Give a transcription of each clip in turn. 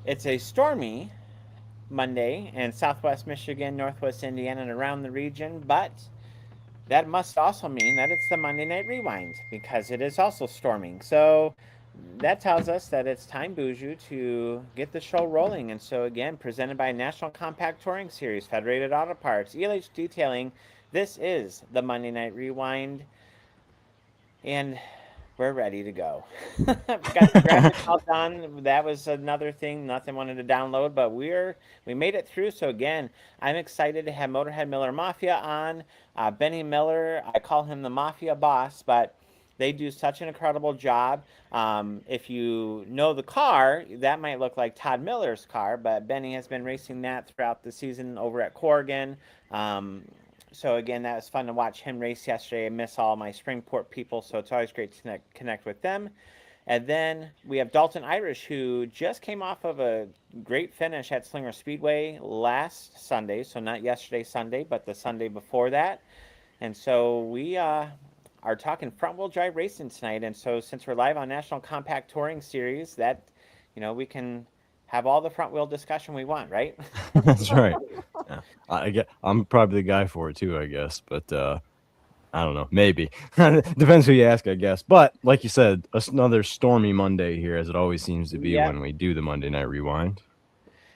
It's a stormy Monday in Southwest Michigan, Northwest Indiana, and around the region, but that must also mean that it's the Monday Night Rewind because it is also storming. So that tells us that it's time, Buju, to get the show rolling. And so, again, presented by National Compact Touring Series, Federated Auto Parts, ELH Detailing, this is the Monday Night Rewind. And we're ready to go. Got the graphics all done. That was another thing. Nothing wanted to download, but we made it through. So again, I'm excited to have Motorhead Miller Mafia on. Bennie Miller, I call him the Mafia boss, but they do such an incredible job. If you know the car, that might look like Todd Miller's car, but Benny has been racing that throughout the season over at Corrigan. Um, so again, that was fun to watch him race yesterday. I miss all my Springport people, so it's always great to connect with them. And then we have Dalton Irish, who just came off of a great finish at Slinger Speedway last Sunday. So not yesterday Sunday, but the Sunday before that. And so we are talking front wheel drive racing tonight. And so since we're live on National Compact Touring Series, that we can have all the front wheel discussion we want, right? That's right. Yeah. I'm probably the guy for it too, I guess. But I don't know. Maybe depends who you ask, I guess. But like you said, another stormy Monday here, as it always seems to be Yep. when we do the Monday Night Rewind.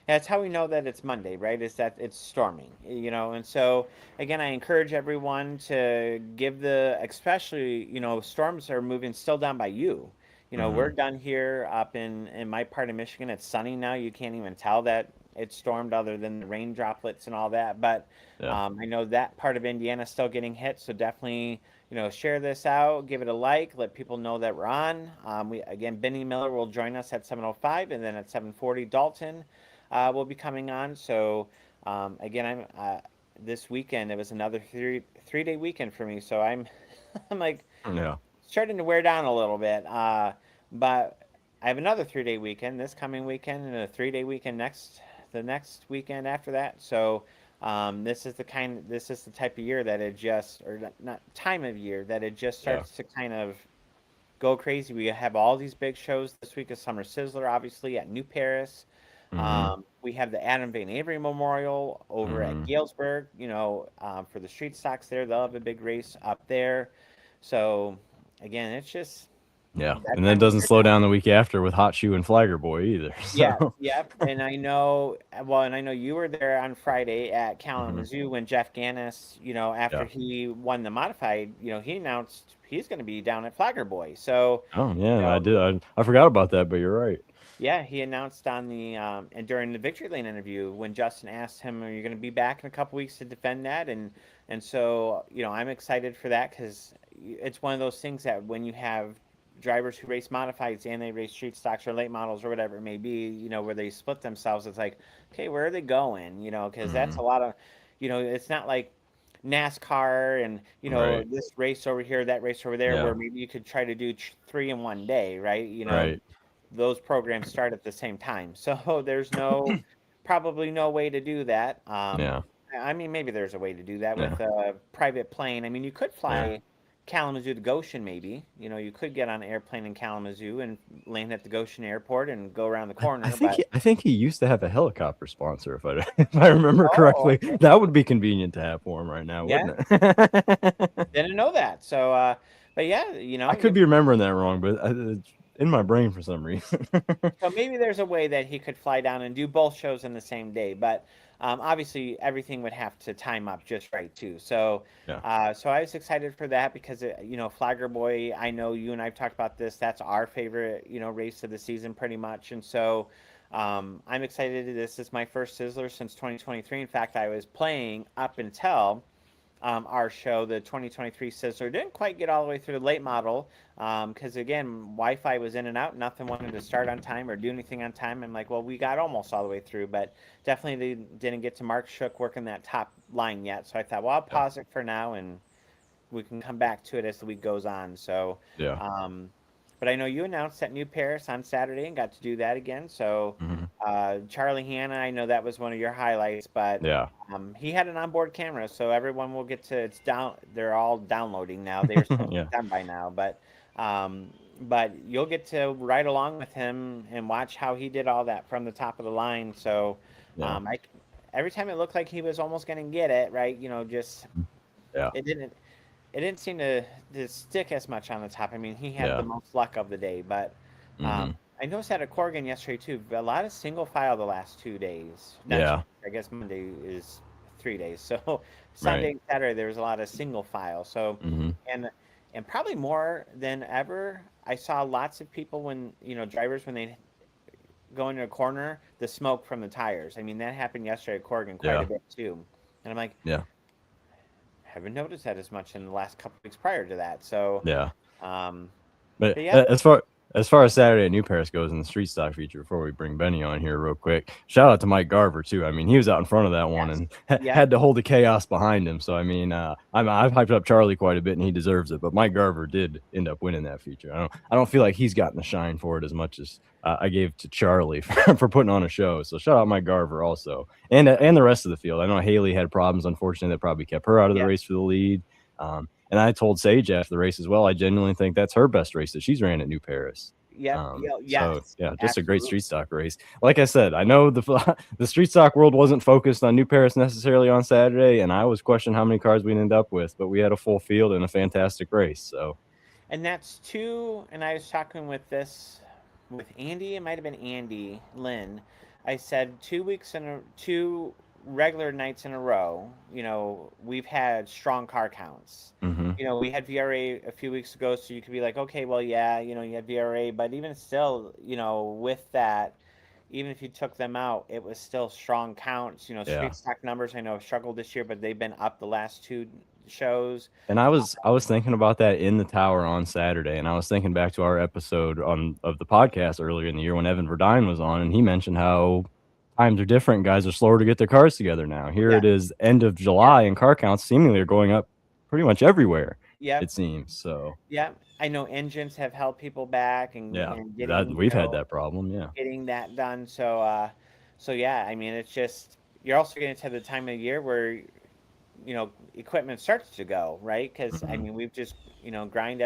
That's how we know that it's Monday, right? Is that it's storming, And so, again, I encourage everyone to give especially, storms are moving still down by you. We're Hmm. done here up in my part of Michigan. It's sunny now. You can't even tell that it stormed other than the rain droplets and all that. But Yeah. I know that part of Indiana is still getting hit. So definitely, share this out, give it a like, let people know that we're on. Benny Miller will join us at 7:05, and then at 7:40, Dalton will be coming on. So again, I'm this weekend. It was another three day weekend for me. So I'm I'm like Yeah. starting to wear down a little bit. But I have another 3 day weekend this coming weekend, and a 3 day weekend the next weekend after that. So this is the type of year that it just, or not time of year that it just Yeah. starts to kind of go crazy. We have all these big shows this week of Summer Sizzler, obviously at New Paris. Hmm. We have the Adam Van Avery Memorial over at Hmm. Galesburg. For the street stocks there, they'll have a big race up there. So again, it's just Yeah. that And then it time of doesn't year slow now. down the week after with Hot Shoe and Flagger Boy either. Yeah, So. yep. And I know you were there on Friday at Hmm. Kalamazoo when Jeff Gannis, after Yeah. he won the modified, he announced he's going to be down at Flagger Boy. So, Oh you yeah, I know, did. I forgot about that, but you're right. yeah, he announced on the and during the Victory Lane interview when Justin asked him, "Are you going to be back in a couple weeks to defend that?" And so I'm excited for that because it's one of those things that when you have drivers who race modifieds and they race street stocks or late models or whatever it may be, where they split themselves, it's like, okay, where are they going? Because that's a Hmm. lot of, it's not like NASCAR and Right. this race over here, that race over there, Yeah. where maybe you could try to do three in one day, right? Right. Those programs start at the same time. So there's probably no way to do that. Yeah. I mean, maybe there's a way to do that Yeah. with a private plane. I mean, you could Yeah. fly Kalamazoo to Goshen, maybe. You could get on an airplane in Kalamazoo and land at the Goshen airport and go around the corner. But I think he used to have a helicopter sponsor, if I if I remember oh, correctly. okay, That would be convenient to have for him right now, yeah, wouldn't it? didn't know that. So, but yeah, I could be remembering that wrong, but it's in my brain for some reason. so maybe there's a way that he could fly down and do both shows in the same day, but obviously everything would have to time up just right too. So, Yeah. so I was excited for that because Flagger Boy. I know you and I've talked about this. That's our favorite race of the season pretty much, and so I'm excited. This is my first Sizzler since 2023. In fact, I was playing up until our show, the 2023 Sizzler. Didn't quite get all the way through the late model because, again, Wi Fi was in and out. Nothing wanted to start on time or do anything on time. I'm like, well, we got almost all the way through, but definitely didn't get to Mark Shook working that top line yet. So I thought, well, I'll Yeah. pause it for now and we can come back to it as the week goes on. So, Yeah. um, but I know you announced at New Paris on Saturday and got to do that again. So, Hmm. Charlie Hanna, I know that was one of your highlights, but Yeah. he had an onboard camera, so everyone will get to it's down. They're all downloading now. They're supposed to Yeah. be done by now, but um, but you'll get to ride along with him and watch how he did all that from the top of the line. So, Yeah. I every time it looked like he was almost going to get it right, just Yeah. it didn't. It didn't seem to stick as much on the top. I mean, he had the Yeah. most luck of the day, but Mm-hmm. I noticed that at Corrigan yesterday too. A lot of single file the last 2 days. Not Yeah. I guess Monday is 3 days. So Right. Sunday, and Saturday, there was a lot of single file. So Mm-hmm. and and probably more than ever, I saw lots of people when drivers when they go into a corner, the smoke from the tires. I mean, that happened yesterday at Corrigan quite a Yeah. bit too. And I'm like, Yeah. haven't noticed that as much in the last couple weeks prior to that. So, Yeah. um, But but yeah, as far as Saturday at New Paris goes in the street stock feature, before we bring Benny on here real quick, shout out to Mike Garver too. I mean, he was out in front of that one yes, and yep, had to hold the chaos behind him. So I mean, I've hyped up Charlie quite a bit and he deserves it. But Mike Garver did end up winning that feature. I don't feel like he's gotten the shine for it as much as I gave to Charlie for putting on a show. So shout out Mike Garver also, and the rest of the field. I know Haley had problems, unfortunately, that probably kept her out of the yep, race for the lead. And I told Sage after the race as well, I genuinely think that's her best race that she's ran at New Paris. yep, So yes, yeah, just a great absolutely. street stock race. Like I said, I know the street stock world wasn't focused on New Paris necessarily on Saturday, and I was questioning how many cars we'd end up with, but we had a full field and a fantastic race. So And that's two. And I was talking with Andy. It might have been Andy Lynn. I said 2 weeks in 2 regular nights in a row. We've had strong car counts. hmm We had VRA a few weeks ago, so you could be like, okay, well, yeah, you had VRA, but even still, with that, even if you took them out, it was still strong counts. yeah. Street stock numbers I know have struggled this year, but they've been up the last two shows. And I was thinking about that in the tower on Saturday, and I was thinking back to our episode of the podcast earlier in the year when Evan Verdine was on, and he mentioned how times are different. Guys are slower to get their cars together now. Here Yeah, it is, end of yeah, July, and car counts seemingly are going up pretty much everywhere. yeah. It seems so. Yeah, I know engines have held people back and, Yeah, and that getting, we've had that problem. Yeah. getting that done. So yeah, I mean, it's just you're also getting to the time of year where equipment starts to go, right? Because I hmm mean, we've just grind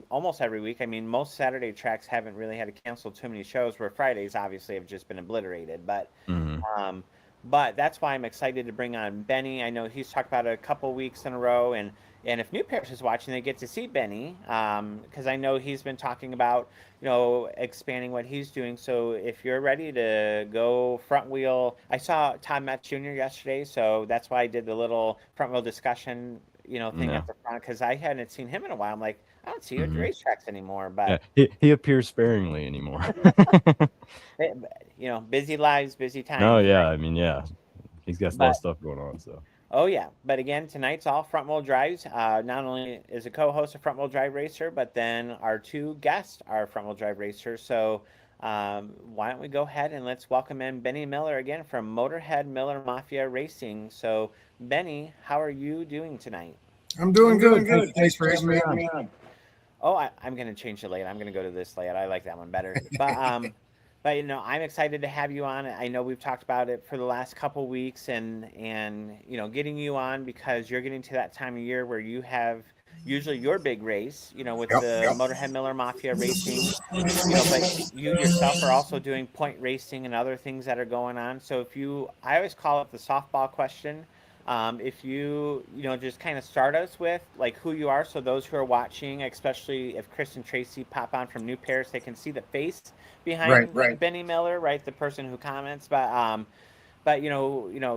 almost every week. I mean, most Saturday tracks haven't really had to cancel too many shows. Where Fridays obviously have just been obliterated, hmm um, but that's why I'm excited to bring on Benny. I know he's talked about it a couple weeks in a row, and if New Paris is watching, they get to see Benny because I know he's been talking about expanding what he's doing. So if you're ready to go front wheel, I saw Todd Metz Jr. yesterday, so that's why I did the little front wheel discussion thing Yeah. at the front because I hadn't seen him in a while. I'm like, I don't see you at the hmm racetracks anymore, Yeah. but He appears sparingly anymore. eh, busy lives, busy No, times, yeah. right? I mean, yeah. He's got a lot of But stuff going on. So. oh yeah, but again, tonight's all front wheel drives. Not only is a co-host a front wheel drive racer, but then our two guests are front wheel drive racers. So why don't we go ahead and let's welcome in Bennie Miller again from Motorhead Miller Mafia Racing. So Benny, how are you doing tonight? I'm doing I'm doing good. good. Thanks for having me on. Oh, I'm gonna change the layout. I'm gonna go to this layout. I like that one better. But I'm excited to have you on. I know we've talked about it for the last couple weeks, and getting you on because you're getting to that time of year where you have usually your big race, with Yep, the yep. Motorhead Miller Mafia Racing, but you yourself are also doing point racing and other things that are going on. So I always call it the softball question. If just kind of start us with like who you are, so those who are watching, especially if Chris and Tracy pop on from New Paris, they can see the face Right. behind Benny Miller, right? The person who comments, but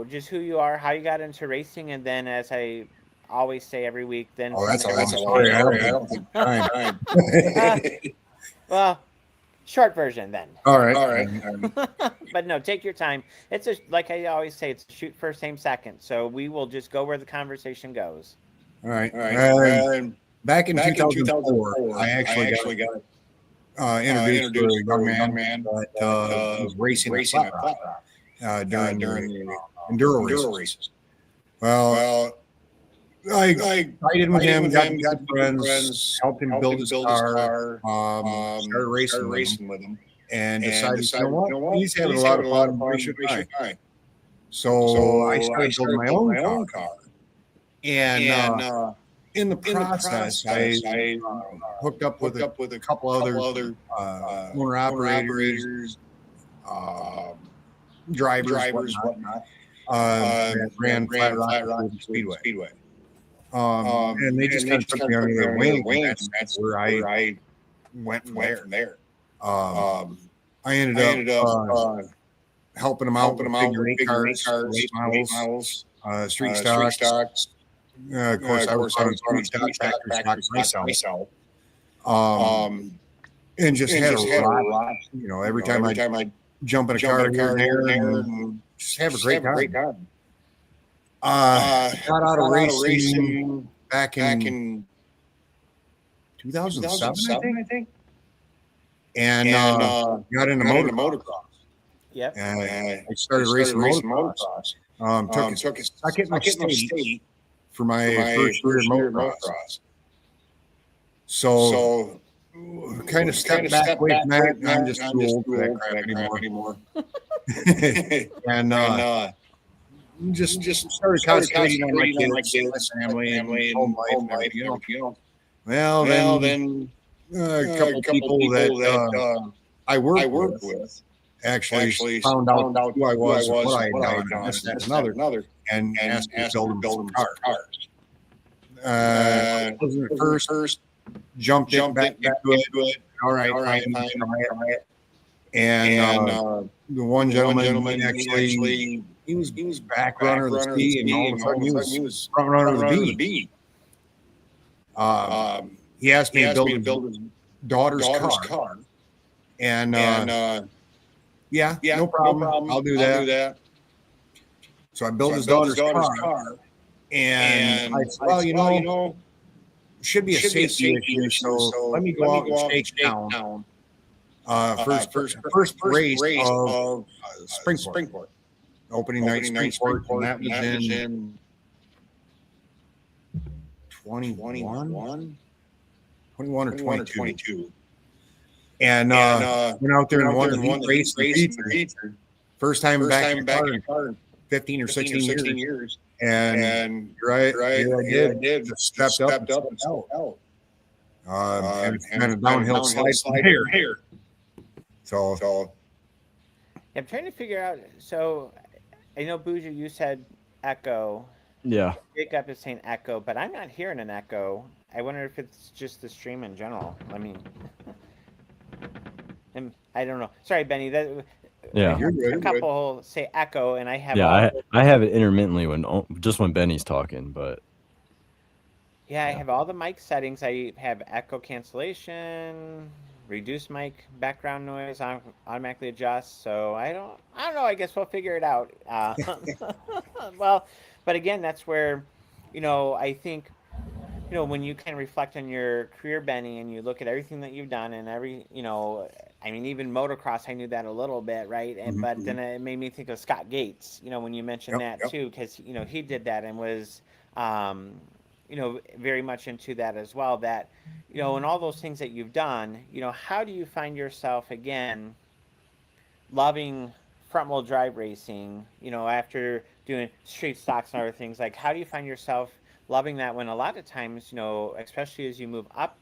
just who you are, how you got into racing, and then as I always say every week, then Oh, from that's a there we long can story. I kind don't think of. time. Well, short version then. All right. But no, take your time. Like I always say, it's a shoot first, aim second. So we will just go where the conversation goes. All right. Back in Back in 2004, 2004, I actually got introduced to a young man that was racing a flat rock during the enduro races. Well, I tied in with him, got good friends, helped him build his car, started racing with him, and decided, you know what, he's having a lot of fun, we should try. So I started building my own car. And in the process, I hooked up with a couple other owner operators, drivers, whatnot, that ran Flat Rock Speedway. And they just kind of took me under their wing, and that's where I went from there. I ended up helping them out with figure 8 cars, late models, street stocks. Of course, I was on street stock, factory stock myself. And just had a lot. Every time I jump in a car here and there, and just have a great time. Got out of racing back in 2007, I think. And got into motocross. Yep. I started racing motocross. Took a second state for my first year in motocross. So kind of stepped back with that. I'm just too old for that crap anymore. And just started concentrating on my kids, my family, and home life. Well, then a couple people that I worked with actually found out who I was, what I had done, and this, that, and another, and asked me to build them cars. I wasn't at first, jumped back into it. All right, fine. And the one gentleman actually, he was back runner of the C, and all of a sudden he was front runner of the B. He asked me to build his daughter's car. And yeah, no problem. I'll do that. So I built his daughter's car. And I said, well, you know, should be a safety issue. So let me go out and shake down. First race of Springport. Opening night Springport. And that was in 21 or 22. And went out there and won the race. Feature. First time back in the car in 15 or 16 years. And right, here I did. Just stepped up and stepped out. And it's kind of downhill slide from here. So I'm trying to figure out. So I know Bougie, you said echo. Yeah. Jacob is saying echo, but I'm not hearing an echo. I wonder if it's just the stream in general. I mean, I don't know. Sorry, Benny. Yeah. A couple say echo, and I have. Yeah, I have it intermittently when Benny's talking, but. Yeah, I have all the mic settings. I have echo cancellation, reduce mic background noise, automatically adjust. So I don't know. I guess we'll figure it out. Well, but again, that's where, I think, when you can reflect on your career, Benny, and you look at everything that you've done and even motocross, I knew that a little bit, right? And but then it made me think of Scott Gates, when you mentioned that too, because he did that and was very much into that as well. That and all those things that you've done, how do you find yourself again loving front wheel drive racing? After doing street stocks and other things, like how do you find yourself loving that when a lot of times, especially as you move up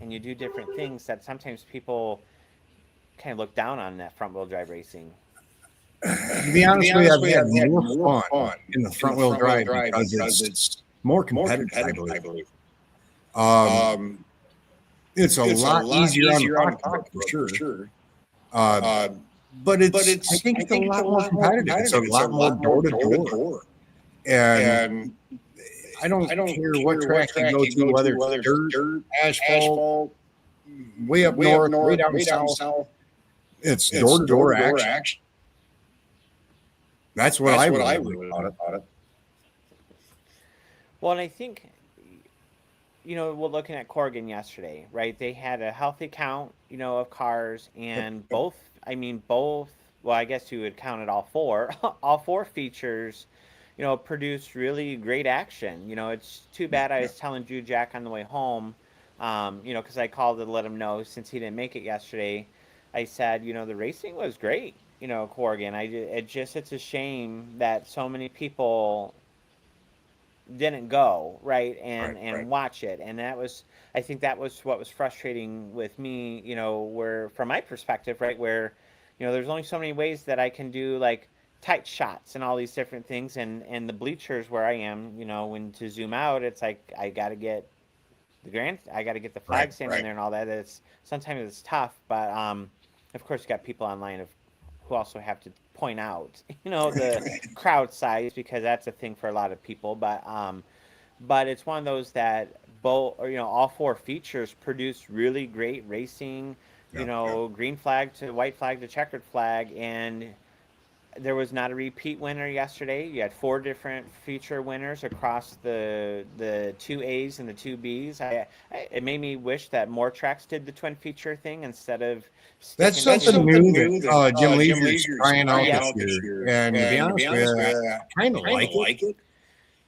and you do different things, that sometimes people kind of look down on that front wheel drive racing? To be honest with you, I've had more fun in the front wheel drive because it's more competitive, I believe. It's a lot easier on the cockpit, for sure. But I think it's a lot more competitive. It's a lot more door to door. And I don't care what track you go to, whether it's dirt, asphalt, way up north, way down south. It's door to door action. That's what I really like about it. Well, and I think, we're looking at Corrigan yesterday, right? They had a healthy count, of cars, and both, well, I guess you would count it all four features, produced really great action. It's too bad I was telling Drew Jack on the way home, because I called to let him know since he didn't make it yesterday. I said, the racing was great, Corrigan. It's a shame that so many people didn't go right and watch it, and I think that was what was frustrating with me, where from my perspective, right, where there's only so many ways that I can do like tight shots and all these different things, and the bleachers where I am, when to zoom out, it's like I got to get the flag standing there and all that. It's sometimes it's tough, but of course you got people online who also have to point out the crowd size, because that's a thing for a lot of people. But it's one of those that both, or all four features produce really great racing. Green flag to white flag to checkered flag, and there was not a repeat winner yesterday. You had 4 different feature winners across the 2As and the 2Bs. It made me wish that more tracks did the twin feature thing instead of That's something new that Jim Leisure's trying out this year. And to be honest with you, I kind of like it.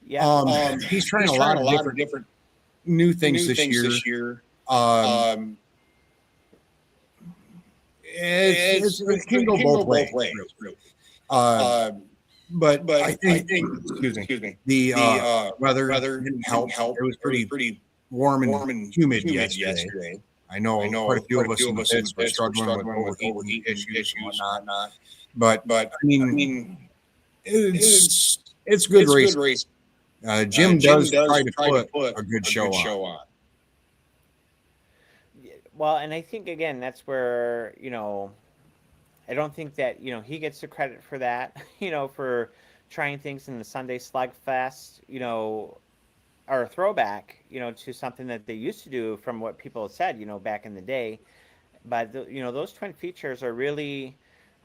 Yeah. He's trying a lot of different new things this year. It can go both ways. But I think, excuse me, the weather didn't help. It was pretty warm and humid yesterday. I know quite a few of us in the pits were struggling with overheating issues and whatnot. But I mean, it's good race. Jim does try to put a good show on. Well, and I think again that's where I don't think that he gets the credit for that. For trying things in the Sunday Slugfest. Or a throwback. To something that they used to do, from what people have said. Back in the day. But those twin features are really.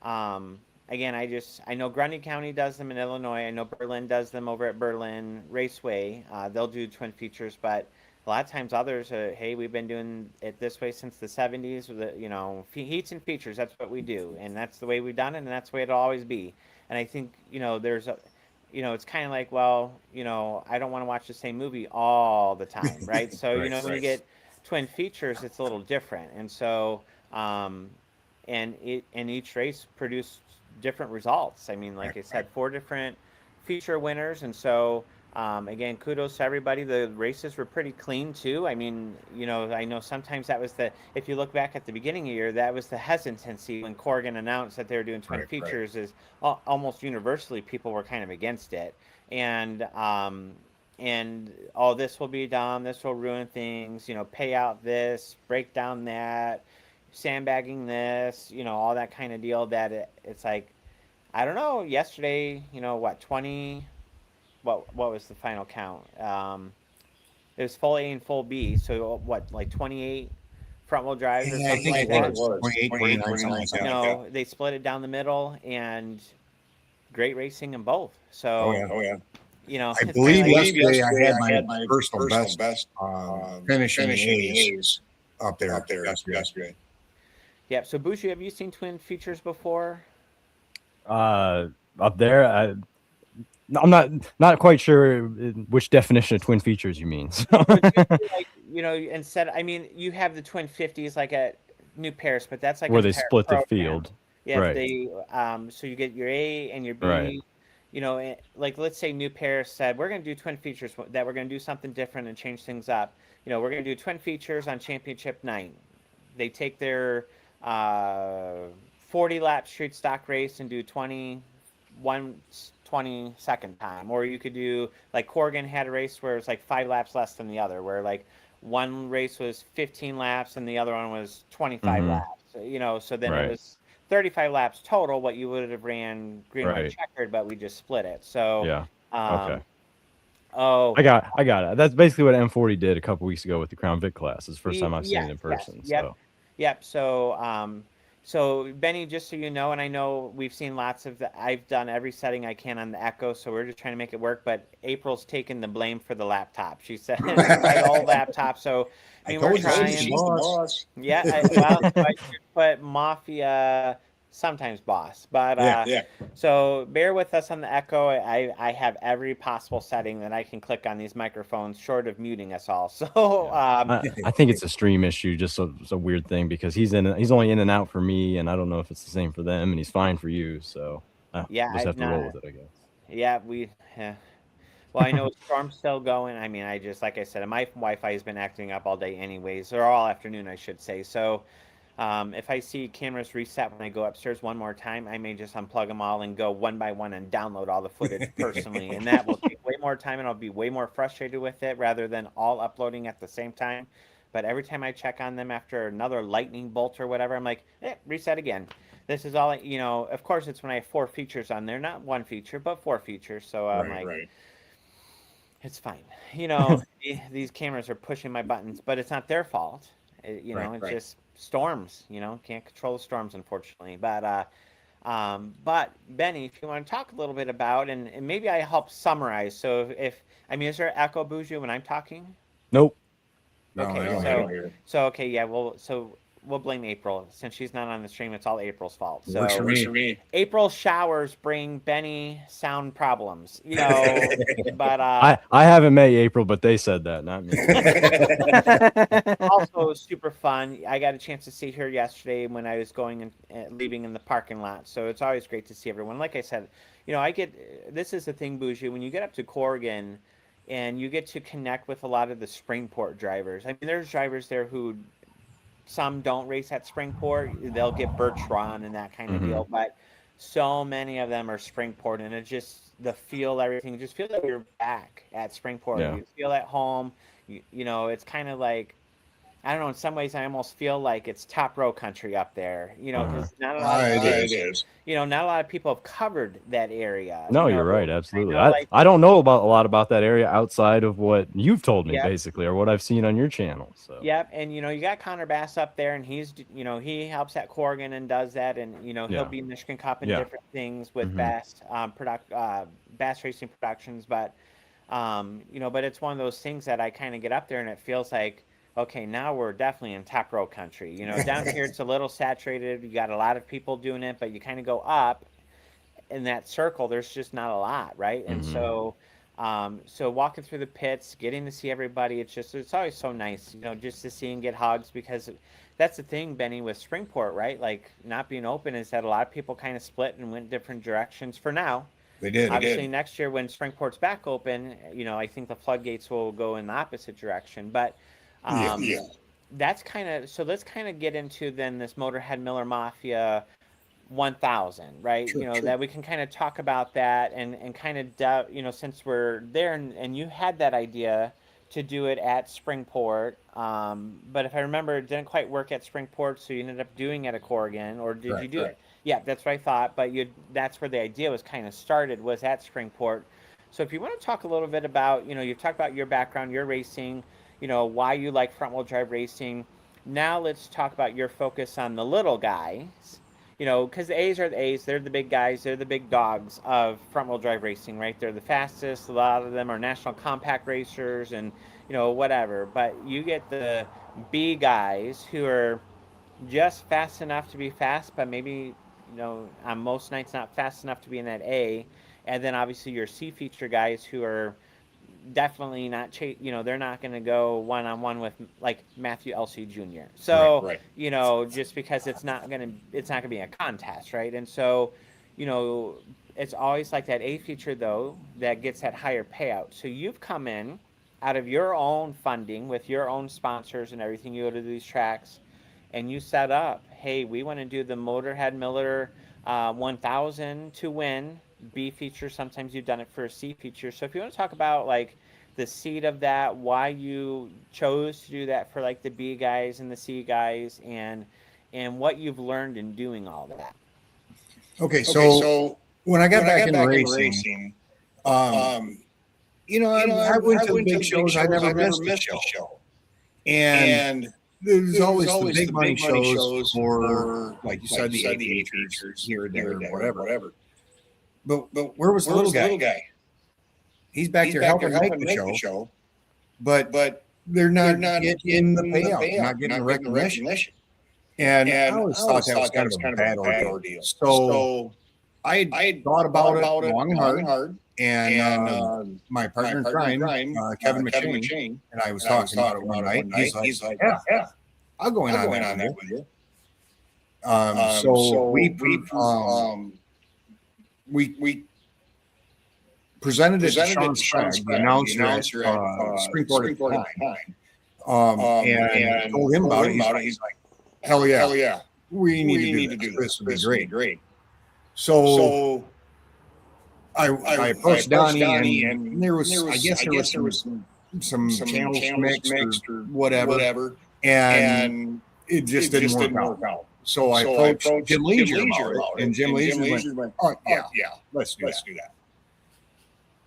Again, I know Grundy County does them in Illinois. I know Berlin does them over at Berlin Raceway. They'll do twin features, but a lot of times others, hey, we've been doing it this way since the 70s. Heats and features, that's what we do, and that's the way we've done it, and that's the way it'll always be. And I think there's a, it's kind of like, well, I don't want to watch the same movie all the time, right? So when you get twin features, it's a little different, and so and each race produced different results. I mean, like I said, 4 different feature winners, and so again, kudos to everybody. The races were pretty clean too. I mean, I know sometimes that was if you look back at the beginning of the year, that was the hesitancy when Corrigan announced that they were doing twin features. Is almost universally people were kind of against it, and this will be done. This will ruin things. Pay out this, break down that, sandbagging this. All that kind of deal. That it's like, I don't know. Yesterday, 20. What was the final count? It was full A and full B. So like 28 front wheel drives or something like that. 28, 29. They split it down the middle, and great racing in both. So I believe yesterday I had my personal best finishing A's up there yesterday. Yeah. So Bushi, have you seen twin features before? Up there, I'm not quite sure which definition of twin features you mean. So. Instead, I mean, you have the twin 50s like at New Paris, but that's like where they split the field. Yeah, right. They so you get your A and your B. Right. Like let's say New Paris said we're going to do twin features, that we're going to do something different and change things up. We're going to do twin features on championship night. They take their 40 lap street stock race and do 20-second time. Or you could do like Corrigan had a race where it's like 5 laps less than the other, where like one race was 15 laps and the other one was 25 laps. So then it was 35 laps total, what you would have ran green white checkered, but we just split it. So okay. Oh, I got it. That's basically what M40 did a couple weeks ago with the Crown Vic class. It's the first time I've seen it in person. Yep. So Benny, just so you know, and I know we've seen lots of I've done every setting I can on the Echo, so we're just trying to make it work. But April's taken the blame for the laptop. She said all laptop. So I mean, we're trying. She's the boss. Yeah. I should put Mafia sometimes boss, but so bear with us on the Echo. I have every possible setting that I can click on these microphones, short of muting us all. So I think it's a stream issue, just a weird thing, because he's only in and out for me, and I don't know if it's the same for them, and he's fine for you. So we'll just have to roll with it, I guess. Yeah, Well, I know storm's still going. I mean, I just, like I said, my Wi-Fi has been acting up all day anyways, or all afternoon, I should say. So if I see cameras reset when I go upstairs one more time, I may just unplug them all and go one by one and download all the footage personally. And that will take way more time and I'll be way more frustrated with it rather than all uploading at the same time. But every time I check on them after another lightning bolt or whatever, I'm like, reset again. This is all, of course, it's when I have 4 features on there, not 1 feature, but 4 features. So I'm like, it's fine. These cameras are pushing my buttons, but it's not their fault. It's just storms. Can't control the storms, unfortunately. But Benny, if you want to talk a little bit about, and maybe I help summarize. So is there echo, Bougie, when I'm talking? Nope. Okay, okay, yeah, so we'll blame April since she's not on the stream. It's all April's fault. So Works for me. April showers bring Benny sound problems, but I haven't met April, but they said that, not me. Also super fun. I got a chance to see her yesterday when I was going and leaving in the parking lot. So it's always great to see everyone. Like I said, this is the thing, Bougie, when you get up to Corrigan and you get to connect with a lot of the Springport drivers. I mean, there's drivers there who some don't race at Springport. They'll get Bertrand and that kind of deal. But so many of them are Springport, and it just the feel, everything. Just feel like you're back at Springport. Yeah. You feel at home. It's kind of like, I don't know. In some ways, I almost feel like it's top row country up there. Because not a lot of it is. not a lot of people have covered that area. No, you're right. Absolutely. I don't know a lot about that area outside of what you've told me, Yep. basically, or what I've seen on your channel. So. Yep, and you got Connor Bass up there, and he's he helps at Corrigan and does that, and he'll be Michigan Cup and different things with Bass Bass Racing Productions, but but it's one of those things that I kind of get up there and it feels like, okay, now we're definitely in top row country. Down here it's a little saturated. You got a lot of people doing it, but you kind of go up in that circle. There's just not a lot, right? And so walking through the pits, getting to see everybody, it's always so nice, just to see and get hugs, because that's the thing, Benny, with Springport, right? Like, not being open is that a lot of people kind of split and went different directions for now. They did. Obviously, next year when Springport's back open, I think the floodgates will go in the opposite direction. But that's kind of, so let's kind of get into then this Motorhead Miller Mafia 1000, right? Sure. That we can kind of talk about that and kind of, since we're there and you had that idea to do it at Springport, but if I remember, it didn't quite work at Springport, so you ended up doing it at Corrigan, or did you do it? Yeah, that's what I thought, but that's where the idea was kind of started, was at Springport. So if you want to talk a little bit about, you've talked about your background, your racing, why you like front-wheel drive racing. Now let's talk about your focus on the little guys, because the A's are the A's. They're the big guys. They're the big dogs of front-wheel drive racing, right? They're the fastest. A lot of them are national compact racers and, whatever. But you get the B guys who are just fast enough to be fast, but maybe, on most nights not fast enough to be in that A. And then obviously your C feature guys who are definitely not, they're not going to go one-on-one with like Matthew Elsey Jr. So, just because it's not going to be a contest, right? And so, it's always like that A feature though that gets that higher payout. So you've come in out of your own funding with your own sponsors and everything. You go to these tracks and you set up, hey, we want to do the Motorhead Miller 1000 to win. B feature, sometimes you've done it for a C feature. So if you want to talk about like the seed of that, why you chose to do that for like the B guys and the C guys, and what you've learned in doing all that. Okay, so when I got back into racing, I went to the big shows. I never missed a show, and there's always the big money shows for, like you said, the A features here and there, whatever. But where was the little guy? He's back there helping make the show, but they're not getting the payout, not getting the recognition. And I always thought that was kind of a bad ordeal. So I thought about it long and hard. And my partner in crime, Kevin McShane, and I was talking about it one night. And he's like, yeah, I'll go in on that with you. So we presented it to Sean Sprague, the announcer at Springport at the time, and told him about it. He's like, hell yeah, we need to do this. This would be great. So I approached Donnie, and there was some channels mixed or whatever, and it just didn't work out. So I approached Jim Leisure about it, and Jim Leisure went, "Oh yeah, let's do that."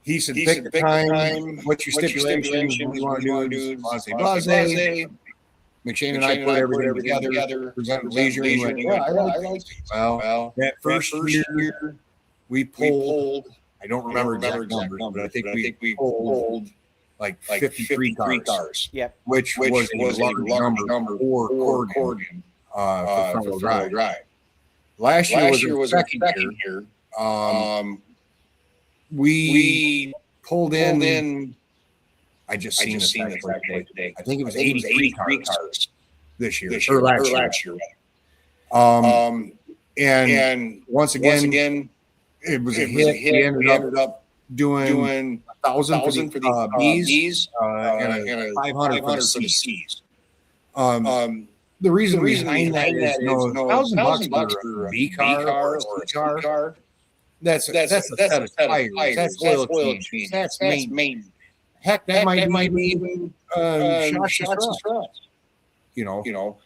He said, "Pick the time, what's your stipulations, what do you want to do?" Blase. McShane and I put everything together, presented Leisure, and went, "Yeah, I like it." Well, that first year we pulled, I don't remember exact numbers, but I think we pulled like 53 cars. Yep. Which was a large number for Corgan for front-wheel drive. Last year was the second year. We pulled in. I just seen this today. I think it was 83 cars this year or last year. And once again, it was a hit. We ended up doing 1,000 for the B's and 500 for the C's. The reason behind that is $1,000 for a B car or a C car. That's a set of tires. That's oil change. That's maintenance. Heck, that might be even shocks and struts. You know,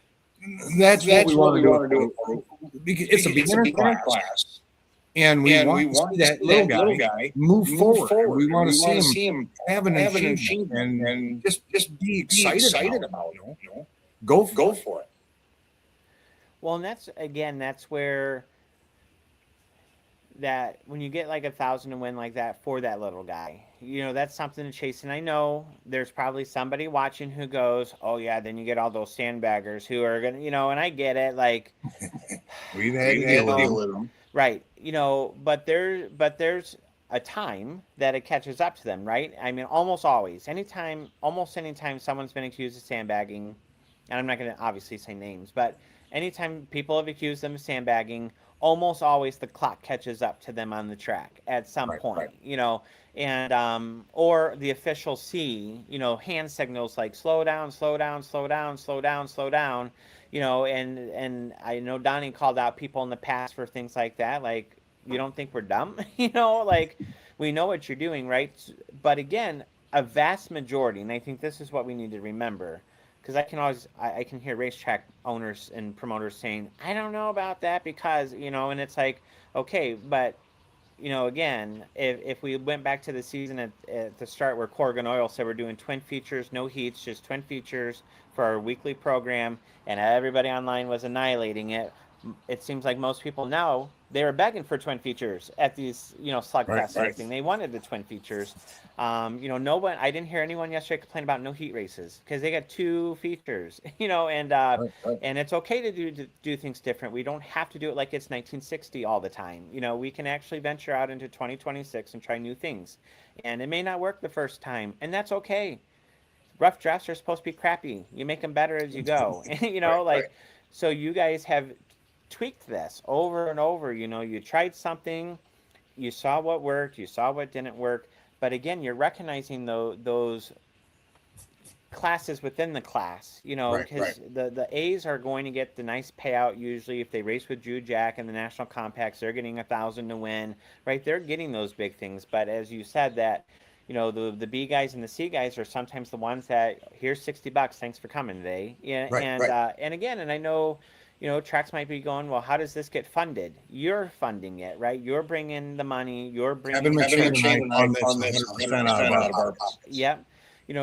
that's what we want to do. It's a beginner class, and we want to see that little guy move forward. We want to see him have an achievement and just be excited about it. Go for it. Well, and that's where that when you get like 1,000 to win like that for that little guy, that's something to chase. And I know there's probably somebody watching who goes, "Oh yeah," then you get all those sandbaggers who are gonna, and I get it, like we've had to deal with them, right? But there's a time that it catches up to them, right? I mean, almost anytime someone's been accused of sandbagging, and I'm not going to obviously say names, but anytime people have accused them of sandbagging, almost always the clock catches up to them on the track at some point, and or the officials see, hand signals like slow down, and I know Donnie called out people in the past for things like that, like, you don't think we're dumb, like, we know what you're doing, right? But again, a vast majority, and I think this is what we need to remember, because I can hear racetrack owners and promoters saying, "I don't know about that because," and it's like, okay, but, again, if we went back to the season at the start where Corgan Oil said we're doing twin features, no heats, just twin features for our weekly program, and everybody online was annihilating it, it seems like most people now, they were begging for twin features at these, slugfests and everything. They wanted the twin features. No one, I didn't hear anyone yesterday complain about no heat races because they got 2 features, and it's okay to do things different. We don't have to do it like it's 1960 all the time. We can actually venture out into 2026 and try new things, and it may not work the first time, and that's okay. Rough drafts are supposed to be crappy. You make them better as you go, so you guys have tweaked this over and over. You tried something, you saw what worked, you saw what didn't work, but again, you're recognizing those classes within the class, because the A's are going to get the nice payout usually if they race with Drew Jack and the National Compacts. They're getting 1,000 to win, right? They're getting those big things. But as you said, that the B guys and the C guys are sometimes the ones that, here's $60, thanks for coming today. And again, and I know, tracks might be going, well, how does this get funded? You're funding it, right? You're bringing the money. You're bringing on this 100% out of our pockets. Yep.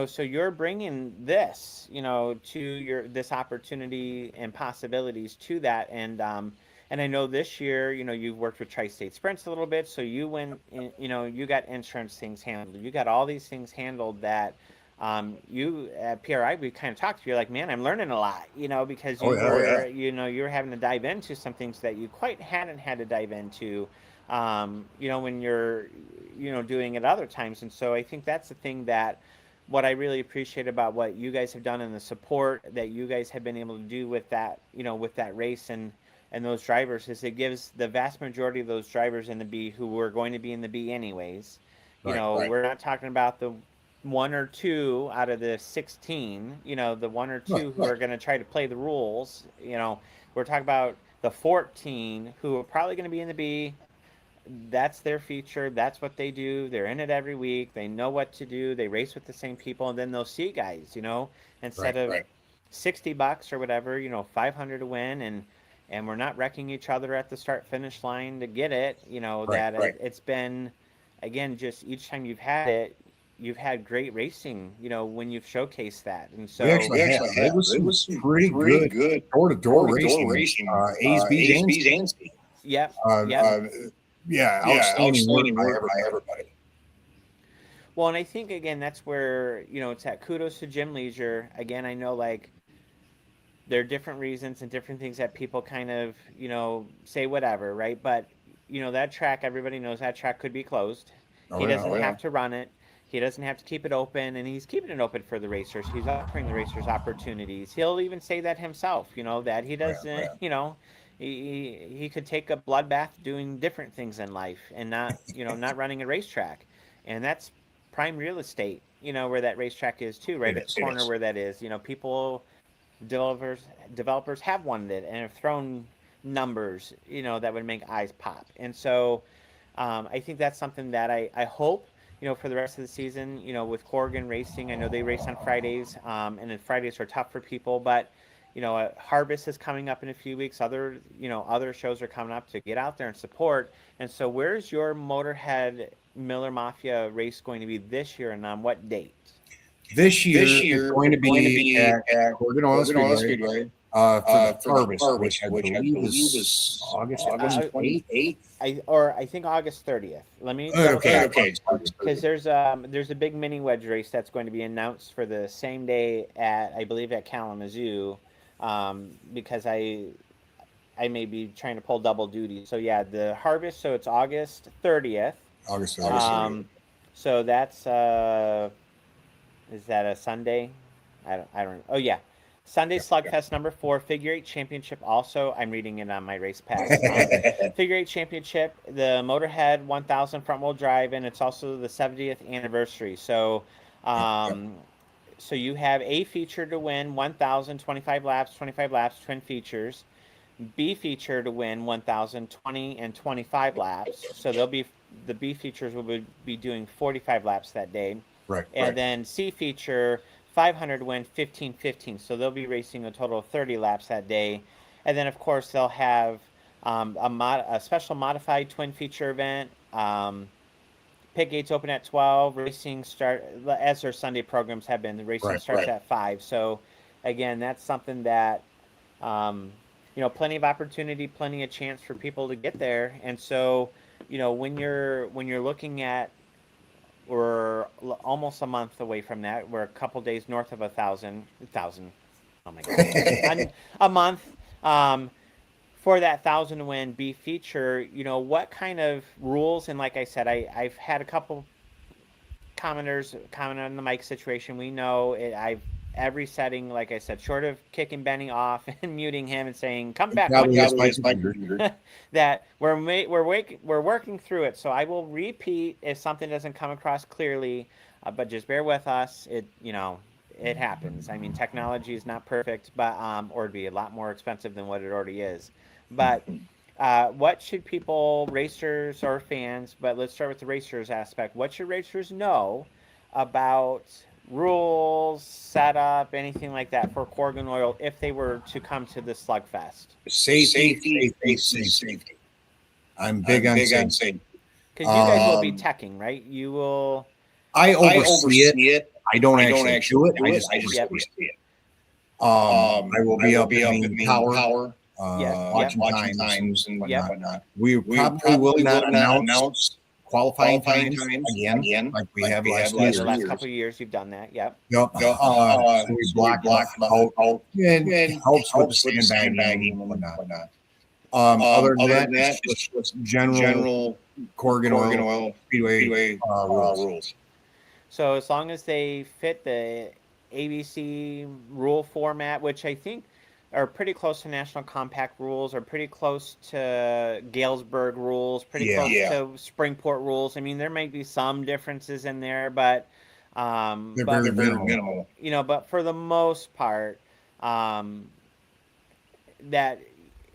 So you're bringing this, to this opportunity and possibilities to that. And I know this year, you've worked with Tri-State Sprints a little bit. So you went, you got insurance things handled. You got all these things handled that, you at PRI, we kind of talked to you, like, man, I'm learning a lot, because you were having to dive into some things that you quite hadn't had to dive into, when you're, doing it other times. And so I think that's the thing that what I really appreciate about what you guys have done and the support that you guys have been able to do with that, with that race and those drivers, is it gives the vast majority of those drivers in the B who were going to be in the B anyways, We're not talking about the 1 or 2 out of the 16, the 1 or 2 who are going to try to play the rules. We're talking about the 14 who are probably going to be in the B. That's their feature. That's what they do. They're in it every week. They know what to do. They race with the same people, and then those C guys, instead of $60 or whatever, 500 to win, and we're not wrecking each other at the start finish line to get it. It's been, again, just each time you've had it, you've had great racing. When you've showcased that, and so we actually had it was pretty good door-to-door racing. A's, B's, and C's. Yep. Outstanding work by everybody. Well, and I think, again, that's where, it's that kudos to Jim Leisure. Again, I know, there are different reasons and different things that people kind of, say whatever, right? But, that track, everybody knows that track could be closed. He doesn't have to run it. He doesn't have to keep it open, and he's keeping it open for the racers. He's offering the racers opportunities. He'll even say that himself, that he doesn't, he could take a bloodbath doing different things in life and not, not running a racetrack. And that's prime real estate, where that racetrack is too, right at the corner where that is. Developers have wanted it and have thrown numbers, that would make eyes pop. And so I think that's something that I hope, for the rest of the season, with Corrigan Racing. I know they race on Fridays, and then Fridays are tough for people, but Harvest is coming up in a few weeks. Other shows are coming up to get out there and support. And so where's your Motorhead Miller Mafia race going to be this year, and on what date? This year it's going to be at Corrigan Oil Speedway for Harvest, which I believe is August 8th. I think August 30th. Let me okay. Because there's a big mini wedge race that's going to be announced for the same day I believe at Kalamazoo, because I may be trying to pull double duty. So yeah, the Harvest. So it's August 30th. August 30th. So that's is that a Sunday? I don't. Oh yeah. Sunday Slugfest number 4, Figure 8 Championship. Also, I'm reading it on my race pass. Figure 8 Championship, the Motorhead 1000 front wheel drive, and it's also the 70th anniversary. So, so you have A feature to win 1,000, 25 laps, twin features. B feature to win 1,000, 20, and 25 laps. So the B features will be doing 45 laps that day. And then C feature 500 to win 15-15. So they'll be racing a total of 30 laps that day. And then, of course, they'll have a special modified twin feature event. Pit gates open at 12. Racing start, as their Sunday programs have been, the racing starts at 5. So, again, that's something that, plenty of opportunity, plenty of chance for people to get there. And so, when you're looking at, we're almost a month away from that. We're a couple days north of 1,000. Oh my God, a month for that 1,000 to win B feature. What kind of rules? And like I said, I've had a couple commenters comment on the mic situation. We know it. Every setting, like I said, short of kicking Benny off and muting him and saying, "Come back," that we're working through it. So I will repeat if something doesn't come across clearly, but just bear with us. It happens. I mean, technology is not perfect, but or it'd be a lot more expensive than what it already is. But what should people, racers or fans? But let's start with the racers aspect. What should racers know about rules, setup, anything like that for Corrigan Oil if they were to come to the Slugfest? Safety. I'm big on safety. Because you guys will be teching, right? You will. I oversee it. I don't actually do it. I just oversee it. I will be up in tower, watching times and whatnot. We probably will not announce qualifying times again, like we have last year. The last couple of years, you've done that. Yep. So we block out and helps with the sandbagging and whatnot. Other than that, it's just general Corrigan Oil Speedway rules. So as long as they fit the ABC rule format, which I think are pretty close to national compact rules, are pretty close to Galesburg rules, pretty close to Springport rules. I mean, there might be some differences in there, but they're very minimal. You know, but for the most part, that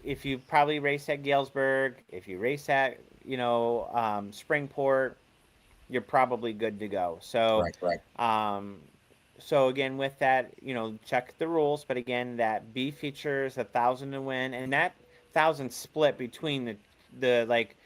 if you probably race at Galesburg, if you race at Springport, you're probably good to go. So so again, with that, check the rules. But again, that B features 1,000 to win, and that 1,000 split between the like.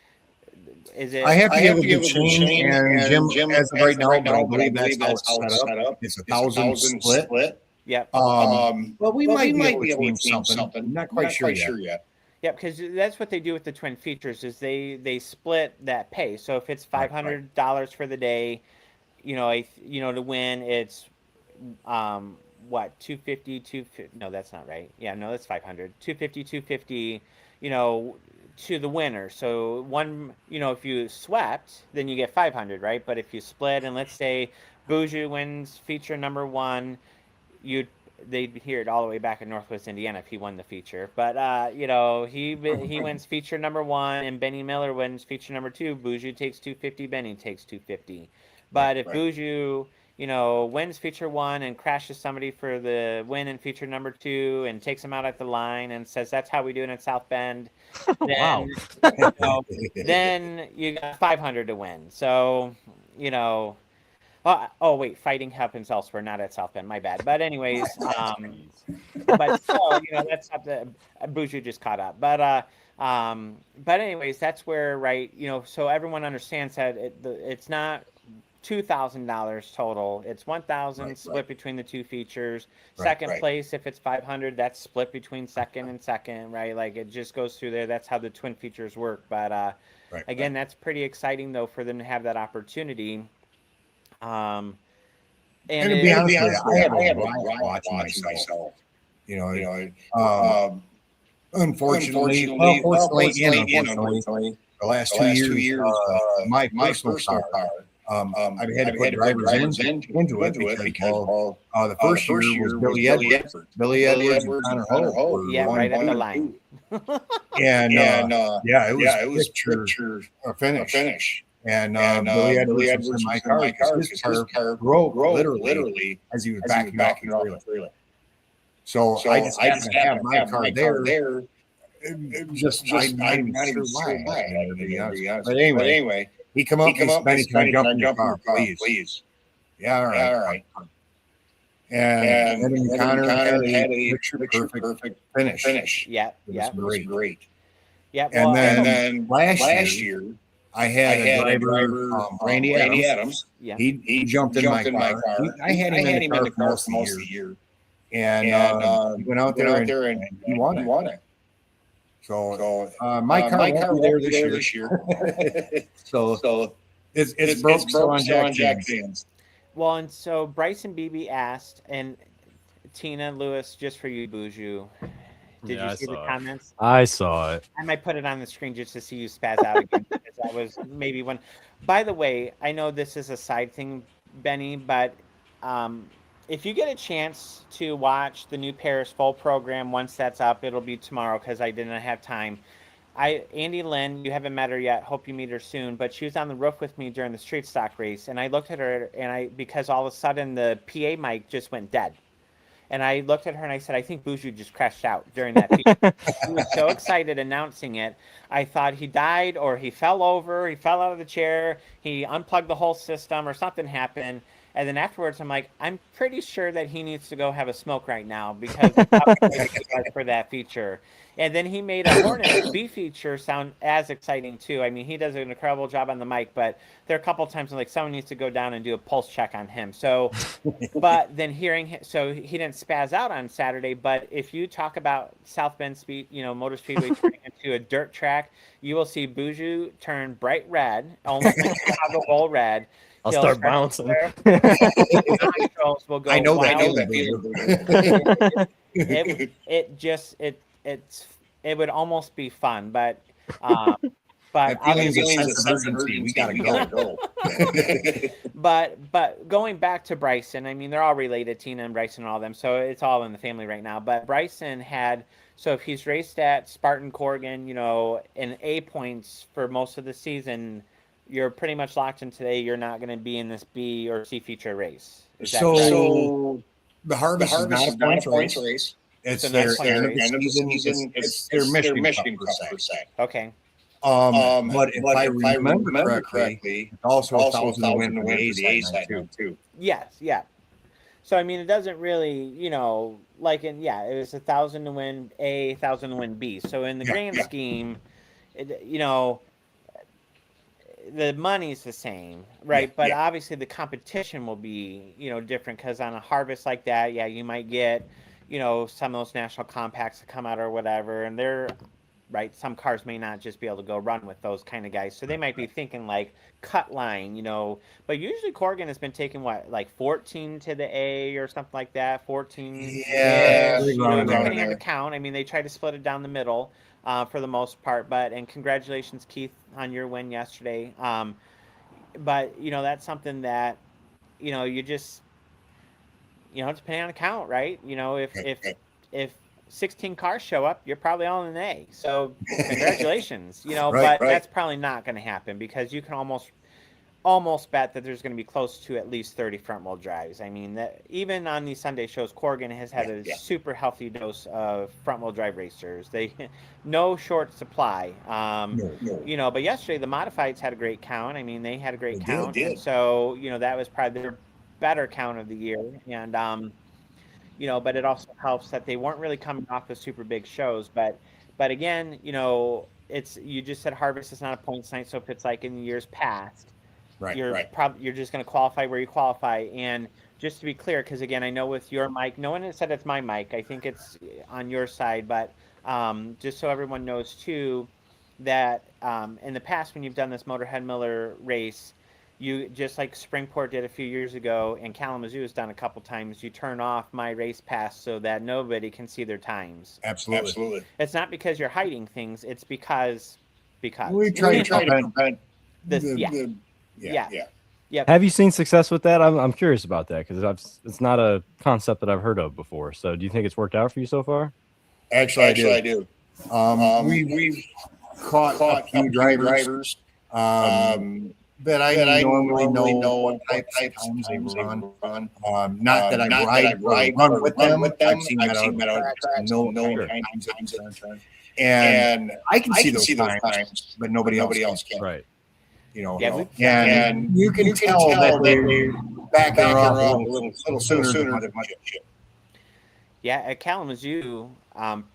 Is it? I have to give a good change, and Jim, as of right now, but I believe that's how it's set up. It's 1,000 split. Yep. But we might be able to change something. I'm not quite sure yet. Yeah, because that's what they do with the twin features is they split that pay. So if it's $500 for the day, to win it's what 250 250 no, that's not right. Yeah, no, that's 500 250 250 to the winner. So one, if you swept, then you get 500, right? But if you split, and let's say Boujou wins feature number 1, they'd hear it all the way back in Northwest Indiana if he won the feature. But he wins feature number 1, and Bennie Miller wins feature number 2. Boujou takes 250, Bennie takes 250. But if Boujou wins feature 1 and crashes somebody for the win in feature number 2 and takes him out at the line and says that's how we do it in South Bend, then then you got 500 to win. So oh wait, fighting happens elsewhere, not at South Bend. My bad. But anyways, but still, that's not the Boujou just caught up. But anyways, that's where so everyone understands that it's not $2,000 total. It's 1,000 split between the two features. Second place, if it's 500, that's split between second and second, right? Like it just goes through there. That's how the twin features work. But again, that's pretty exciting though for them to have that opportunity. And to be honest with you, I have a watching myself. Unfortunately, the last 2 years, my personal car, I've had to put drivers into it because the first year was Billy Edwards. Billy Edwards and Connor Hull were right at the line. And it was picture a finish. And Billy Edwards was in my car because his car broke literally as he was backing off the trailer. So I just happened to have my car there. I'm not even sure why. But anyway, he come up and said, "Bennie, can I jump in your car, please?" Yeah, all right. And Bennie and Connor had a picture-perfect finish. Yeah, it was great. Yeah, and then last year, I had a driver, Randy Adams. Yeah. He jumped in my car. I had him in the car for most of the year. And he went out there and he won it. So my car won't be there this year. So it's broke still on Jack fans. Well, and so Bryson Beebe asked, and Tina Lewis, just for you, Boujou. Did you see the comments? I saw it. I might put it on the screen just to see you spaz out again, because that was maybe one. By the way, I know this is a side thing, Benny, but if you get a chance to watch the new Paris full program once that's up, it'll be tomorrow because I didn't have time. Andy Lynn, you haven't met her yet. Hope you meet her soon. But she was on the roof with me during the street stock race, and I looked at her, and because all of a sudden the PA mic just went dead. And I looked at her and I said, I think Boujou just crashed out during that feature. He was so excited announcing it. I thought he died or he fell over, he fell out of the chair, he unplugged the whole system or something happened. And then afterwards, I'm like, I'm pretty sure that he needs to go have a smoke right now because for that feature. And then he made a Hornet B feature sound as exciting too. I mean, he does an incredible job on the mic, but there are a couple of times like someone needs to go down and do a pulse check on him. So, but then hearing him, so he didn't spaz out on Saturday. But if you talk about South Bend Speed, Motor Speedway turning into a dirt track, you will see Boujou turn bright red, almost like Chicago Bowl red. I'll start bouncing. Will go I know wild. that. It would almost be fun, but But that feeling's a sense of urgency. We gotta go. But going back to Bryson, I mean, they're all related, Tina and Bryson and all them, so it's all in the family right now. But Bryson had, so if he's raced at Spartan Corrigan, you know, in A points for most of the season, you're pretty much locked in today. You're not going to be in this B or C feature race. Is that correct? So the Harvest is not a points race. It's their end of the season. It's their Michigan Cup per se. Okay. But if I remember correctly, it's also 1,000 to win for the A side too. Yes, yeah. So I mean, it doesn't really, you know, like it was 1,000 to win A, 1,000 to win B. So in the grand scheme, you know, the money's the same, right? But obviously the competition will be, you know, different because on a harvest like that, you might get, you know, some of those national compacts that come out or whatever, and they're right. Some cars may not just be able to go run with those kind of guys, so they might be thinking like cut line, you know. But usually Corrigan has been taking what, like 14 to the A or something like that, 14. Yeah, you know, depending on the count. I mean, they try to split it down the middle for the most part. But and congratulations, Keith, on your win yesterday. But you know, that's something that, you know, you just, you know, depending on the count, right? You know, if 16 cars show up, you're probably all in an A. So congratulations, you know, but that's probably not going to happen because you can almost bet that there's going to be close to at least 30 front wheel drives. I mean, that even on these Sunday shows, Corrigan has had a super healthy dose of front wheel drive racers. They no short supply. You know, but yesterday the modifieds had a great count. I mean, they had a great count. And so, you know, that was probably their better count of the year. And you know, but it also helps that they weren't really coming off of super big shows. But again, you know, it's, you just said Harvest is not a points night, so if it's like in the years past, you're just going to qualify where you qualify. And just to be clear, because again, I know with your mic, no one has said it's my mic. I think it's on your side, but just so everyone knows too, that in the past when you've done this Motorhead Miller race, you, just like Springport did a few years ago, and Kalamazoo has done a couple times, you turn off my race pass so that nobody can see their times. Absolutely. It's not because you're hiding things, it's because we try to prevent this. Have you seen success with that? I'm curious about that because it's not a concept that I've heard of before. So do you think it's worked out for you so far? Actually, I do. We've caught a few drivers that I normally know what types of times they run. Not that I run with them. I've seen that out of no times. And I can see those times, but nobody else can. Right. You know, and you can tell that they're backing off a little sooner than much. Yeah, at Kalamazoo,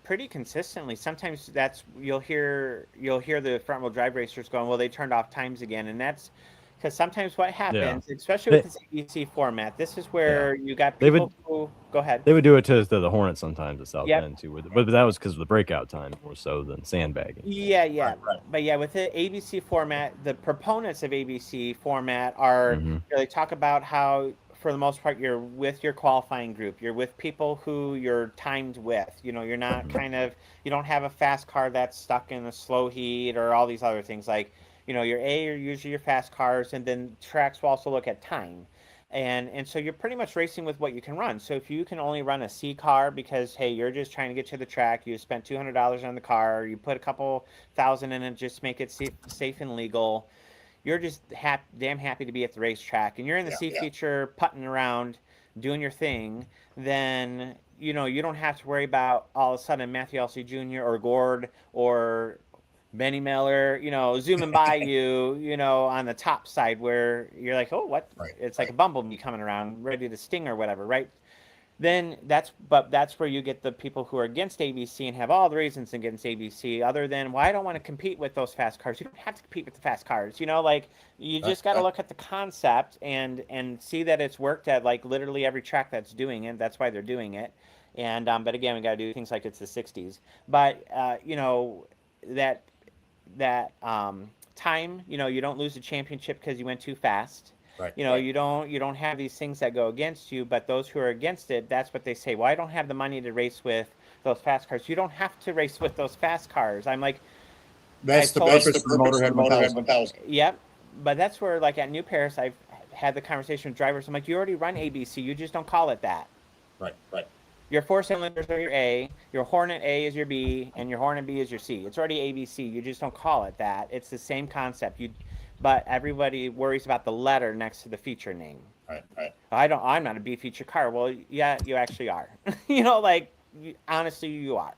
pretty consistently. Sometimes that's you'll hear the front wheel drive racers going, well, they turned off times again, and that's because sometimes what happens, especially with this ABC format, this is where you got people who go ahead. They would do it to the Hornets sometimes at South Bend too, but that was because of the breakout time more so than sandbagging. Yeah. Right. But yeah, with the ABC format, the proponents of ABC format are they talk about how, for the most part, you're with your qualifying group. You're with people who you're timed with. You know, you're not you don't have a fast car that's stuck in a slow heat or all these other things. Like, you know, your A are usually your fast cars, and then tracks will also look at time. And so you're pretty much racing with what you can run. So if you can only run a C car because, hey, you're just trying to get to the track, you spent $200 on the car, you put a couple thousand in it just to make it safe and legal, you're just damn happy to be at the racetrack, and you're in the C feature putting around doing your thing, then, you know, you don't have to worry about all of a sudden Matthew Elsie Jr. or Gord or Bennie Miller, you know, zooming by you, you know, on the top side where you're like, oh, what? It's like a bumblebee coming around ready to sting or whatever, right? Then that's where you get the people who are against ABC and have all the reasons against ABC other than, well, I don't want to compete with those fast cars. You don't have to compete with the fast cars, you know, like you just got to look at the concept and see that it's worked at like literally every track that's doing it. That's why they're doing it. And but again, we got to do things like it's the 60s. But you know, that time, you know, you don't lose the championship because you went too fast. You know, you don't have these things that go against you, but those who are against it, that's what they say. Well, I don't have the money to race with those fast cars. You don't have to race with those fast cars. I'm like, That's the purpose of the Motorhead 1000. Yep. But that's where, like at New Paris, I've had the conversation with drivers. I'm like, you already run ABC. You just don't call it that. Right. Your 4 cylinders are your A, your Hornet A is your B, and your Hornet B is your C. It's already ABC. You just don't call it that. It's the same concept. But everybody worries about the letter next to the feature name. Right. I'm not a B feature car. Well, yeah, you actually are. Honestly, you are.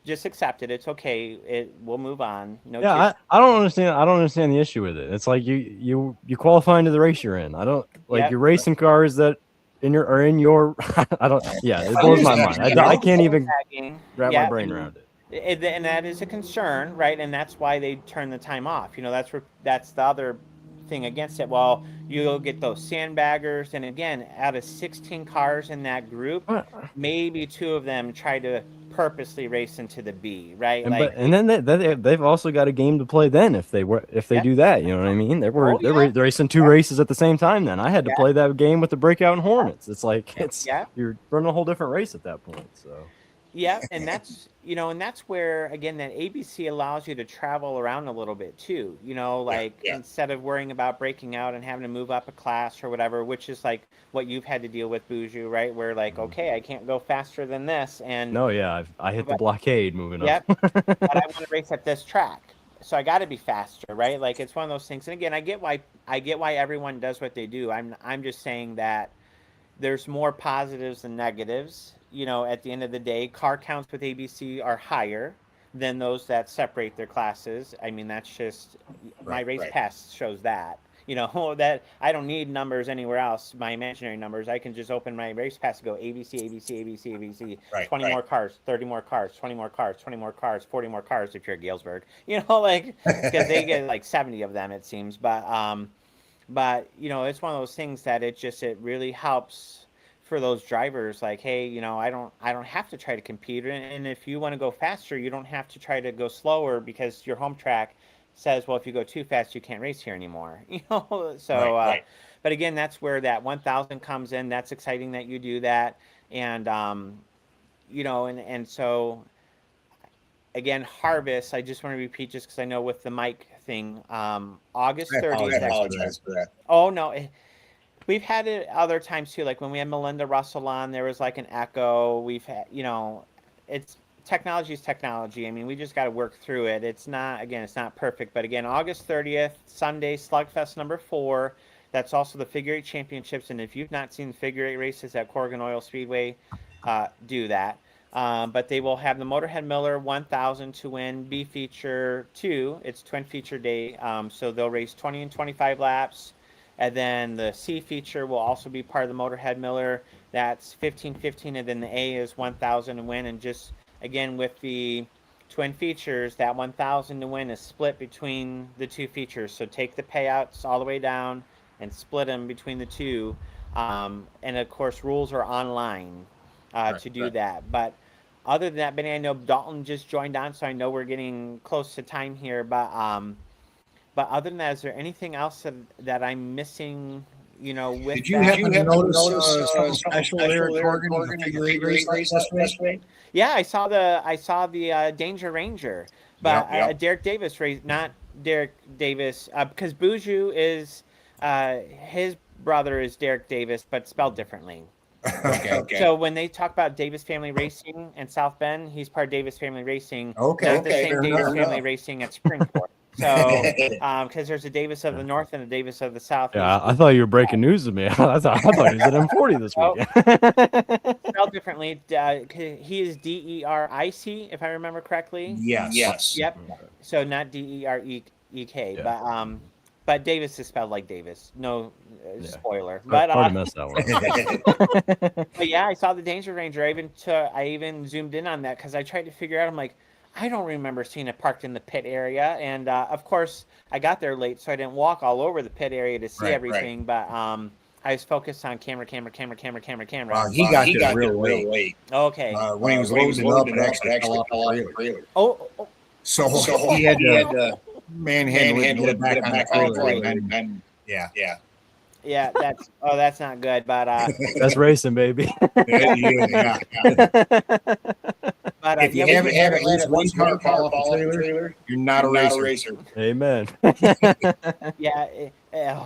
Just accept it. It's okay. We'll move on. No. Yeah, I don't understand. I don't understand the issue with it. It's like you qualify into the race you're in. I don't like Yep. You're racing cars that in your. I don't. Yeah, it blows my mind. I can't even wrap my brain around it. And that is a concern, right? And that's why they turn the time off. That's the other thing against it. Well, you'll get those sandbaggers, and again, out of 16 cars in that group, maybe 2 of them try to purposely race into the B, right? And then they've also got a game to play. Then if they do that, you know what I mean? They're racing 2 races at the same time. Then I had to play that game with the breakout and Hornets. It's like you're running a whole different race at that point. So. Yeah, and that's where again that ABC allows you to travel around a little bit too. Instead of worrying about breaking out and having to move up a class or whatever, which is like what you've had to deal with, Buju, right? Where like, okay, I can't go faster than this, and no, yeah, I hit the blockade moving up. But I want to race at this track, so I got to be faster, right? Like it's one of those things. And again, I get why everyone does what they do. I'm just saying that there's more positives than negatives. At the end of the day, car counts with ABC are higher than those that separate their classes. I mean, that's just my race pass shows that. That I don't need numbers anywhere else. My imaginary numbers, I can just open my race pass and go ABC. 20 more cars, 30 more cars, 20 more cars, 20 more cars, 40 more cars if you're at Galesburg. Because they get like 70 of them, it seems. But it's one of those things that it really helps for those drivers, like, hey, I don't have to try to compete, and if you want to go faster, you don't have to try to go slower because your home track says, well, if you go too fast, you can't race here anymore. So, but again, that's where that 1000 comes in. That's exciting that you do that, and and so again, Harvest. I just want to repeat just because I know with the mic thing, August 30th. I apologize for that. Oh no. We've had it other times too, like when we had Melinda Russell on, there was like an echo. We've had, it's technology is technology. I mean, we just got to work through it. It's not perfect, but again, August 30th, Sunday, Slugfest number 4. That's also the Figure 8 Championships, and if you've not seen Figure 8 races at Corrigan Oil Speedway, do that. But they will have the Motorhead Miller 1000 to win, B feature 2. It's twin feature day, so they'll race 20 and 25 laps. And then the C feature will also be part of the Motorhead Miller. That's 15-15, and then the A is 1,000 to win. And just, again, with the twin features, that 1,000 to win is split between the 2 features. So take the payouts all the way down and split them between the 2. And, of course, rules are online to do that. But other than that, Benny, I know Dalton just joined on, so I know we're getting close to time here. But other than that, is there anything else that I'm missing, with Did you happen to notice something special there at Corrigan Figure 8 race last week? Yeah, I saw the Danger Ranger, but Derek Davis race, not Derek Davis, because Buju is his brother is Derek Davis, but spelled differently. Okay. So when they talk about Davis Family Racing and South Bend, he's part of Davis Family Racing. Okay. Not the same Davis Family Racing at Springport. So, because there's a Davis of the North and a Davis of the South. Yeah, I thought you were breaking news to me. I thought he was at M40 this weekend. Spelled differently. He is DERIC, if I remember correctly. Yes. Yep. So not DEREK, but Davis is spelled like Davis. No spoiler. But hard to miss that one. But yeah, I saw the Danger Ranger. I even zoomed in on that because I tried to figure out. I'm like, I don't remember seeing it parked in the pit area, and of course I got there late, so I didn't walk all over the pit area to see everything. But I was focused on camera. He got there real late. Okay. When he was loading up, and actually fell off the trailer. Oh. So he had to manhandle it back on the trailer. Yeah, that's not good, but that's racing, baby. but But If you we haven't did had have at least one car fall off the trailer, you're not a racer. Amen. Yeah, and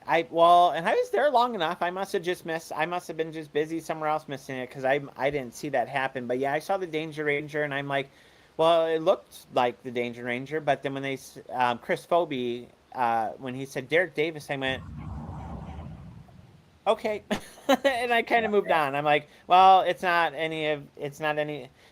I was there long enough. I must have just missed. I must have been just busy somewhere else missing it because I didn't see that happen. But yeah, I saw the Danger Ranger, and I'm like, well, it looked like the Danger Ranger. But then when Chris Phoebe, when he said Derek Davis, I went, okay, and I kind of moved on. I'm like, well, it's not any,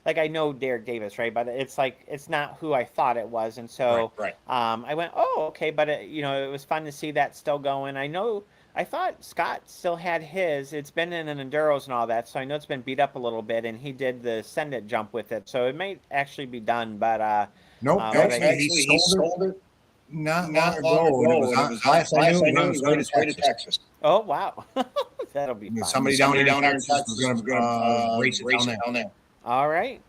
like I know Derek Davis, right? But it's like it's not who I thought it was, and so Right. I went, oh, okay. But it was fun to see that still going. I thought Scott still had his. It's been in an enduros and all that, so I know it's been beat up a little bit, and he did the send it jump with it, so it may actually be done. But Nope. Actually, he sold it not long ago. And it was last I knew, he was on his way to Texas. Oh wow, that'll be fun. Somebody down here in Texas was going to race it down there. All right.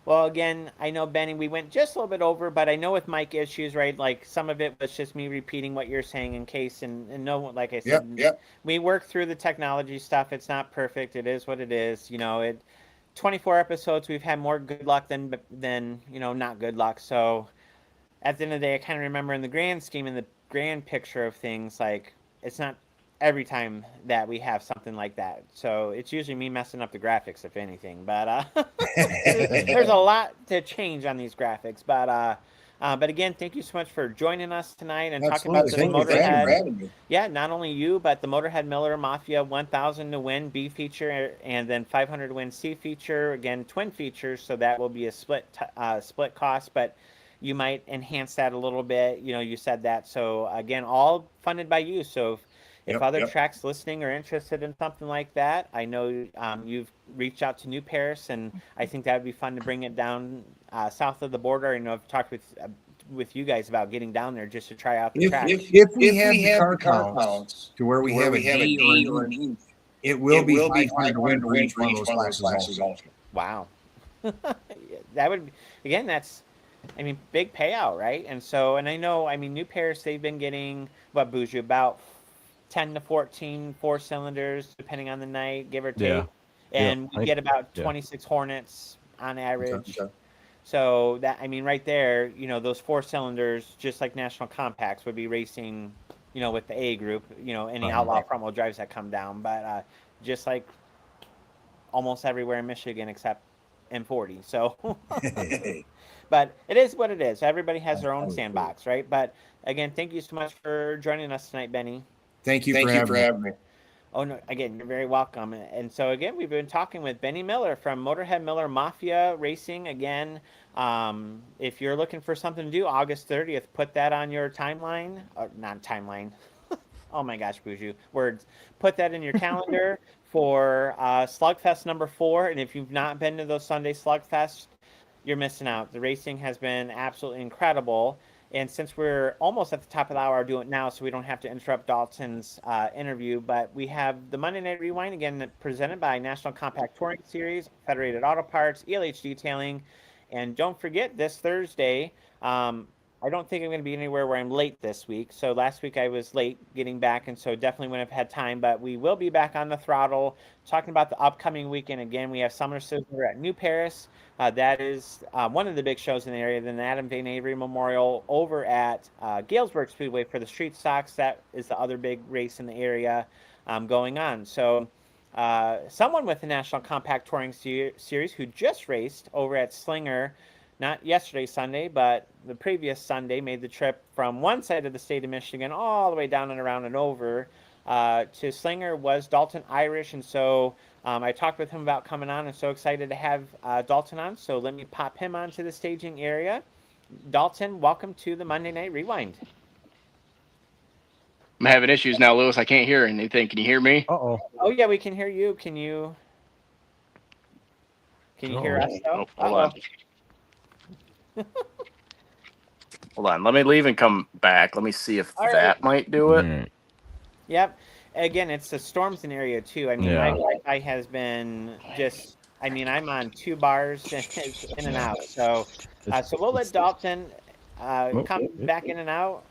Well, again, I know, Benny, we went just a little bit over, but I know with mic issues, right? Like some of it was just me repeating what you're saying in case, and no, like I said, we work through the technology stuff. It's not perfect. It is what it is. 24 episodes, we've had more good luck than not good luck. So at the end of the day, I kind of remember in the grand scheme, in the grand picture of things, like it's not every time that we have something like that. So it's usually me messing up the graphics, if anything. But there's a lot to change on these graphics. But again, thank you so much for joining us tonight and talking about the Motorhead. Yeah, not only you, but the Motorhead Miller Mafia 1000 to win B feature, and then 500 to win C feature. Again, twin features, so that will be a split cost, but you might enhance that a little bit. You said that. So again, all funded by you. So if other tracks listening are interested in something like that, I know you've reached out to New Paris, and I think that would be fun to bring it down south of the border. I've talked with you guys about getting down there just to try out the track. If we have the car counts to where we have a D or an E, it will be 500 to win for each one of those classes also. Wow. That would, again, that's, big payout, right? And I know, New Paris, they've been getting, Boujou, about 10 to 14 4-cylinders, depending on the night, give or take. Yeah. And we get about 26 Hornets on average. Okay. So that, right there, those 4-cylinders, just like National Compacts, would be racing, with the A group, any outlaw front wheel drives that come down. But just like almost everywhere in Michigan except M40. So, but it is what it is. Everybody has their own sandbox, right? But again, thank you so much for joining us tonight, Benny. Thank you for having me. Oh, no, again, you're very welcome. And so, again, we've been talking with Bennie Miller from Motorhead Miller Mafia Racing. Again, if you're looking for something to do, August 30th, put that on your timeline. Not timeline. Oh, my gosh, Boujou. Words. Put that in your calendar for Slugfest number 4. And if you've not been to those Sunday Slugfest, you're missing out. The racing has been absolutely incredible. And since we're almost at the top of the hour, I'll do it now so we don't have to interrupt Dalton's interview. But we have the Monday Night Rewind, again, presented by National Compact Touring Series, Federated Auto Parts, ELH Detailing. And don't forget, this Thursday, I don't think I'm going to be anywhere where I'm late this week. So last week I was late getting back, and so definitely wouldn't have had time. But we will be back on the throttle talking about the upcoming weekend. Again, we have Summer Sizzler at New Paris. That is one of the big shows in the area. Then the Adam Van Avery Memorial over at Galesburg Speedway for the street stocks. That is the other big race in the area going on. So someone with the National Compact Touring Series who just raced over at Slinger, not yesterday Sunday, but the previous Sunday, made the trip from one side of the state of Michigan all the way down and around and over to Slinger, was Dalton Irish. And so I talked with him about coming on, and so excited to have Dalton on. So let me pop him onto the staging area. Dalton, welcome to the Monday Night Rewind. I'm having issues now, Lewis. I can't hear anything. Can you hear me? Uh-oh. Oh, yeah, we can hear you. Can you hear us, though? Oh, hold on. Hold on. Let me leave and come back. Let me see if that might do it. Mm. Yep. Again, it's the storms in area, too. My Wi-Fi has been just... I'm on 2 bars in and out. So we'll let Dalton come back in and out.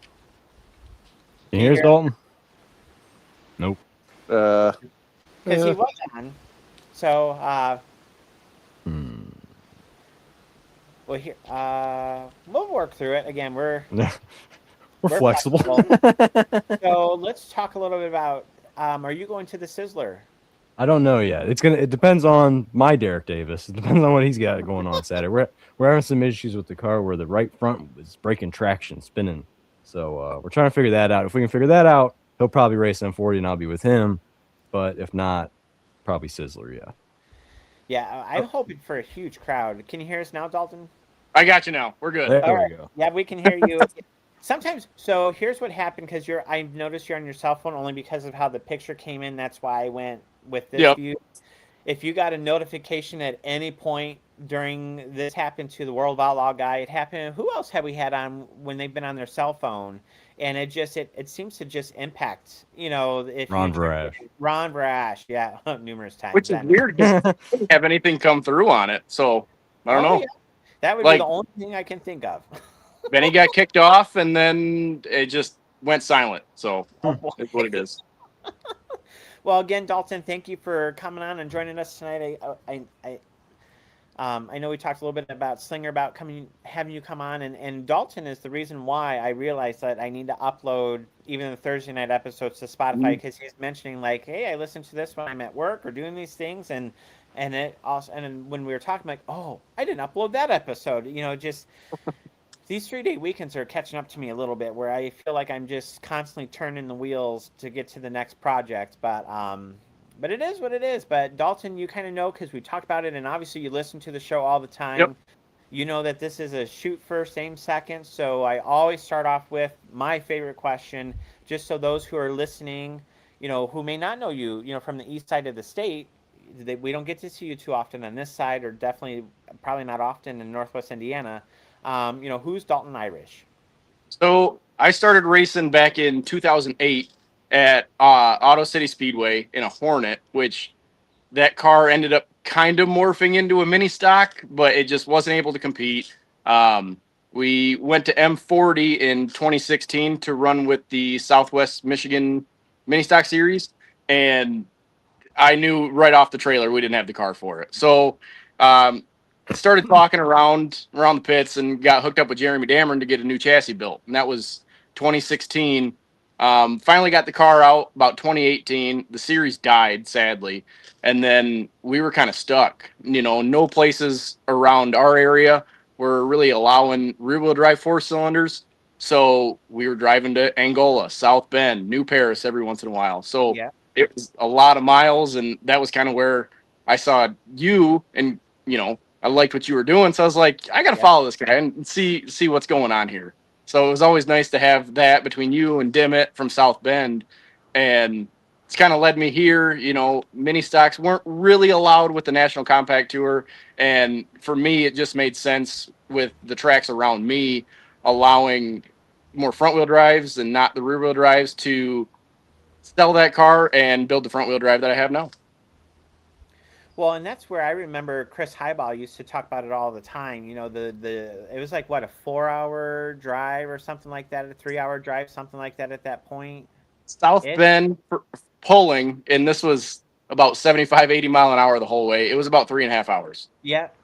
Can you hear us, Dalton? Nope. Because he was on. So Well, here, we'll work through it. Again, We're we're flexible. So let's talk a little bit about. Are you going to the Sizzler? I don't know yet. It depends on my Derek Davis. It depends on what he's got going on Saturday. We're having some issues with the car where the right front is breaking traction, spinning. So we're trying to figure that out. If we can figure that out, he'll probably race M40 and I'll be with him. But if not, probably Sizzler, yeah. Yeah, I'm hoping for a huge crowd. Can you hear us now, Dalton? I got you now. We're good. There we go. Yeah, we can hear you. Sometimes, so here's what happened because I noticed you're on your cell phone only because of how the picture came in. That's why I went with this view. If you got a notification at any point during this happened to the World Outlaw guy, it happened. Who else have we had on when they've been on their cell phone? And it seems to just impact, if Ron Brash. Ron Brash, yeah, numerous times. Which is weird because I didn't have anything come through on it. So I don't know. Yeah. That would be the only thing I can think of. Benny got kicked off and then it just went silent. So that's what it is. Well, again, Dalton, thank you for coming on and joining us tonight. I know we talked a little bit about Slinger, about having you come on, and Dalton is the reason why I realized that I need to upload even the Thursday night episodes to Spotify because he's mentioning like, hey, I listen to this when I'm at work or doing these things, and it also, and then when we were talking, like, oh, I didn't upload that episode, just. These 3-day weekends are catching up to me a little bit where I feel like I'm just constantly turning the wheels to get to the next project. But it is what it is. But Dalton, you kind of know because we talked about it, and obviously you listen to the show all the time. Yep. You know that this is a shoot first, aim second. So I always start off with my favorite question, just so those who are listening, who may not know you, from the east side of the state, we don't get to see you too often on this side, or probably not often in Northwest Indiana. Who's Dalton Irish? So I started racing back in 2008 at Auto City Speedway in a Hornet, which that car ended up kind of morphing into a mini stock, but it just wasn't able to compete. We went to M40 in 2016 to run with the Southwest Michigan mini stock series, and I knew right off the trailer we didn't have the car for it. So started talking around the pits and got hooked up with Jeremy Dameron to get a new chassis built. And that was 2016. Finally got the car out about 2018. The series died, sadly. And then we were kind of stuck. No places around our area were really allowing rear-wheel drive 4-cylinders. So we were driving to Angola, South Bend, New Paris every once in a while. So it was a lot of miles, and that was kind of where I saw you and, I liked what you were doing, so I was like, I got to follow this guy and see what's going on here. So it was always nice to have that between you and Dimmitt from South Bend, and it's kind of led me here. Mini stocks weren't really allowed with the National Compact Tour, and for me, it just made sense with the tracks around me allowing more front-wheel drives and not the rear-wheel drives to sell that car and build the front-wheel drive that I have now. Well, and that's where I remember Chris Highball used to talk about it all the time. It was like what, a 4-hour drive or something like that, a 3-hour drive, something like that at that point. South Bend pulling, and this was about 75, 80 mile an hour the whole way. It was about 3.5 hours. Yep.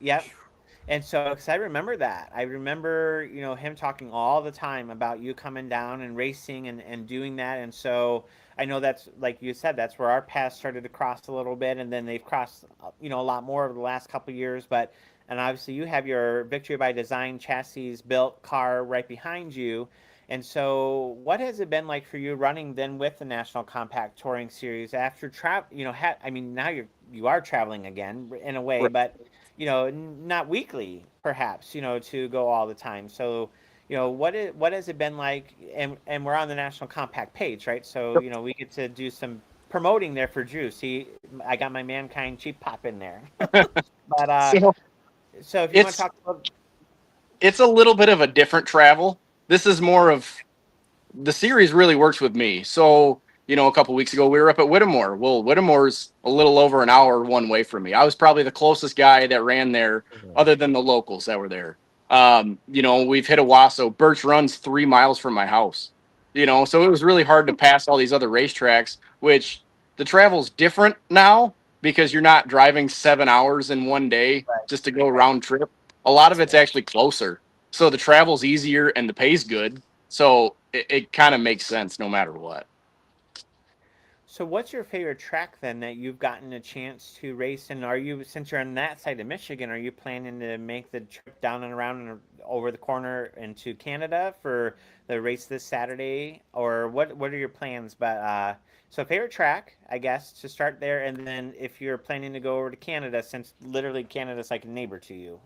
And so, because I remember that. I remember, him talking all the time about you coming down and racing and doing that. And so I know that's, like you said, that's where our paths started to cross a little bit. And then they've crossed, a lot more over the last couple of years. And obviously you have your Victory by Design chassis built car right behind you. And so what has it been like for you running then with the National Compact Touring Series after now you are traveling again in a way, right. But not weekly, perhaps, to go all the time. So, what has it been like? And we're on the National Compact page, right? So, we get to do some promoting there for Drew. See, I got my Mankind Cheap Pop in there. But so if you want to talk about, it's a little bit of a different travel. This is more of the series really works with me. So, a couple weeks ago we were up at Whittemore. Well, Whittemore's a little over an hour one way from me. I was probably the closest guy that ran there other than the locals that were there. We've hit Owasso. Birch Run's 3 miles from my house. So it was really hard to pass all these other racetracks, which the travel's different now because you're not driving 7 hours in one day just to go round trip. a lot of it's actually closer. So the travel's easier and the pay's good. So it kind of makes sense no matter what. So what's your favorite track then that you've gotten a chance to race? And are you, since you're on that side of Michigan, are you planning to make the trip down and around and over the corner into Canada for the race this Saturday? Or what are your plans? But so favorite track, I guess, to start there, and then if you're planning to go over to Canada, since literally Canada's like a neighbor to you.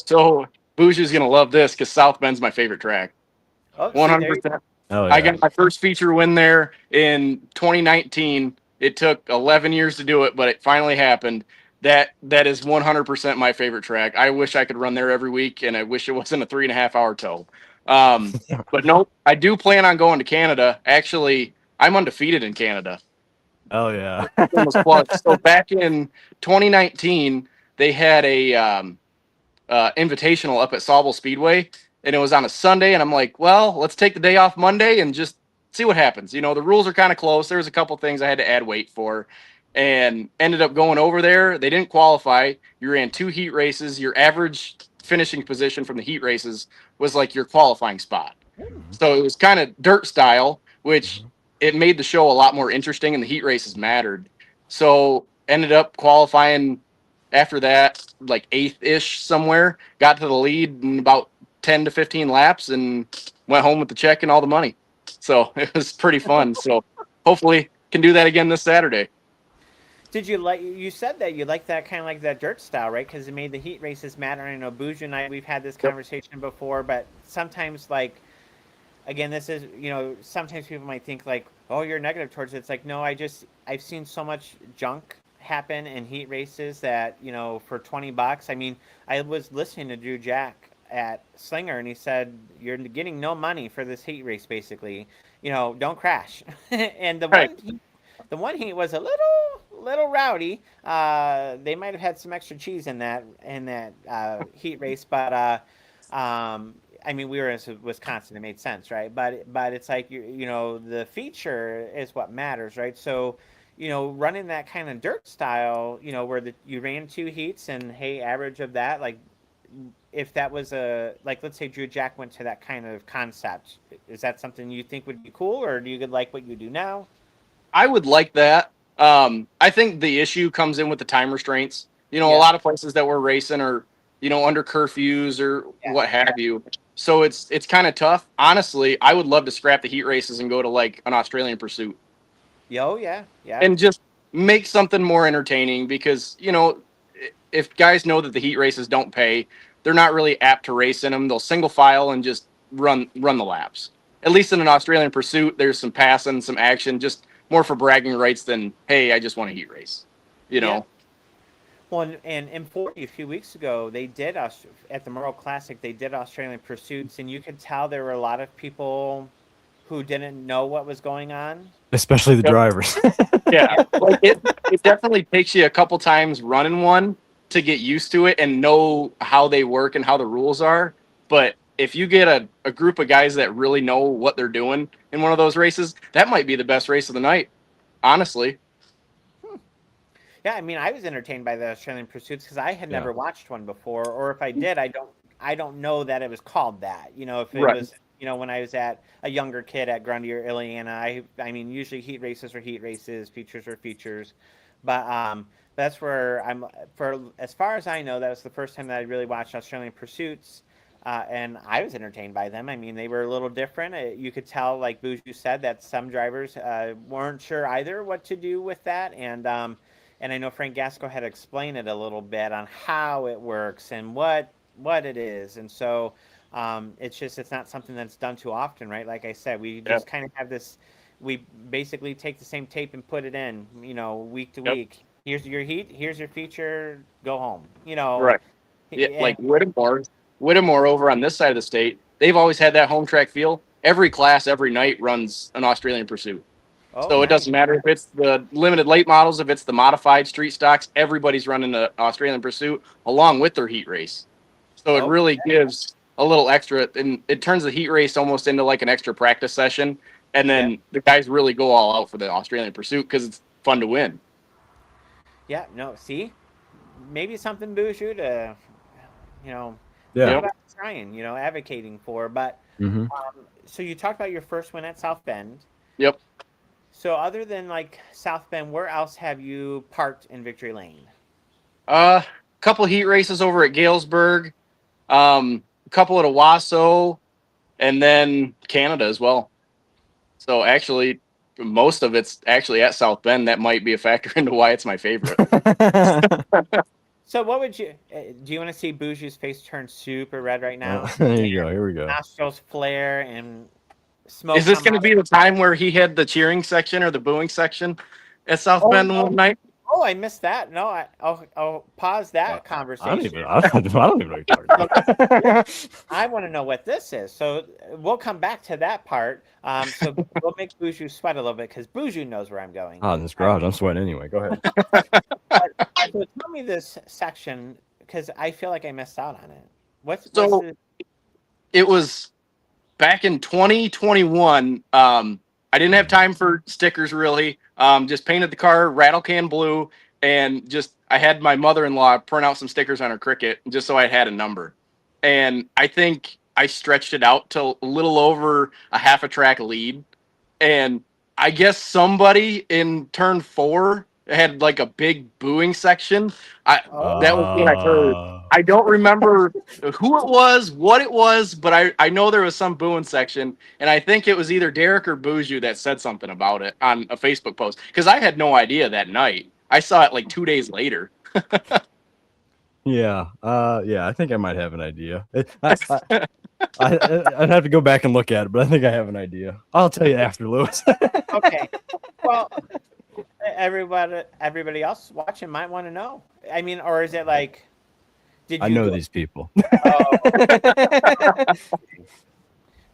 So Bougie's going to love this because South Bend's my favorite track. Oh, see there. 100%. Oh I yeah. got my first feature win there in 2019. It took 11 years to do it, but it finally happened. That is 100% my favorite track. I wish I could run there every week, and I wish it wasn't a 3.5 hour tow. But no, I do plan on going to Canada. Actually, I'm undefeated in Canada. Oh yeah. Almost clutch. So back in 2019, they had a invitational up at Sawville Speedway, and it was on a Sunday. And I'm like, well, let's take the day off Monday and just see what happens. You know, the rules are kind of close. There was a couple things I had to add weight for, and ended up going over there. They didn't qualify. You ran 2 heat races. Your average finishing position from the heat races was like your qualifying spot. So it was kind of dirt style, which it made the show a lot more interesting, and the heat races mattered. So ended up qualifying after that, like 8th-ish somewhere. Got to the lead in about 10 to 15 laps and went home with the check and all the money. So it was pretty fun. So hopefully can do that again this Saturday. Did you like? You said that you like that kind of like that dirt style, right? Because it made the heat races matter. I know Bougie and I, we've had this conversation before, but sometimes, like, again, this is, sometimes people might think like, oh, you're negative towards it. It's like, no, I've seen so much junk happen in heat races that, for $20. I mean, I was listening to Drew Jack at Slinger, and he said, you're getting no money for this heat race, basically. Don't crash. And Right. The one heat was a little rowdy. They might have had some extra cheese in that heat race, but I mean, we were in Wisconsin. It made sense, right? But it's like the feature is what matters, right? So, running that kind of dirt style, where you ran 2 heats and hey, average of that, like if that was let's say Drew Jack went to that kind of concept, is that something you think would be cool, or do you like what you do now? I would like that. I think the issue comes in with the time restraints. A Yeah. lot of places that we're racing are, under curfews or what have you. So it's kind of tough. Honestly, I would love to scrap the heat races and go to like an Australian pursuit Oh yeah, yeah. and just make something more entertaining because, if guys know that the heat races don't pay, they're not really apt to race in them. They'll single file and just run the laps. At least in an Australian pursuit, there's some passing, some action, just more for bragging rights than, hey, I just want a heat race, Yeah. Well, and in 40 a few weeks ago, they did at the Merle Classic. They did Australian pursuits, and you could tell there were a lot of people who didn't know what was going on. Especially the drivers. Yeah, like it definitely takes you a couple times running one to get used to it and know how they work and how the rules are. But if you get a group of guys that really know what they're doing in one of those races, that might be the best race of the night, honestly. Yeah, I mean, I was entertained by the Australian pursuits because I had never watched one before, or if I did, I don't know that it was called that. If it Right. was, when I was at a younger kid at Grundy or Ileana, I mean, usually heat races are heat races, features are features, but that's where for as far as I know, that was the first time that I really watched Australian pursuits. And I was entertained by them. I mean, they were a little different. You could tell, like Boujou said, that some drivers weren't sure either what to do with that. And I know Frank Gasco had explained it a little bit on how it works and what it is. And so it's not something that's done too often, right? Like I said, we just kind of have this. We basically take the same tape and put it in, week to week. Here's your heat. Here's your feature. Go home. Right. Yeah, like Whittemore over on this side of the state, they've always had that home track feel. Every class, every night runs an Australian pursuit. Oh, So it nice. doesn't matter if it's the limited late models, if it's the modified street stocks, everybody's running the Australian pursuit along with their heat race. So it really gives a little extra, and it turns the heat race almost into like an extra practice session. And then the guys really go all out for the Australian pursuit because it's fun to win. Yeah, no, see? Maybe something Boujou to, Yeah. What about trying, advocating for? But Hmm. so you talked about your first win at South Bend. Yep. So other than like South Bend, where else have you parked in Victory Lane? A couple heat races over at Galesburg, a couple at Owasso, and then Canada as well. So actually, most of it's actually at South Bend. That might be a factor into why it's my favorite. So what would you do? You want to see Bougie's face turn super red right now? There you go. Here we go. Nostrils flare and smoke. Is this come going to out be the time where he had the cheering section or the booing section at South Bend one night? Oh, I missed that. No, I'll pause that conversation. I don't even know what you're talking about. I want to know what this is. So we'll come back to that part. So we'll make Boujou sweat a little bit because Boujou knows where I'm going. Oh, in this garage, I'm sweating anyway. Go ahead. So tell me this section because I feel like I missed out on it. What's it was back in 2021. I didn't have time for stickers really. Just painted the car rattle can blue, and just I had my mother-in-law print out some stickers on her Cricut just so I had a number. And I think I stretched it out to a little over a half a track lead. And I guess somebody in turn 4 had like a big booing section. That was what I heard. I don't remember who it was, what it was, but I know there was some booing section, and I think it was either Derek or Boujou that said something about it on a Facebook post because I had no idea that night. I saw it like 2 days later. Yeah. I think I might have an idea. I'd have to go back and look at it, but I think I have an idea. I'll tell you after, Lewis. Okay. Well, everybody else watching might want to know. I mean, or is it like? Did you I know these people.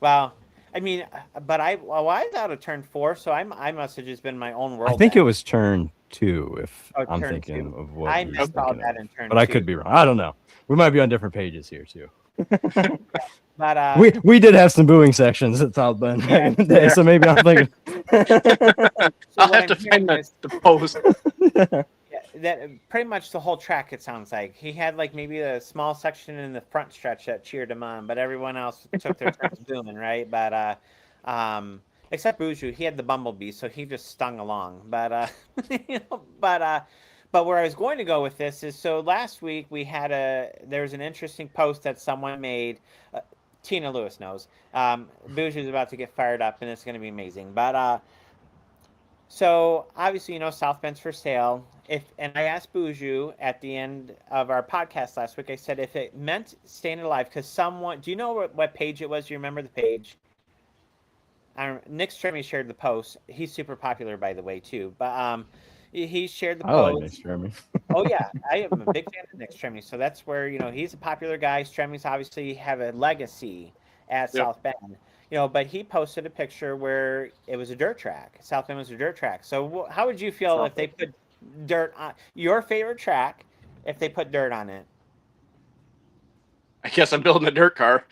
Well, I mean, but I was out of turn 4, so I must have just been my own world. I think then. it was turn 2. If I'm turn thinking 2. of what I you're missed all thinking that of. in turn But I 2. could be wrong. I don't know. We might be on different pages here too. But we did have some booing sections at South Bend back in the day, so maybe I'm thinking. I'll have to find the post. That pretty much the whole track. It sounds like he had like maybe a small section in the front stretch that cheered him on, but everyone else took their turns booming, right? But except Boujou, he had the bumblebee, so he just stung along. But but where I was going to go with this is so last week there was an interesting post that someone made. Tina Lewis knows. Boujou's about to get fired up, and it's going to be amazing. But so obviously, South Bend's for sale. And I asked Boujou at the end of our podcast last week. I said if it meant staying alive, because someone. Do you know what page it was? Do you remember the page? Nick Stremme shared the post. He's super popular, by the way, too. But he shared the post. I like Nick Stremme. Oh yeah, I am a big fan of Nick Stremme. So that's where he's a popular guy. Stremme's obviously have a legacy at South Bend. But he posted a picture where it was a dirt track. South Bend was a dirt track. So how would you feel if they put dirt on your favorite track? If they put dirt on it, I guess I'm building a dirt car.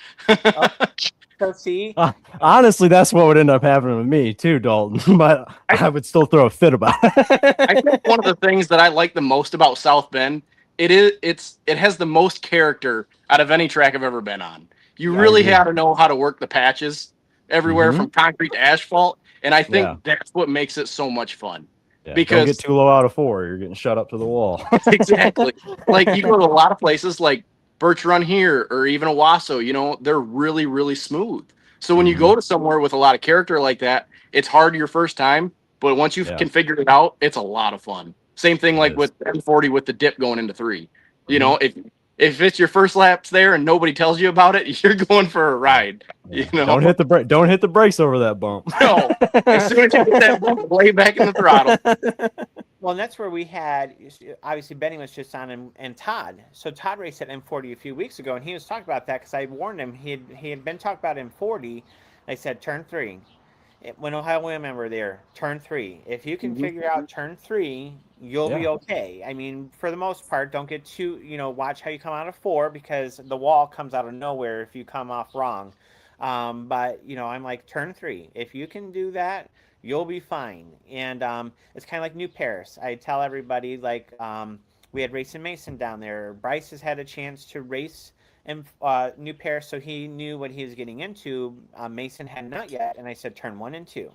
so see, honestly, that's what would end up happening with me too, Dalton. But I would still throw a fit about it. I think one of the things that I like the most about South Bend, it has the most character out of any track I've ever been on. You really have to know how to work the patches everywhere from concrete to asphalt, and I think that's what makes it so much fun. Yeah, because don't get too low out of 4, you're getting shut up to the wall. Exactly. Like you go to a lot of places like Birch Run here or even Owasso, they're really, really smooth. So when you go to somewhere with a lot of character like that, it's hard your first time, but once you can figure it out, it's a lot of fun. Same thing like with M40 with the dip going into 3. If it's your first laps there and nobody tells you about it, you're going for a ride. Don't hit the brakes over that bump. No. As soon as you get that bump, lay back in the throttle. Well, and that's where we had, obviously, Benny was just on, and Todd. So Todd raced at M40 a few weeks ago, and he was talking about that because I warned him. He had been talking about M40. I said, turn 3. When Ohio women were there, turn 3. If you can figure out turn 3, you'll be okay. I mean, for the most part, don't get too, watch how you come out of 4 because the wall comes out of nowhere if you come off wrong. But, I'm like, turn 3. If you can do that, you'll be fine. And it's kind of like New Paris. I tell everybody, like, we had Racing Mason down there. Bryce has had a chance to race and new pair, so he knew what he was getting into. Mason had not yet, and I said turn 1 and 2.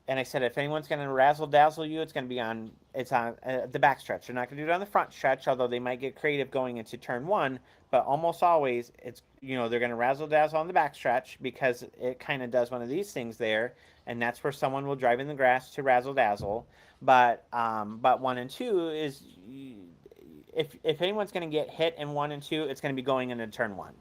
And I said, if anyone's going to razzle dazzle you, it's going to be on the back stretch. They're not going to do it on the front stretch, although they might get creative going into turn 1. But almost always, it's they're going to razzle dazzle on the back stretch because it kind of does one of these things there, and that's where someone will drive in the grass to razzle dazzle. But 1 and 2 is if anyone's going to get hit in 1 and 2, it's going to be going into turn 1.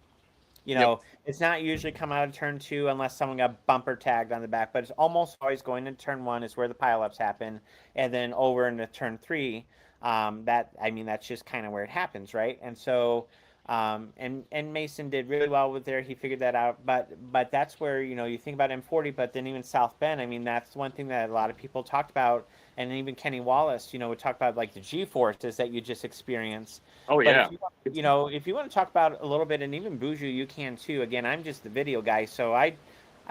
It's not usually come out of turn 2 unless someone got bumper tagged on the back, but it's almost always going into turn 1 is where the pileups happen, and then over into turn 3. That's just kind of where it happens, right? And so, and Mason did really well with there. He figured that out, but that's where you think about M40, but then even South Bend. I mean, that's one thing that a lot of people talked about, and even Kenny Wallace, would talk about like the G-forces that you just experience. Oh yeah. But if you want to talk about a little bit, and even Buju, you can too. Again, I'm just the video guy, so I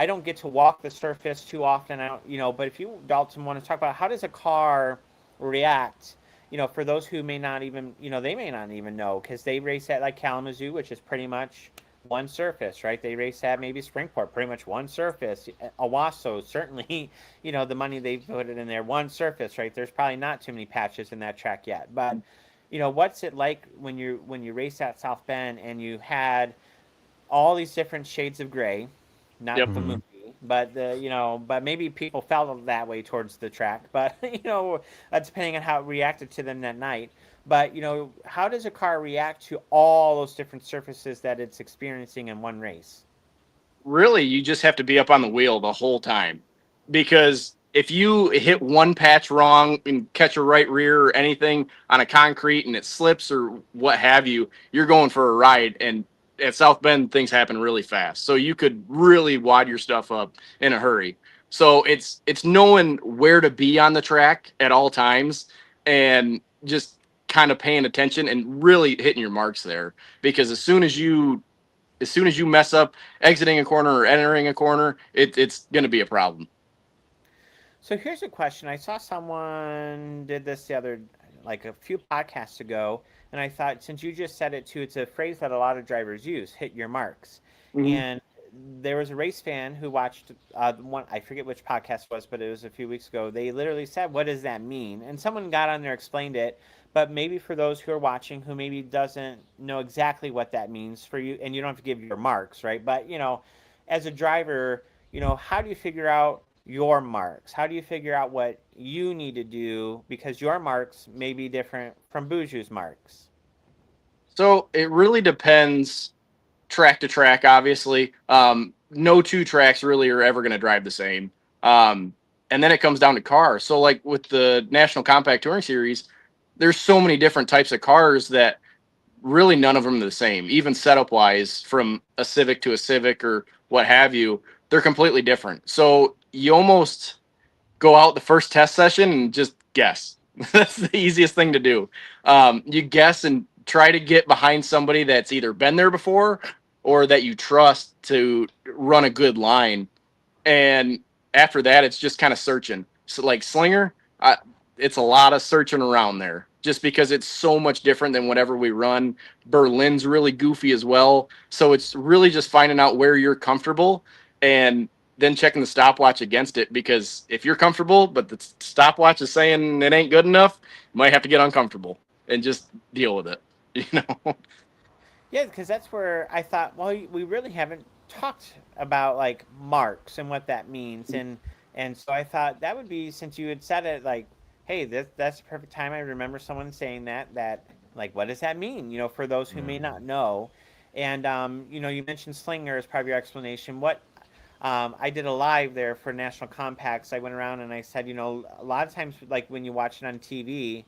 don't get to walk the surface too often. But if you, Dalton, want to talk about how does a car react, for those who may not even, they may not even know because they race at like Kalamazoo, which is pretty much one surface, right? They race at maybe Springport, pretty much one surface. Owasso, certainly, the money they put it in there, one surface, right? There's probably not too many patches in that track yet, but what's it like when you race at South Bend and you had all these different shades of gray, not Yep. the movie, but but maybe people felt that way towards the track, but depending on how it reacted to them that night. But how does a car react to all those different surfaces that it's experiencing in one race? Really, you just have to be up on the wheel the whole time, because if you hit one patch wrong and catch a right rear or anything on a concrete and it slips or what have you, you're going for a ride. And at South Bend, things happen really fast, so you could really wad your stuff up in a hurry. So it's knowing where to be on the track at all times and just kind of paying attention and really hitting your marks there, because as soon as you mess up exiting a corner or entering a corner, it's going to be a problem. So here's a question. I saw someone did this like a few podcasts ago, and I thought, since you just said it too, it's a phrase that a lot of drivers use, hit your marks. Mhm. And there was a race fan who watched one, I forget which podcast it was, but it was a few weeks ago. They literally said, what does that mean? And someone got on there, explained it, but maybe for those who are watching who maybe doesn't know exactly what that means for you, and you don't have to give your marks, right? But, as a driver, how do you figure out your marks? How do you figure out what you need to do? Because your marks may be different from Buju's marks. So it really depends track to track, obviously. No two tracks really are ever going to drive the same. And then it comes down to cars. So like with the National Compact Touring Series, there's so many different types of cars that really none of them are the same. Even setup wise, from a Civic to a Civic or what have you, they're completely different. So you almost go out the first test session and just guess. That's the easiest thing to do. You guess and try to get behind somebody that's either been there before or that you trust to run a good line. And after that, it's just kind of searching. So like Slinger, it's a lot of searching around there just because it's so much different than whatever we run. Berlin's really goofy as well. So it's really just finding out where you're comfortable and then checking the stopwatch against it, because if you're comfortable, but the stopwatch is saying it ain't good enough, you might have to get uncomfortable and just deal with it, Yeah, because that's where I thought, well, we really haven't talked about like marks and what that means, and so I thought that would be, since you had said it, like, hey, that's the perfect time. I remember someone saying that like, what does that mean? For those who may not know, and you mentioned Slinger as part of your explanation. What I did a live there for National Compacts. I went around and I said, a lot of times, like when you watch it on TV,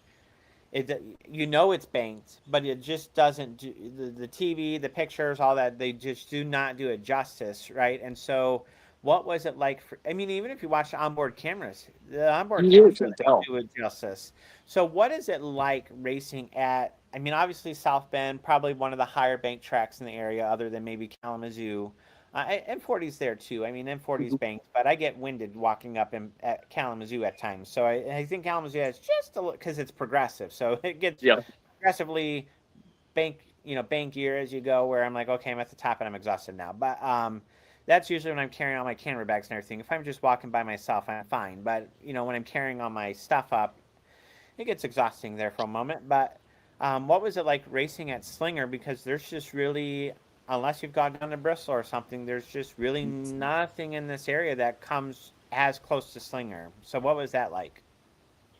it's banked, but it just doesn't do the TV, the pictures, all that. They just do not do it justice, right? And so, what was it like even if you watch the onboard cameras, the onboard cameras can really tell. do it justice. So, what is it like racing at? Obviously South Bend, probably one of the higher bank tracks in the area, other than maybe Kalamazoo. M40's there too. M40's banked, but I get winded walking up at Kalamazoo at times. So I think Kalamazoo has just a little, because it's progressive, so it gets Yep. progressively bank bank gear as you go, where I'm like, okay, I'm at the top and I'm exhausted now. But that's usually when I'm carrying all my camera bags and everything. If I'm just walking by myself, I'm fine. But when I'm carrying all my stuff up, it gets exhausting there for a moment. But what was it like racing at Slinger? Because there's just really, unless you've gone down to Bristol or something, there's just really nothing in this area that comes as close to Slinger. So what was that like?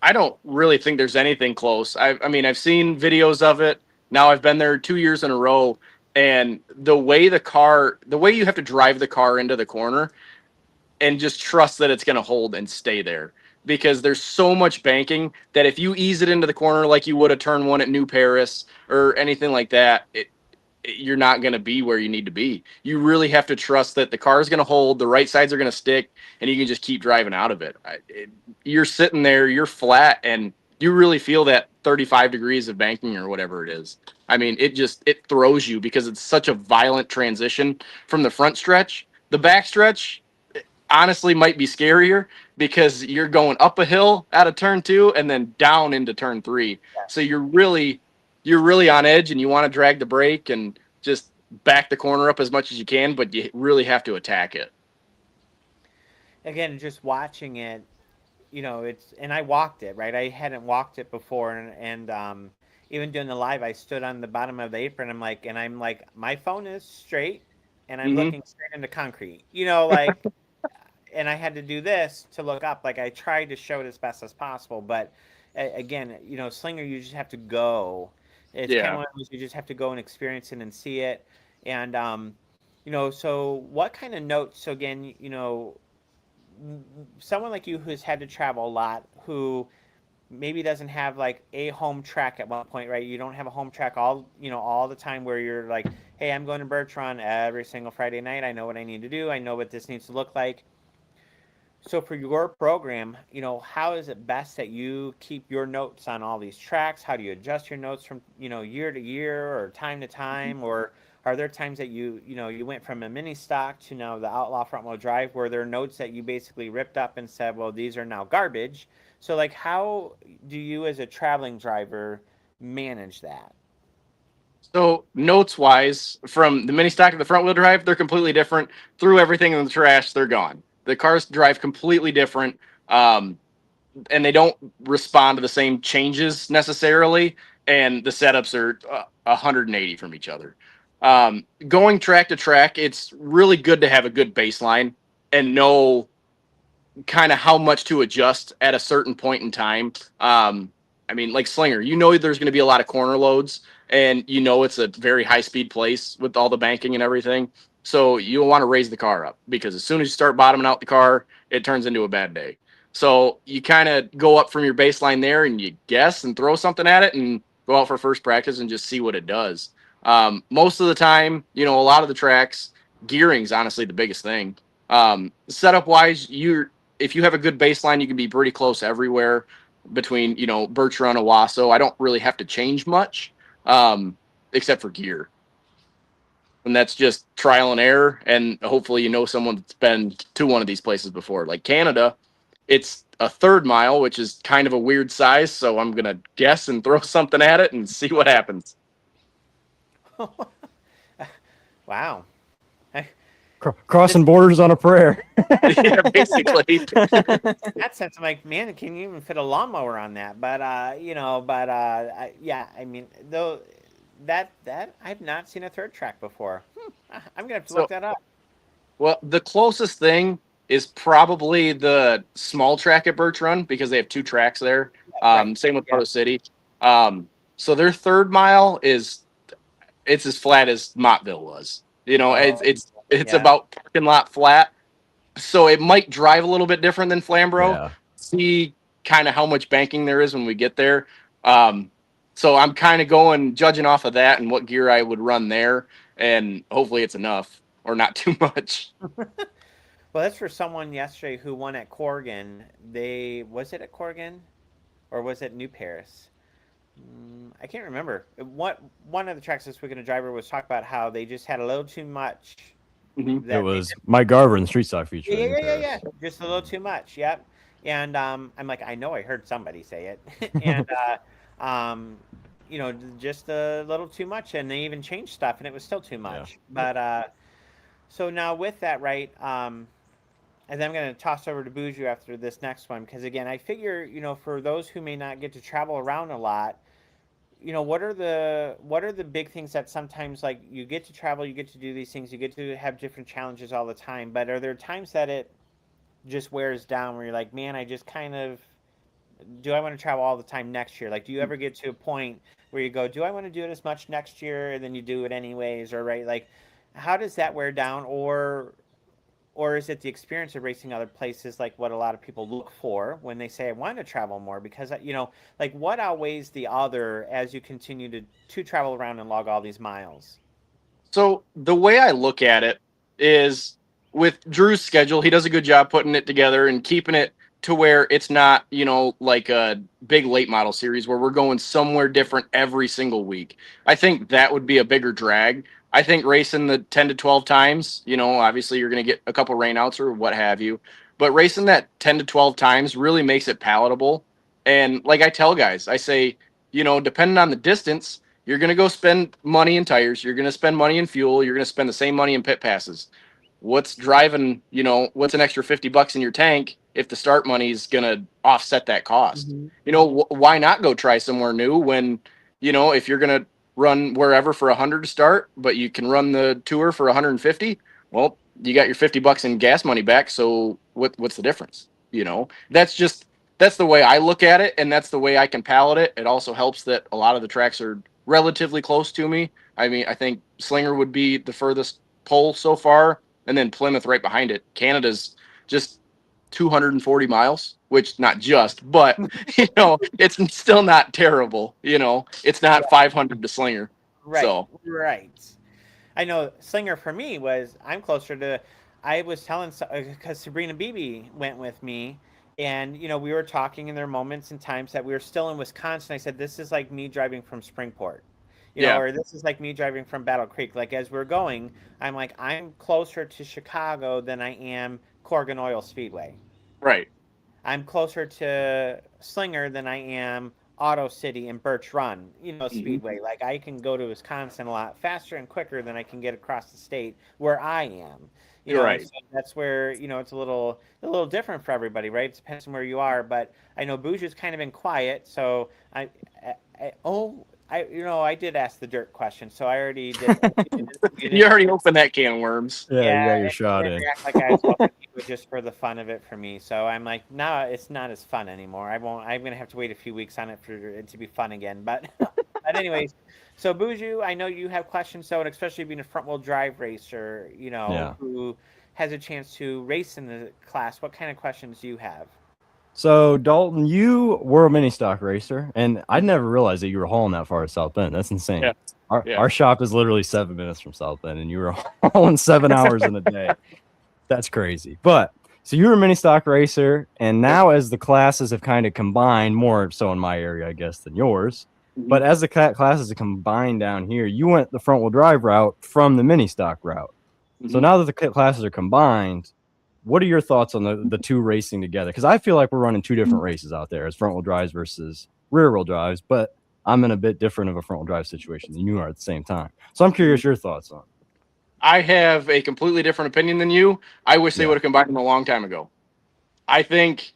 I don't really think there's anything close. I mean, I've seen videos of it. Now I've been there 2 years in a row, and the way you have to drive the car into the corner and just trust that it's going to hold and stay there, because there's so much banking that if you ease it into the corner like you would a turn one at New Paris or anything like that, you're not going to be where you need to be. You really have to trust that the car is going to hold, the right sides are going to stick, and you can just keep driving out of it. You're sitting there, you're flat, and you really feel that 35 degrees of banking or whatever it is. I mean, it throws you because it's such a violent transition from the front stretch. The back stretch, honestly, might be scarier because you're going up a hill out of turn 2 and then down into turn 3. So you're really on edge, and you want to drag the brake and just back the corner up as much as you can, but you really have to attack it. Again, just watching it, and I walked it, right? I hadn't walked it before, and even doing the live, I stood on the bottom of the apron. I'm like, my phone is straight, and I'm looking straight into concrete, like, and I had to do this to look up. Like, I tried to show it as best as possible, but again, Slinger, you just have to go. It's kind of one of those, you just have to go and experience it and see it. And, so what kind of notes, so again, someone like you who's had to travel a lot, who maybe doesn't have like a home track at one point, right? You don't have a home track all the time where you're like, hey, I'm going to Birch Run every single Friday night. I know what I need to do. I know what this needs to look like. So for your program, how is it best that you keep your notes on all these tracks? How do you adjust your notes from, year to year or time to time? Or are there times that you went from a mini stock to now the Outlaw front wheel drive, where there are notes that you basically ripped up and said, well, these are now garbage? So like, how do you as a traveling driver manage that? So notes wise, from the mini stock to the front wheel drive, they're completely different. Threw everything in the trash, they're gone. The cars drive completely different, and they don't respond to the same changes necessarily, and the setups are 180 from each other. Going track to track, it's really good to have a good baseline and know kind of how much to adjust at a certain point in time. I mean, like Slinger, there's going to be a lot of corner loads, and it's a very high-speed place with all the banking and everything. So you'll want to raise the car up, because as soon as you start bottoming out the car, it turns into a bad day. So you kind of go up from your baseline there, and you guess and throw something at it and go out for first practice and just see what it does. Most of the time, a lot of the tracks, gearing's honestly the biggest thing. Setup-wise, if you have a good baseline, you can be pretty close everywhere between, Birch Run, Owasso. I don't really have to change much, except for gear. And that's just trial and error. And hopefully, someone that's been to one of these places before. Like Canada, it's a 3rd mile, which is kind of a weird size. So I'm going to guess and throw something at it and see what happens. Wow. Crossing borders on a prayer. Yeah, basically. That sense, I'm like, man, can you even fit a lawnmower on that? But yeah, I mean, though that I've not seen a 3rd track before. I'm gonna have to look that up. Well, the closest thing is probably the small track at Birch Run, because they have 2 tracks there. Right. Same with Auto City. So their 3rd mile it's as flat as Mottville was. It's about parking lot flat. So it might drive a little bit different than Flamborough. Yeah. See kind of how much banking there is when we get there. So I'm kind of judging off of that and what gear I would run there, and hopefully it's enough or not too much. Well, that's for someone yesterday who won at Corrigan. Was it at Corrigan, or was it New Paris? I can't remember. One of the tracks this weekend, a driver was talking about how they just had a little too much. Mm-hmm. It was Mike Garver in Street Stock Feature. Yeah. Just a little too much. Yep. And I'm like, I know I heard somebody say it. And just a little too much, and they even changed stuff, and it was still too much. But so now with that, right? And then I'm going to toss over to Buju after this next one, because again, I figure, for those who may not get to travel around a lot, what are the big things that sometimes, like, you get to travel, you get to do these things, you get to have different challenges all the time, but are there times that it just wears down where you're like, man, I just kind of, do I want to travel all the time next year? Like, do you ever get to a point where you go, do I want to do it as much next year, and then you do it anyways, or right? Like, how does that wear down, or is it the experience of racing other places, like what a lot of people look for when they say I want to travel more? Because like, what outweighs the other as you continue to travel around and log all these miles? So the way I look at it is, with Drew's schedule, he does a good job putting it together and keeping it to where it's not, like a big late model series where we're going somewhere different every single week. I think that would be a bigger drag. I think racing the 10 to 12 times, obviously you're going to get a couple rainouts or what have you, but racing that 10 to 12 times really makes it palatable. And like I tell guys, I say, depending on the distance, you're going to go spend money in tires. You're going to spend money in fuel. You're going to spend the same money in pit passes. What's driving, what's an extra $50 in your tank if the start money is going to offset that cost? Why not go try somewhere new when, if you're going to run wherever for 100 to start, but you can run the tour for 150, well, you got your $50 in gas money back. So what's the difference? That's the way I look at it, and that's the way I can palette it. It also helps that a lot of the tracks are relatively close to me. I mean, I think Slinger would be the furthest pole so far, and then Plymouth right behind it. Canada's just 240 miles, which not just, but it's still not terrible. It's not 500 to Slinger. Right, So right. I know Slinger for me was, I'm closer to. I was telling, because Sabrina Beebe went with me, and we were talking, and there were moments and times that we were still in Wisconsin. I said, this is like me driving from Springport, Yeah. or this is like me driving from Battle Creek. Like, as we're going, I'm like, I'm closer to Chicago than I am Corgan Oil Speedway. Right. I'm closer to Slinger than I am Auto City and Birch Run, Speedway. Like, I can go to Wisconsin a lot faster and quicker than I can get across the state where I am. You're right. So that's where, it's a little different for everybody, right? It depends on where you are. But I know Bouger's kind of been quiet, so I did ask the dirt question, so I already did. You already opened that can of worms. Yeah, you got your shot in. Act like I was hoping you would just for the fun of it for me. So I'm like, no, it's not as fun anymore. I'm gonna have to wait a few weeks on it for it to be fun again. But anyways, so Buju, I know you have questions. So, and especially being a front wheel drive racer, who has a chance to race in the class, what kind of questions do you have? So, Dalton, you were a mini stock racer, and I never realized that you were hauling that far to South Bend. That's insane. Yeah. Our shop is literally 7 minutes from South Bend, and you were hauling 7 hours in a day. That's crazy. But so you were a mini stock racer, and now as the classes have kind of combined, more so in my area, I guess, than yours. But as the classes have combined down here, you went the front wheel drive route from the mini stock route. So now that the classes are combined, what are your thoughts on the two racing together? Because I feel like we're running two different races out there as front wheel drives versus rear wheel drives, but I'm in a bit different of a front wheel drive situation than you are at the same time. So I'm curious your thoughts on it. I have a completely different opinion than you. I wish they would have combined them a long time ago. I think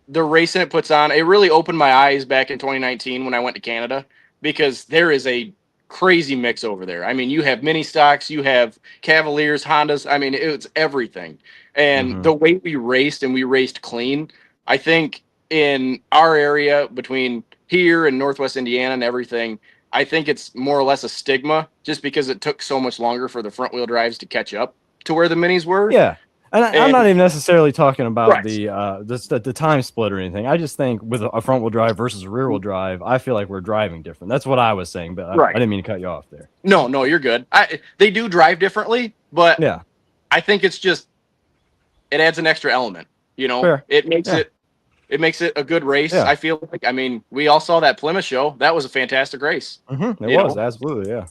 the racing it puts on, it really opened my eyes back in 2019 when I went to Canada, because there is a crazy mix over there. I mean, you have mini stocks, you have Cavaliers, Hondas. I mean, it's everything. And the way we raced clean, I think in our area between here and Northwest Indiana and everything, I think it's more or less a stigma just because it took so much longer for the front wheel drives to catch up to where the minis were. Yeah. And I'm not even necessarily talking about Right. the time split or anything. I just think with a front wheel drive versus a rear wheel drive, I feel like we're driving different. That's what I was saying, but I didn't mean to cut you off there. No, you're good. They do drive differently, but yeah, I think it's just, it adds an extra element. Fair. It makes it a good race. Yeah. I feel like, I mean, we all saw that Plymouth show. That was a fantastic race. It was absolutely, yeah.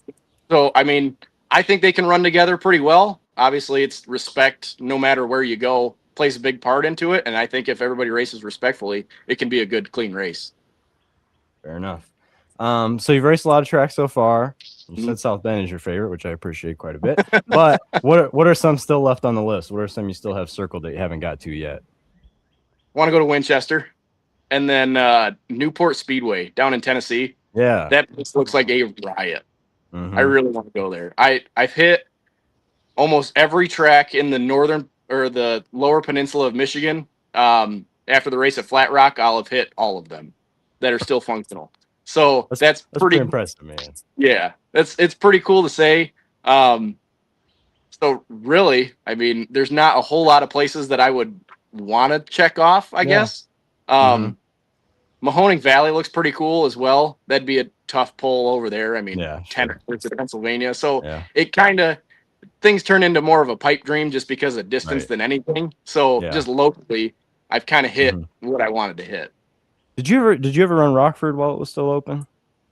So, I mean, I think they can run together pretty well. Obviously, it's respect no matter where you go plays a big part into it. And I think if everybody races respectfully, it can be a good, clean race. Fair enough. So you've raced a lot of tracks so far. You said South Bend is your favorite, which I appreciate quite a bit. But what are some still left on the list? What are some you still have circled that you haven't got to yet? Want to go to Winchester, and then Newport Speedway down in Tennessee. Yeah, That place looks like a riot. Mhm. I really want to go there. I've hit almost every track in the northern or the lower peninsula of Michigan. After the race at Flat Rock, I'll have hit all of them that are still functional. So that's pretty pretty impressive, man. Yeah, it's pretty cool to say. So really, I mean, there's not a whole lot of places that I would want to check off, I guess. Mhm. Mahoning Valley looks pretty cool as well. That'd be a tough pull over there. I mean, Yeah, 10 sure. hours to Pennsylvania. So Yeah. it kind of, things turn into more of a pipe dream just because of distance Right. than anything. So Yeah. just locally, I've kind of hit Mhm. what I wanted to hit. Did you ever run Rockford while it was still open?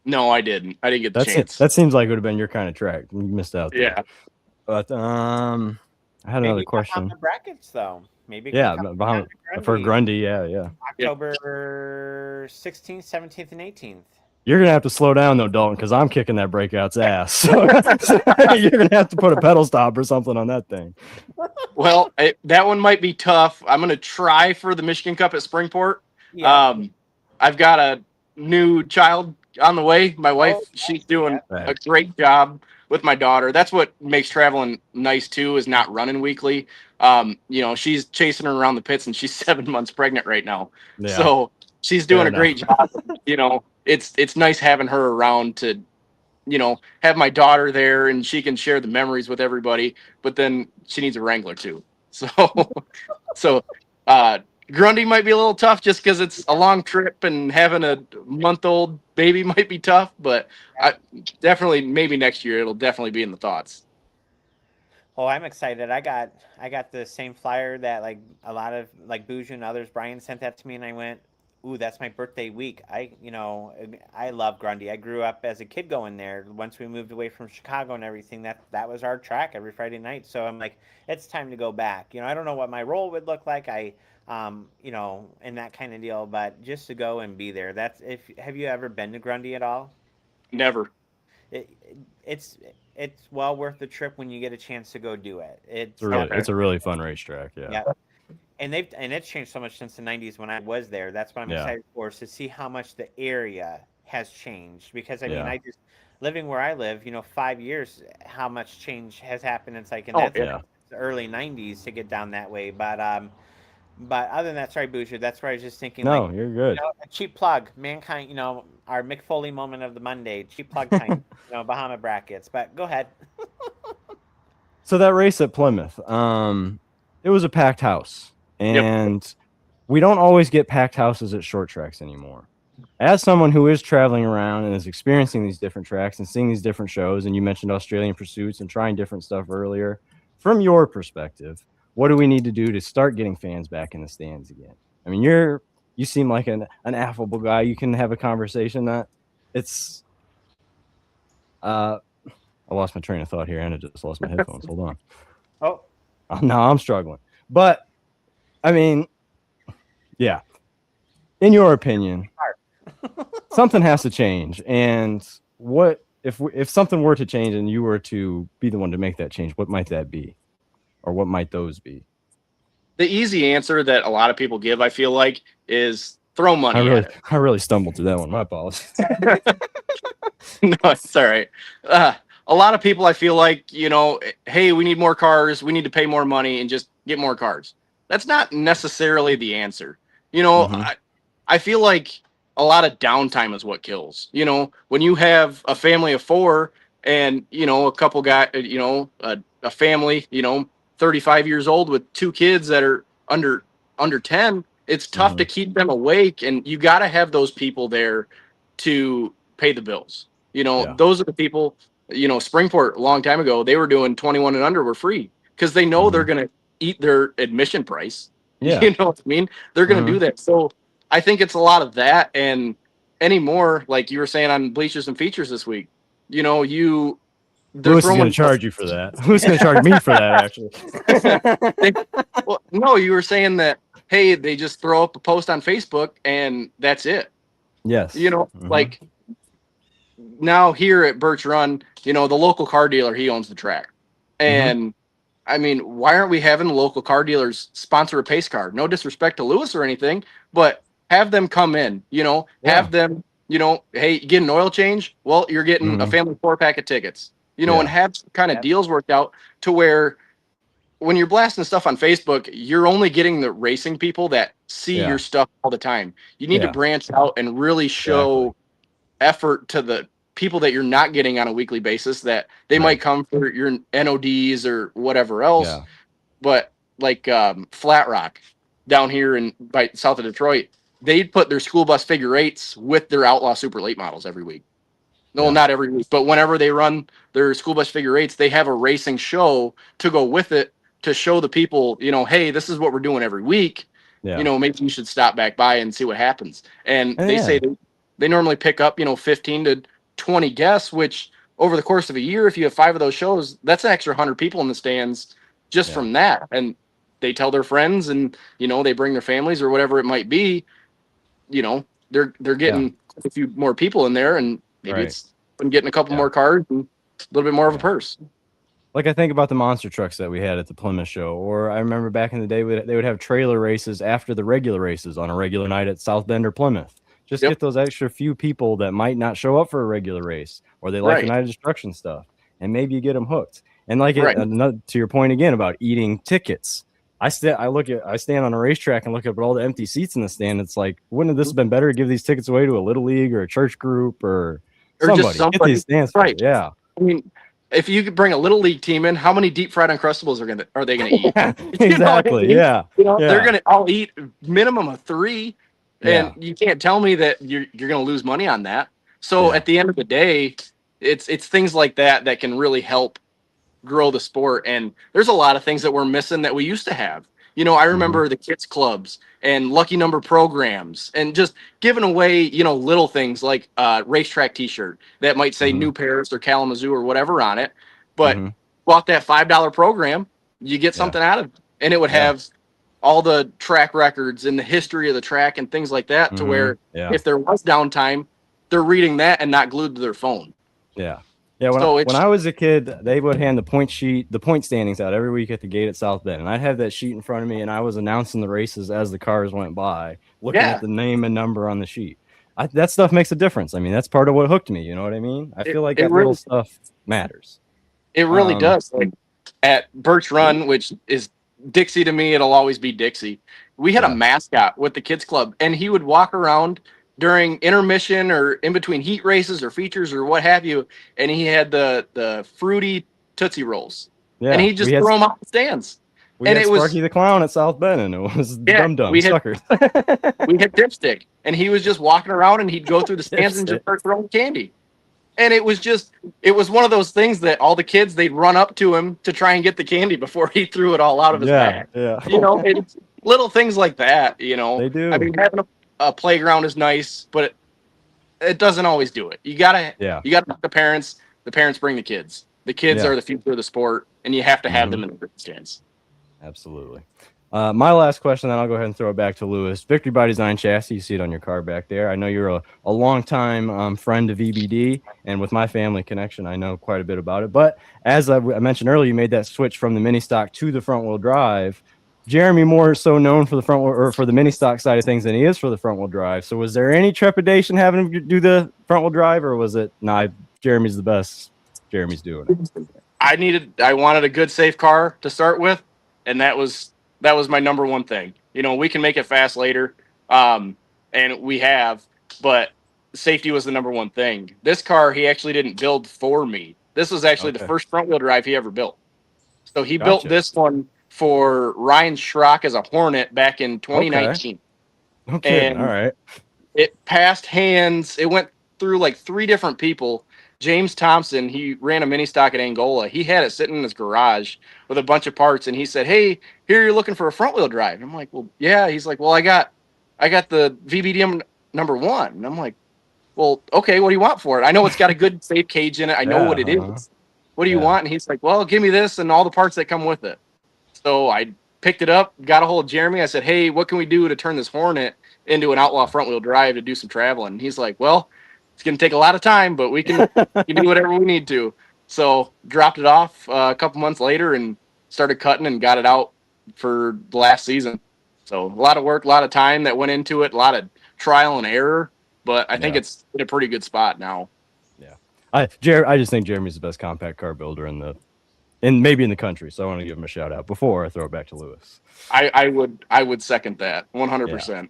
No, I didn't. I didn't get the That's it. chance. That seems like it would have been your kind of track. You missed out there. Yeah. But I had another question. Bahama brackets though. Maybe Yeah, come Bahama, down to for Grundy, Grundy, yeah. October 16th, 17th, and 18th. You're gonna have to slow down though, Dalton, because I'm kicking that breakout's ass. So you're gonna have to put a pedal stop or something on that thing. Well, that one might be tough. I'm going to try for the Michigan Cup at Springport. Yeah. I've got a new child on the way. My wife, she's doing a great job with my daughter. That's what makes traveling nice too, is not running weekly. She's chasing her around the pits, and she's 7 months pregnant right now. Yeah. So she's doing Fair a great job. It's nice having her around to, have my daughter there, and she can share the memories with everybody. But then she needs a Wrangler too. So Grundy might be a little tough just because it's a long trip, and having a month-old baby might be tough. But definitely, maybe next year it'll definitely be in the thoughts. Oh, I'm excited. I got the same flyer that like a lot of like Bougie and others. Brian sent that to me, and I went, "Ooh, that's my birthday week." I love Grundy. I grew up as a kid going there. Once we moved away from Chicago and everything, that was our track every Friday night. So I'm like, it's time to go back. I don't know what my role would look like. And that kind of deal, but just to go and be there. Have you ever been to Grundy at all? Never. It's well worth the trip when you get a chance to go do it. It's a really fun racetrack. Yeah. And it's changed so much since the 90s when I was there. That's what I'm excited for, is to see how much the area has changed. Because I mean, I just living where I live, 5 years, how much change has happened. It's like the early 90s to get down that way. But other than that, sorry, Boucher, that's where I was just thinking. No, you're good. A cheap plug, Mankind. Our Mick Foley moment of the Monday, cheap plug time. Bahama brackets. But go ahead. So that race at Plymouth, it was a packed house, and we don't always get packed houses at short tracks anymore. As someone who is traveling around and is experiencing these different tracks and seeing these different shows, and you mentioned Australian Pursuits and trying different stuff earlier, from your perspective, what do we need to do to start getting fans back in the stands again? I mean, you seem like an affable guy. You can have a conversation. I lost my train of thought here, and I just lost my headphones. Hold on. Oh, no, I'm struggling. But I mean, yeah. In your opinion, something has to change. And what if something were to change and you were to be the one to make that change? What might that be, or what might those be? The easy answer that a lot of people give, I feel like, is throw money at it. I really stumbled through that one. My apologies. No, it's all right. A lot of people, I feel like, hey, we need more cars. We need to pay more money and just get more cars. That's not necessarily the answer. I feel like a lot of downtime is what kills. When you have a family of four and, a couple guys, a family, 35 years old with two kids that are under 10, it's tough to keep them awake. And you got to have those people there to pay the bills. Those are the people, Springport a long time ago, they were doing 21 and under were free because they know they're going to eat their admission price. Yeah. You know what I mean? They're going to do that. So I think it's a lot of that. And anymore, like you were saying on Bleachers and Features this week, who's going to charge you for that? Who's going to charge me for that, actually? Well, no, you were saying that, hey, they just throw up a post on Facebook and that's it. Yes. Like now here at Birch Run, the local car dealer, he owns the track. And I mean, why aren't we having the local car dealers sponsor a pace car? No disrespect to Lewis or anything, but have them come in, have them, hey, get an oil change. Well, you're getting a family 4-pack of tickets, and have kind of deals worked out to where when you're blasting stuff on Facebook, you're only getting the racing people that see your stuff all the time. You need to branch out and really show effort to the people that you're not getting on a weekly basis, that they might come for your NODs or whatever else. But like Flat Rock down here by south of Detroit, they'd put their school bus figure eights with their Outlaw Super Late models every week. No, not every week, but whenever they run their school bus figure eights, they have a racing show to go with it to show the people, hey, this is what we're doing every week. Maybe you should stop back by and see what happens. And they say they normally pick up, 15 to 20 guests, which over the course of a year, if you have 5 of those shows, that's an extra 100 people in the stands just from that. And they tell their friends and, they bring their families or whatever it might be, they're getting a few more people in there, and maybe it's been getting a couple more cars and a little bit more of a purse. Like I think about the monster trucks that we had at the Plymouth show, or I remember back in the day they would have trailer races after the regular races on a regular night at South Bend or Plymouth. Just get those extra few people that might not show up for a regular race, or they like the Night of Destruction stuff, and maybe you get them hooked. And like to your point again about eating tickets, I stand on a racetrack and look at all the empty seats in the stand. It's like, wouldn't this have been better to give these tickets away to a little league or a church group or somebody? Just somebody. Get these stands for it. Yeah. I mean, if you could bring a little league team in, how many deep fried Uncrustables are they going to eat? Exactly. They're going to all eat minimum of 3, and you can't tell me that you're going to lose money on that. So at the end of the day, it's things like that can really help grow the sport. And there's a lot of things that we're missing that we used to have. I remember the kids clubs and lucky number programs and just giving away, little things like a racetrack t-shirt that might say New Paris or Kalamazoo or whatever on it. But bought that $5 program, you get something out of it. And it would have all the track records and the history of the track and things like that to where if there was downtime, they're reading that and not glued to their phone. Yeah, when I was a kid, they would hand the point standings out every week at the gate at South Bend. And I'd have that sheet in front of me, and I was announcing the races as the cars went by, looking at the name and number on the sheet. That stuff makes a difference. I mean, that's part of what hooked me. You know what I mean? I feel like that little stuff matters. It really does. Like at Birch Run, which is Dixie to me, it'll always be Dixie. We had a mascot with the kids club, and he would walk around during intermission or in between heat races or features or what have you, and he had the fruity Tootsie Rolls, and he just threw them out the stands. We had Sparky the Clown at South Bend, and it was Dum Dum Suckers. We had Dipstick, and he was just walking around, and he'd go through the stands and just start throwing candy. And it was one of those things that all the kids, they'd run up to him to try and get the candy before he threw it all out of his bag. It's little things like that. They do. I mean, having a playground is nice, but it doesn't always do it. You gotta the parents. The parents bring the kids. The kids are the future of the sport, and you have to have them in the stands. Absolutely. My last question, then I'll go ahead and throw it back to Lewis. Victory by Design chassis, you see it on your car back there. I know you're a long-time friend of VBD, and with my family connection, I know quite a bit about it. But as I mentioned earlier, you made that switch from the mini stock to the front-wheel drive. Jeremy more so known for the front or for the mini stock side of things than he is for the front wheel drive. So was there any trepidation having him do the front wheel drive, or was it Jeremy's the best? Jeremy's doing it. I wanted a good safe car to start with, and that was my number one thing. We can make it fast later, and we have, but safety was the number one thing. This car he actually didn't build for me. This was actually the first front wheel drive he ever built. So he built this one for Ryan Schrock as a Hornet back in 2019. Okay. And all right. It passed hands. It went through like 3 different people. James Thompson, he ran a mini stock at Angola. He had it sitting in his garage with a bunch of parts, and he said, "Hey, here you're looking for a front wheel drive." And I'm like, "Well, yeah." He's like, "Well, I got the VBDM number 1." And I'm like, "Well, okay, what do you want for it? I know it's got a good safe cage in it. I know what it is. What do you want?" And he's like, "Well, give me this and all the parts that come with it." So I picked it up, got a hold of Jeremy. I said, "Hey, what can we do to turn this Hornet into an outlaw front wheel drive to do some traveling?" And he's like, "Well, It's going to take a lot of time, but we can do whatever we need to. So dropped it off a couple months later and started cutting and got it out for the last season. So a lot of work, a lot of time that went into it, a lot of trial and error, but I think it's in a pretty good spot now. Yeah. I just think Jeremy's the best compact car builder maybe in the country. So I want to give him a shout out before I throw it back to Lewis. I would second that 100%.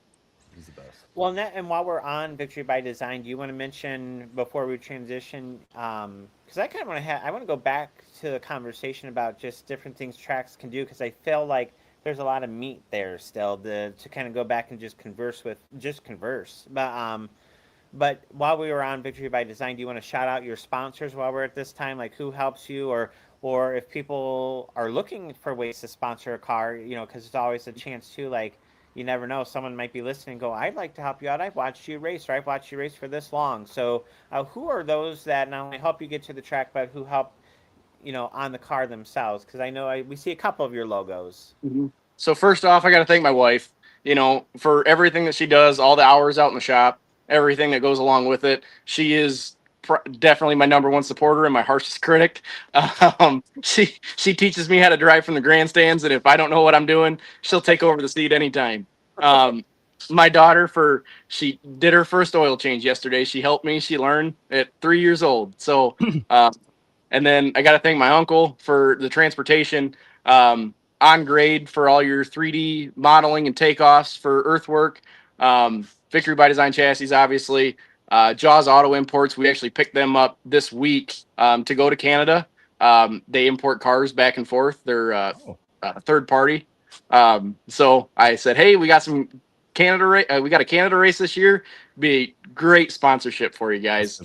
He's the best. Well, and while we're on Victory by Design, do you want to mention before we transition? Because I kind of want to go back to the conversation about just different things tracks can do, because I feel like there's a lot of meat there still to kind of go back and just converse. But while we were on Victory by Design, do you want to shout out your sponsors while we're at this time? Like who helps you, or if people are looking for ways to sponsor a car, because it's always a chance to, like, you never know, someone might be listening and go, I'd like to help you out. I've watched you race, or I've watched you race for this long. So who are those that not only help you get to the track, but who help, on the car themselves? Because I know we see a couple of your logos. Mm-hmm. So first off, I got to thank my wife, for everything that she does, all the hours out in the shop, everything that goes along with it. She is definitely my number one supporter and my harshest critic. She teaches me how to drive from the grandstands, and if I don't know what I'm doing, she'll take over the seat anytime. My daughter, she did her first oil change yesterday. She helped me. She learned at 3 years old. So, and then I got to thank my uncle for the transportation. On grade for all your 3D modeling and takeoffs for earthwork. Victory by Design chassis, obviously. Jaws Auto Imports, we actually picked them up this week to go to Canada. They import cars back and forth. They're third party. So I said, hey, we got some Canada. We got a Canada race this year. Be a great sponsorship for you guys.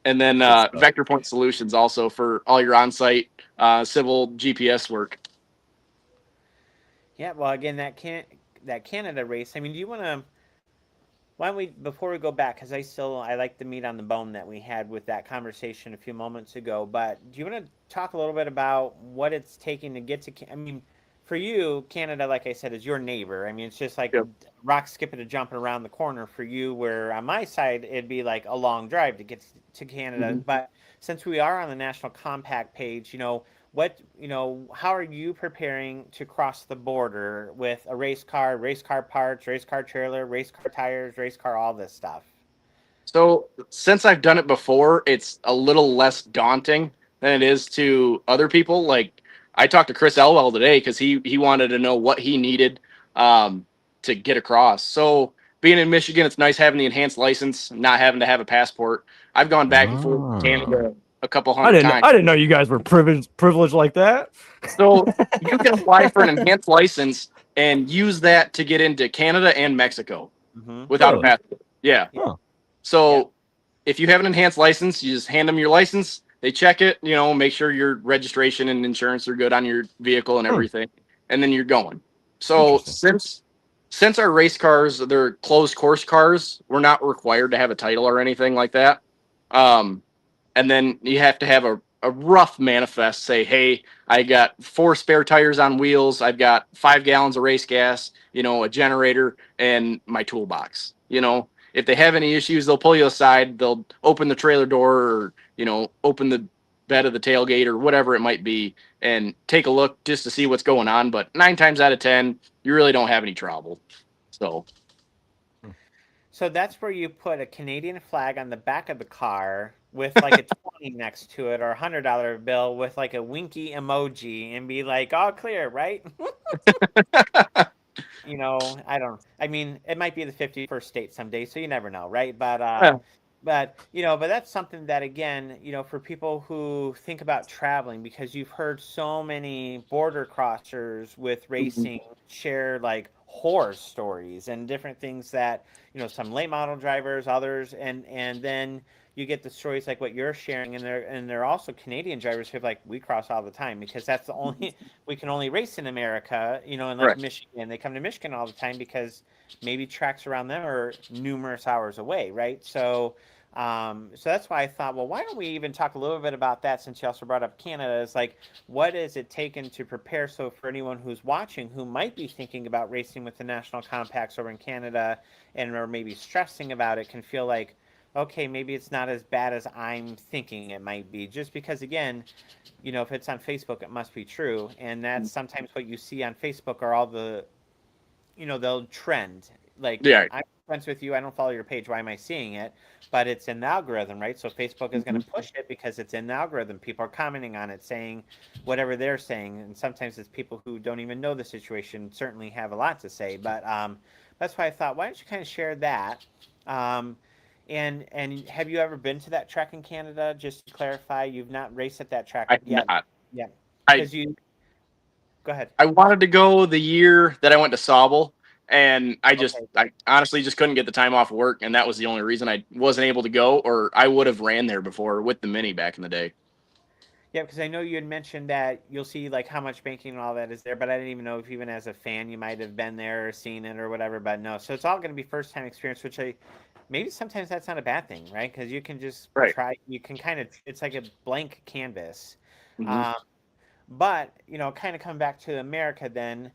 And then Vector Point Solutions also for all your on-site civil GPS work. Yeah, well, again, that Canada race. I mean, do you want to? Why don't we, before we go back, because I like the meat on the bone that we had with that conversation a few moments ago. But do you want to talk a little bit about what it's taking to get to? I mean, for you, Canada, like I said, is your neighbor. I mean, it's just like rock skipping and jumping around the corner for you. Where on my side, it'd be like a long drive to get to Canada. Mm-hmm. But since we are on the National Compact page, how are you preparing to cross the border with a race car parts, race car trailer, race car tires, race car, all this stuff? So since I've done it before, it's a little less daunting than it is to other people. Like I talked to Chris Elwell today because he wanted to know what he needed to get across. So being in Michigan, it's nice having the enhanced license, not having to have a passport. I've gone back and forth to Canada a couple hundred times. I didn't know you guys were privileged like that. So you can apply for an enhanced license and use that to get into Canada and Mexico without a passport. Yeah. Huh. So if you have an enhanced license, you just hand them your license. They check it, make sure your registration and insurance are good on your vehicle and everything, and then you're going. So since our race cars, they're closed course cars, we're not required to have a title or anything like that. And then you have to have a rough manifest, say, hey, I got 4 spare tires on wheels. I've got 5 gallons of race gas, a generator, and my toolbox. If they have any issues, they'll pull you aside. They'll open the trailer door or, open the bed of the tailgate or whatever it might be and take a look just to see what's going on. But 9 times out of 10, you really don't have any trouble. So that's where you put a Canadian flag on the back of the car with like a 20 next to it, or a $100 bill with like a winky emoji, and be like, all clear, right? I mean, it might be the 51st state someday, so you never know, right? But that's something that, again, for people who think about traveling, because you've heard so many border crossers with racing share like horror stories and different things that, some late model drivers, others, and then you get the stories like what you're sharing, and they're also Canadian drivers who we cross all the time, because that's the only we can only race in America, in like Michigan. They come to Michigan all the time because maybe tracks around them are numerous hours away, right? So that's why I thought, well, why don't we even talk a little bit about that, since you also brought up Canada? Is like, what is it taken to prepare? So for anyone who's watching who might be thinking about racing with the national compacts over in Canada, and or maybe stressing about it, can feel like, okay, maybe it's not as bad as I'm thinking it might be. Just because, again, if it's on Facebook, it must be true. And that's sometimes what you see on Facebook are all the, they'll trend. Like, Yeah. I'm friends with you. I don't follow your page. Why am I seeing it? But it's in the algorithm, right? So Facebook is going to push it because it's in the algorithm. People are commenting on it, saying whatever they're saying. And sometimes it's people who don't even know the situation, certainly have a lot to say. But that's why I thought, why don't you kind of share that? Um, and have you ever been to that track in Canada? Just to clarify, you've not raced at that track I yet. not. Yeah. I Because you go ahead. I wanted to go the year that I went to Sauble, and Okay. I honestly just couldn't get the time off work, and that was the only reason I wasn't able to go, or I would have ran there before with the Mini back in the day. Yeah, because I know you had mentioned that you'll see like how much banking and all that is there, but I didn't even know if even as a fan you might have been there or seen it or whatever. But no, so it's all going to be first time experience, which maybe sometimes that's not a bad thing, right? Because you can just Right. try, you can kind of it's like a blank canvas. Mhm. Um, but kind of come back to America then.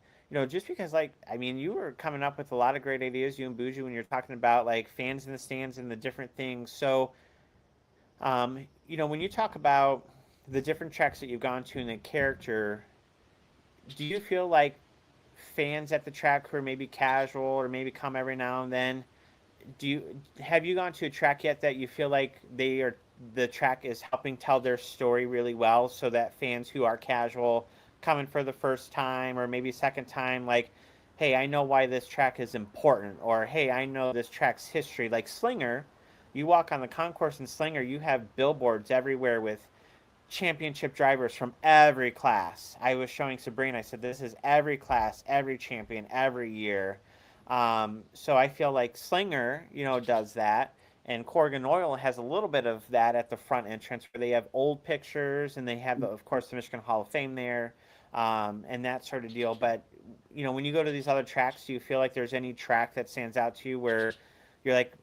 Just because like I mean, you were coming up with a lot of great ideas, you and Bougie, when you're talking about like fans in the stands and the different things. So when you talk about the different tracks that you've gone to and the character, do you feel like fans at the track who are maybe casual or maybe come every now and then, have you gone to a track yet that you feel like the track is helping tell their story really well so that fans who are casual coming for the first time or maybe second time, like, hey, I know why this track is important, or hey, I know this track's history. Like Slinger, you walk on the concourse in Slinger, you have billboards everywhere with championship drivers from every class. I was showing Sabrina, I said, this is every class, every champion, every year. So I feel like Slinger, does that. And Corrigan Oil has a little bit of that at the front entrance where they have old pictures and they have, of course, the Michigan Hall of Fame there and that sort of deal. But, when you go to these other tracks, do you feel like there's any track that stands out to you where you're like,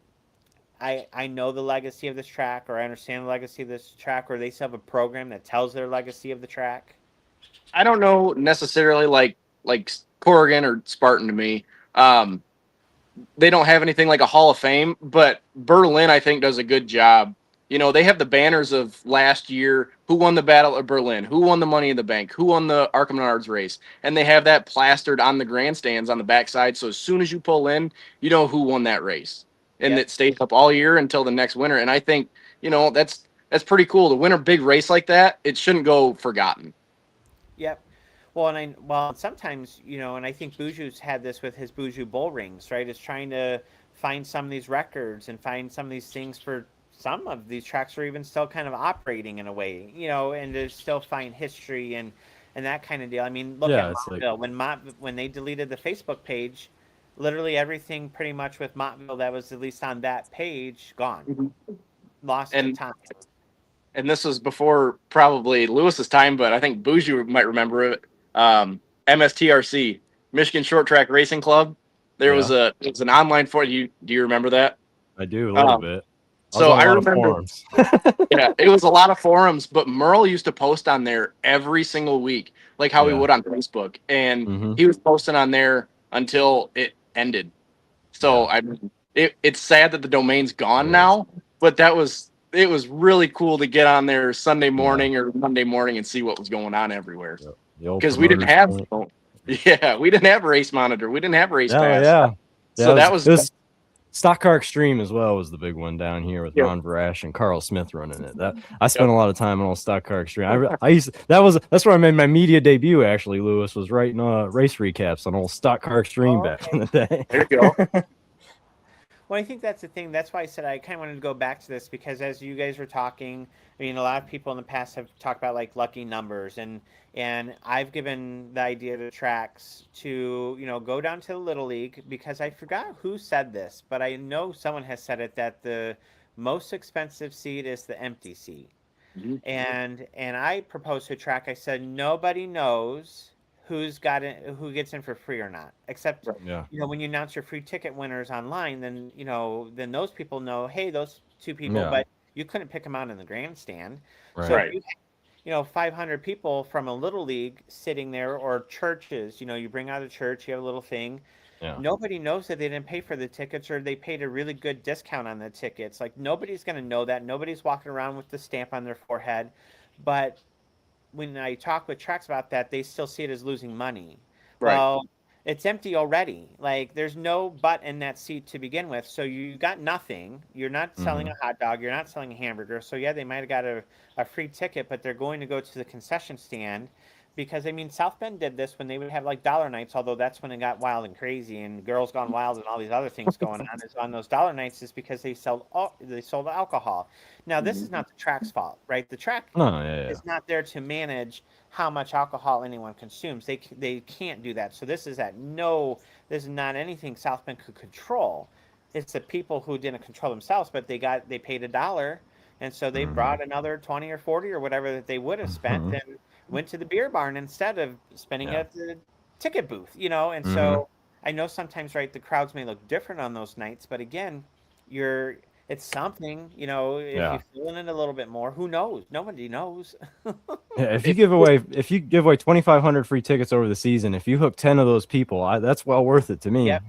I know the legacy of this track, or I understand the legacy of this track, or they still have a program that tells their legacy of the track? I don't know necessarily like Corrigan or Spartan to me. Um, they don't have anything like a Hall of Fame, but Berlin, I think, does a good job. They have the banners of last year, who won the Battle of Berlin, who won the Money in the Bank, who won the Arkham Menards race, and they have that plastered on the grandstands on the backside. So as soon as you pull in, you know who won that race, and Yep. it stays up all year until the next winter. And I think that's pretty cool to win a big race like that. It shouldn't go forgotten. Yep. Well, sometimes, and I think Buju's had this with his Buju bull rings, right? Is trying to find some of these records and find some of these things for some of these tracks are even still kind of operating in a way, and to still find history and that kind of deal. I mean, look Yeah, at it's like Montville when they deleted the Facebook page, literally everything pretty much with Montville that was at least on that page gone, lost to And time. and this was before probably Lewis's time, but I think Bougie might remember it. MSTRC, Michigan Short Track Racing Club. There was yeah, it was an online for you. Do you remember that? I do a little Um, bit. I was so on a I lot of remember, forums. yeah, it was a lot of forums, but Merle used to post on there every single week, like how he Yeah. would on Facebook, and Mm-hmm. he was posting on there until it ended. So Yeah. it's sad that the domain's gone It is. now, but it was really cool to get on there Sunday Yeah. morning or Monday morning and see what was going on everywhere. Yep. The old Because we didn't promoters have point. we didn't have Race Monitor, we didn't have Race Yeah, Pass. yeah. Yeah, So that was it was Stock Car Extreme as well was the big one down here with Yep. Ron Varash and Carl Smith running it. That I spent Yep. a lot of time on old Stock Car Extreme. That's where I made my media debut. Actually, Lewis was writing race recaps on old Stock Car Extreme back in the day. there you go. Well, I think that's the thing. That's why I said I kind of wanted to go back to this because as you guys were talking, I mean, a lot of people in the past have talked about like lucky numbers, and I've given the idea to tracks to go down to the Little League because I forgot who said this, but I know someone has said it that the most expensive seat is the empty seat. Mhm. And I proposed to a track. I said nobody knows who gets in for free or not, except Yeah. when you announce your free ticket winners online, then then those people know, hey, those two people, Yeah. but you couldn't pick them out in the grandstand. Right. So Right. if you 500 people from a little league sitting there or churches, you bring out a church, you have a little thing. Yeah. Nobody knows that they didn't pay for the tickets or they paid a really good discount on the tickets. Like nobody's going to know that. Nobody's walking around with the stamp on their forehead. But when I talk with tracks about that, they still see it as losing money. Right. Well, it's empty already. Like there's no butt in that seat to begin with. So you got nothing. You're not selling a hot dog. You're not selling a hamburger. So yeah, they might have got a free ticket, but they're going to go to the concession stand because I mean South Bend did this when they would have like dollar nights, although that's when it got wild and crazy and Girls Gone Wild and all these other things going on. Is on those dollar nights is because they sold alcohol. Now this is not the track's fault, right? The track No, yeah. is not there to manage how much alcohol anyone consumes. They can't do that. So this is not anything South Bend could control. It's the people who didn't control themselves, but they paid $1, and so they brought another 20 or 40 or whatever that they would have spent and went to the beer barn instead of spending it at the ticket booth, And so I know sometimes, right, the crowds may look different on those nights, but again, it's something, if you fill in it a little bit more, who knows? Nobody knows. Yeah, if you give away 2,500 free tickets over the season, if you hook 10 of those people, that's well worth it to me. Yep.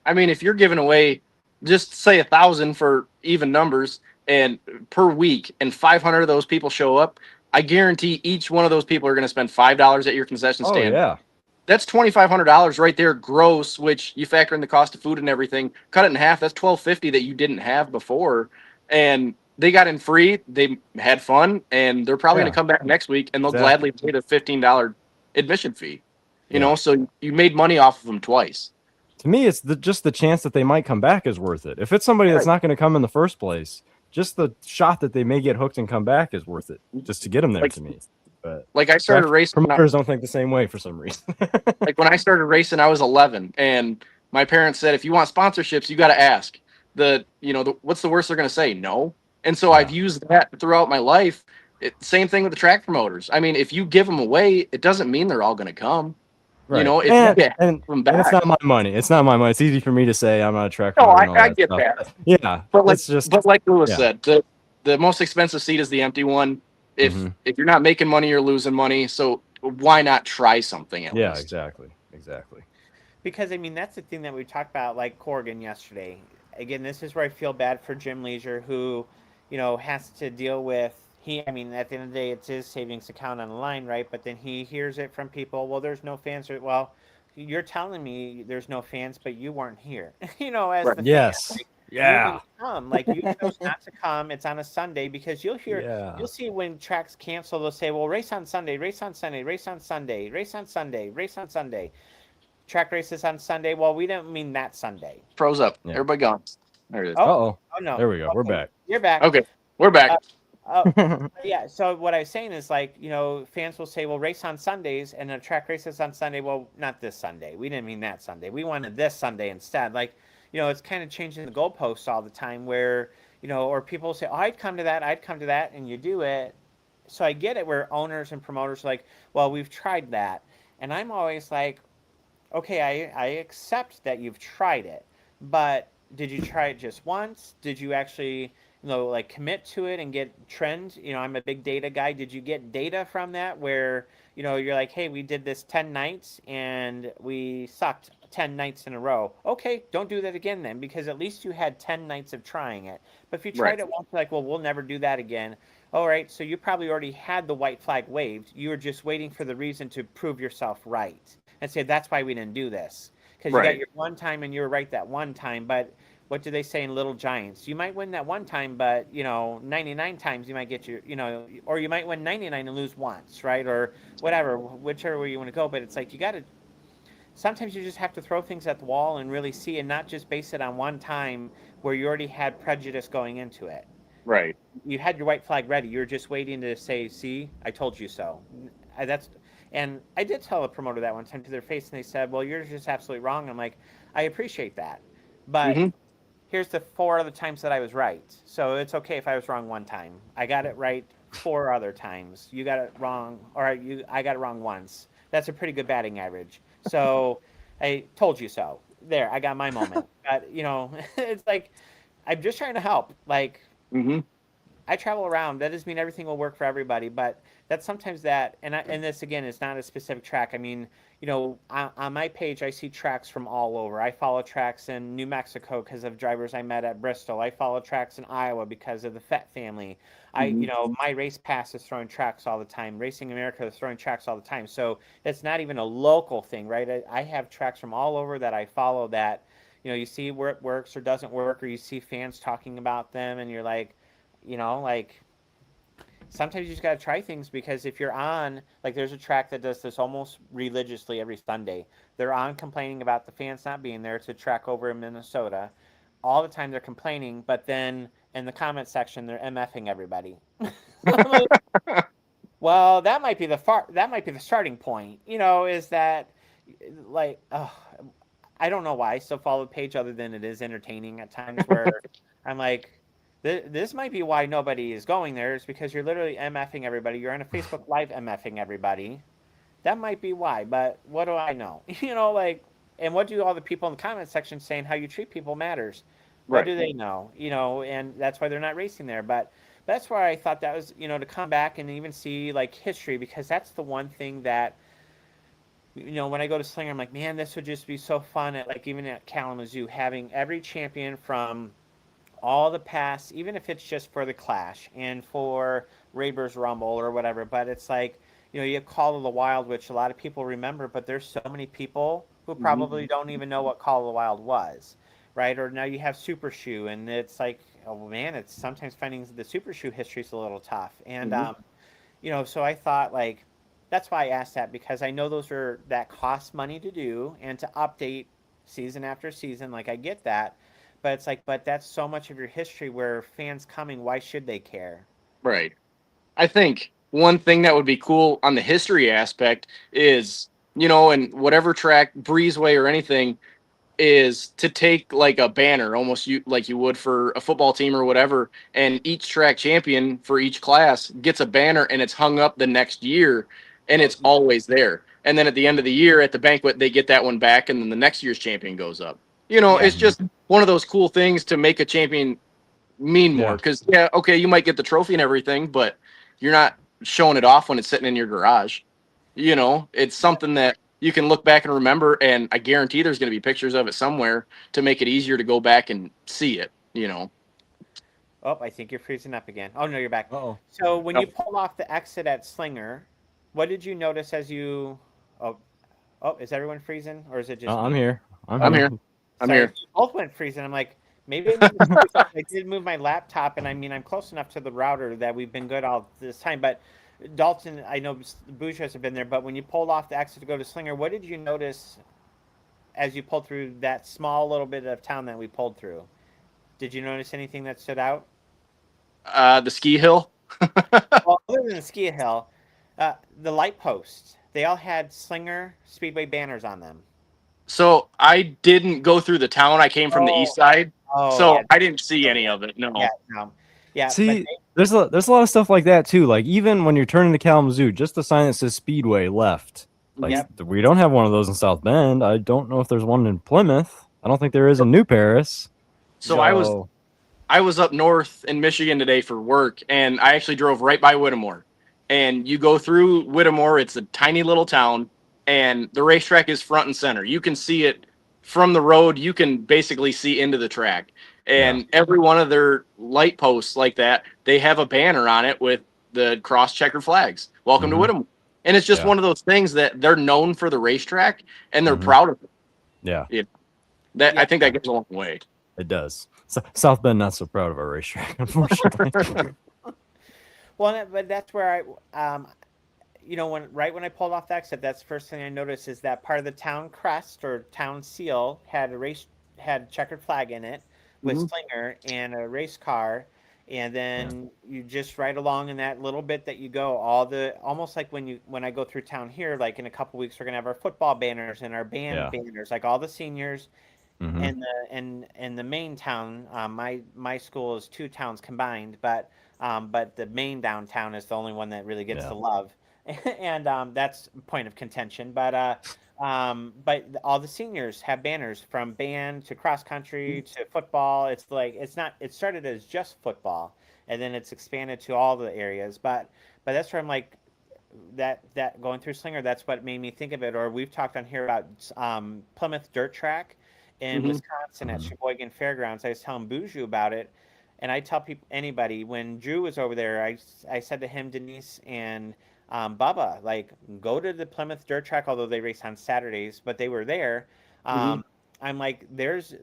I mean, if you're giving away, just say 1,000 for even numbers and per week, and 500 of those people show up, I guarantee each one of those people are going to spend $5 at your concession stand. Oh yeah. That's $2,500 right there, gross. Which you factor in the cost of food and everything. Cut it in half. That's $1,250 that you didn't have before, and they got in free. They had fun, and they're probably going to come back next week, and they'll gladly pay the $15 admission fee. You know, so you made money off of them twice. To me, it's just the chance that they might come back is worth it. If it's somebody that's not going to come in the first place, just the shot that they may get hooked and come back is worth it, just to get them there to me. But like I started racing, promoters don't think the same way for some reason. Like when I started racing, I was 11, and my parents said, if you want sponsorships, you got to ask. What's the worst they're going to say? No. And so I've used that throughout my life. Same thing with the track promoters. I mean, if you give them away, it doesn't mean they're all going to come. Right. If you get them back. And it's not my money. It's not my money. It's easy for me to say I'm not a track No, promoter. I get that. Yeah. But like Lewis said, the most expensive seat is the empty one. If you're not making money, you're losing money. So why not try something else? Yeah, exactly. Because, I mean, that's the thing that we talked about, like Corrigan yesterday. Again, this is where I feel bad for Jim Leisure, who, has to deal with, at the end of the day, it's his savings account on the line, right? But then he hears it from people, well, there's no fans. Well, you're telling me there's no fans, but you weren't here, as the fans. Yes. You didn't come. Like, you chose not to come. It's on a Sunday because you'll see when tracks cancel, they'll say, well, race on Sunday, race on Sunday, race on Sunday, race on Sunday, race on Sunday. Track races on Sunday. Well, we didn't mean that Sunday. Froze up. Yeah. Everybody gone. There it is. Oh no. There we go. We're back. You're back. Okay. We're back. Yeah. So what I was saying is, like, fans will say, well, race on Sundays, and the track races on Sunday. Well, not this Sunday. We didn't mean that Sunday. We wanted this Sunday instead. Like, it's kind of changing the goalposts all the time where, or people say, oh, I'd come to that, and you do it. So I get it where owners and promoters are like, well, we've tried that. And I'm always like, okay, I accept that you've tried it, but did you try it just once? Did you actually, commit to it and get trend? I'm a big data guy. Did you get data from that where, you're like, hey, we did this 10 nights and we sucked 10 nights in a row. Okay, don't do that again then, because at least you had 10 nights of trying it. But if you tried it once, like, well, we'll never do that again. All right, so you probably already had the white flag waved. You were just waiting for the reason to prove yourself right and say, that's why we didn't do this. Because you got your one time and you were right that one time. But what do they say in Little Giants? You might win that one time, but, 99 times you might get or you might win 99 and lose once, right? Or whatever, whichever way you want to go. But it's like sometimes you just have to throw things at the wall and really see and not just base it on one time where you already had prejudice going into it. Right. You had your white flag ready. You're just waiting to say, see, I told you so. And I did tell a promoter that one time to their face, and they said, well, you're just absolutely wrong. I'm like, I appreciate that. But here's the 4 other times that I was right. So it's okay if I was wrong one time. I got it right 4 other times. You got it wrong, or I got it wrong once. That's a pretty good batting average. So I told you so. There, I got my moment. But, it's like, I'm just trying to help. Like, I travel around. That doesn't mean everything will work for everybody, but that's sometimes that. And this again is not a specific track. I mean, on my page, I see tracks from all over. I follow tracks in New Mexico because of drivers I met at Bristol. I follow tracks in Iowa because of the Fett family. My Race Pass is throwing tracks all the time. Racing America is throwing tracks all the time. So it's not even a local thing, right? I have tracks from all over that I follow that, you see where it works or doesn't work, or you see fans talking about them, and you're like, like sometimes you just got to try things, because if you're on, like, there's a track that does this almost religiously every Sunday. They're on complaining about the fans not being there. It's a track over in Minnesota. All the time they're complaining, but then in the comment section they're MFing everybody. Well, that might be the starting point. Is that, like, I don't know why I still follow the page, other than it is entertaining at times, where I'm like, this might be why nobody is going there, is because you're literally MFing everybody. You're on a Facebook Live MFing everybody. That might be why, but what do I know? And what do all the people in the comment section saying how you treat people matters? What do they know? And that's why they're not racing there. But that's why I thought that was, to come back and even see, like, history, because that's the one thing that, when I go to Slinger, I'm like, man, this would just be so fun at, like, even at Kalamazoo, having every champion from all the past, even if it's just for the Clash and for Raber's Rumble or whatever. But it's like, you have Call of the Wild, which a lot of people remember, but there's so many people who probably don't even know what Call of the Wild was, right? Or now you have Super Shoe, and it's like, oh man, it's sometimes finding the Super Shoe history is a little tough. And so I thought, like, that's why I asked that, because I know that costs money to do and to update season after season. Like, I get that, but it's like, but that's so much of your history where fans coming, why should they care? Right. I think one thing that would be cool on the history aspect is, in whatever track, breezeway or anything, is to take like a banner, almost like you would for a football team or whatever, and each track champion for each class gets a banner, and it's hung up the next year, and it's always there. And then at the end of the year at the banquet, they get that one back, and then the next year's champion goes up. It's just one of those cool things to make a champion mean more, because okay, you might get the trophy and everything, but you're not showing it off when it's sitting in your garage. It's something that you can look back and remember, and I guarantee there's going to be pictures of it somewhere to make it easier to go back and see it. Oh, I think you're freezing up again. Oh no, you're back. Oh, So when you pulled off the exit at Slinger, what did you notice as you? Oh, is everyone freezing, or is it just? I'm me? here. I'm here. I'm Sorry, here. both went freezing. I'm like, maybe I need to freeze up. I did move my laptop, and I mean, I'm close enough to the router that we've been good all this time. But Dalton, I know Boujos have been there, but when you pulled off the exit to go to Slinger, what did you notice as you pulled through that small little bit of town that we pulled through? Did you notice anything that stood out? The ski hill. Well, other than the ski hill, the light posts, they all had Slinger Speedway banners on them. So I didn't go through the town. I came from the east side, so yeah. I didn't see any of it. No. Yeah. See, there's a lot of stuff like that too. Like, even when you're turning to Kalamazoo, just the sign that says Speedway left. Like, we don't have one of those in South Bend. I don't know if there's one in Plymouth. I don't think there is in New Paris. So I was up north in Michigan today for work, and I actually drove right by Whittemore. And you go through Whittemore, it's a tiny little town, and the racetrack is front and center. You can see it from the road. You can basically see into the track. And every one of their light posts like that, they have a banner on it with the cross checker flags. Welcome to Whittemore. And it's just one of those things that they're known for the racetrack, and they're proud of it. Yeah. I think that goes a long way. It does. So, South Bend not so proud of our racetrack, unfortunately. Well, but that's where when I pulled off the exit, that's the first thing I noticed, is that part of the town crest or town seal had a checkered flag in it with Slinger and a race car, and then you just ride along in that little bit that you go, almost like when I go through town here, like in a couple weeks we're gonna have our football banners and our band banners, like all the seniors. And the main town, my school is two towns combined, but the main downtown is the only one that really gets the love, and that's a point of contention. But But all the seniors have banners from band to cross country to football. It's like it's not. It started as just football, and then it's expanded to all the areas. But that's where I'm like that going through Slinger. That's what made me think of it. Or we've talked on here about Plymouth Dirt Track in Mhm. Wisconsin at Sheboygan Fairgrounds. I was telling Buju about it, and I tell people anybody when Drew was over there. I said to him, Denise, and Bubba, like, go to the Plymouth Dirt Track, although they race on Saturdays, but they were there. Mhm. I'm like, there's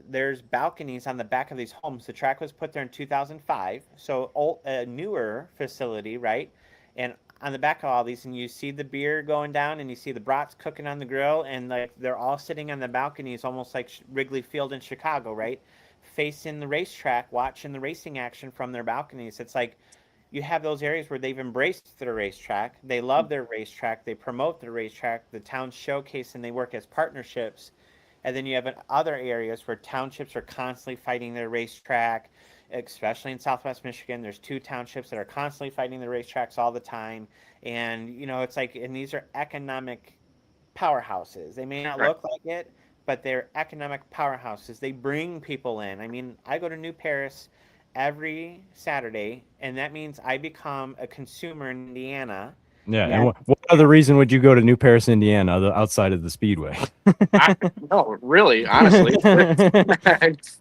balconies on the back of these homes. The track was put there in 2005, so old, a newer facility, right? And on the back of all these, and you see the beer going down, and you see the brats cooking on the grill, and like they're all sitting on the balconies, almost like Wrigley Field in Chicago, right? Facing the racetrack, watching the racing action from their balconies. It's like you have those areas where they've embraced their racetrack. They love their racetrack. They promote their racetrack. The towns showcase and they work as partnerships. And then you have other areas where townships are constantly fighting their racetrack, especially in Southwest Michigan. There's 2 townships that are constantly fighting the racetracks all the time. And, it's like, and these are economic powerhouses. They may not Right. look like it, but they're economic powerhouses. They bring people in. I mean, I go to New Paris every Saturday, and that means I become a consumer in Indiana. Yeah. And And what other reason would you go to New Paris, Indiana, outside of the Speedway? No, really, honestly.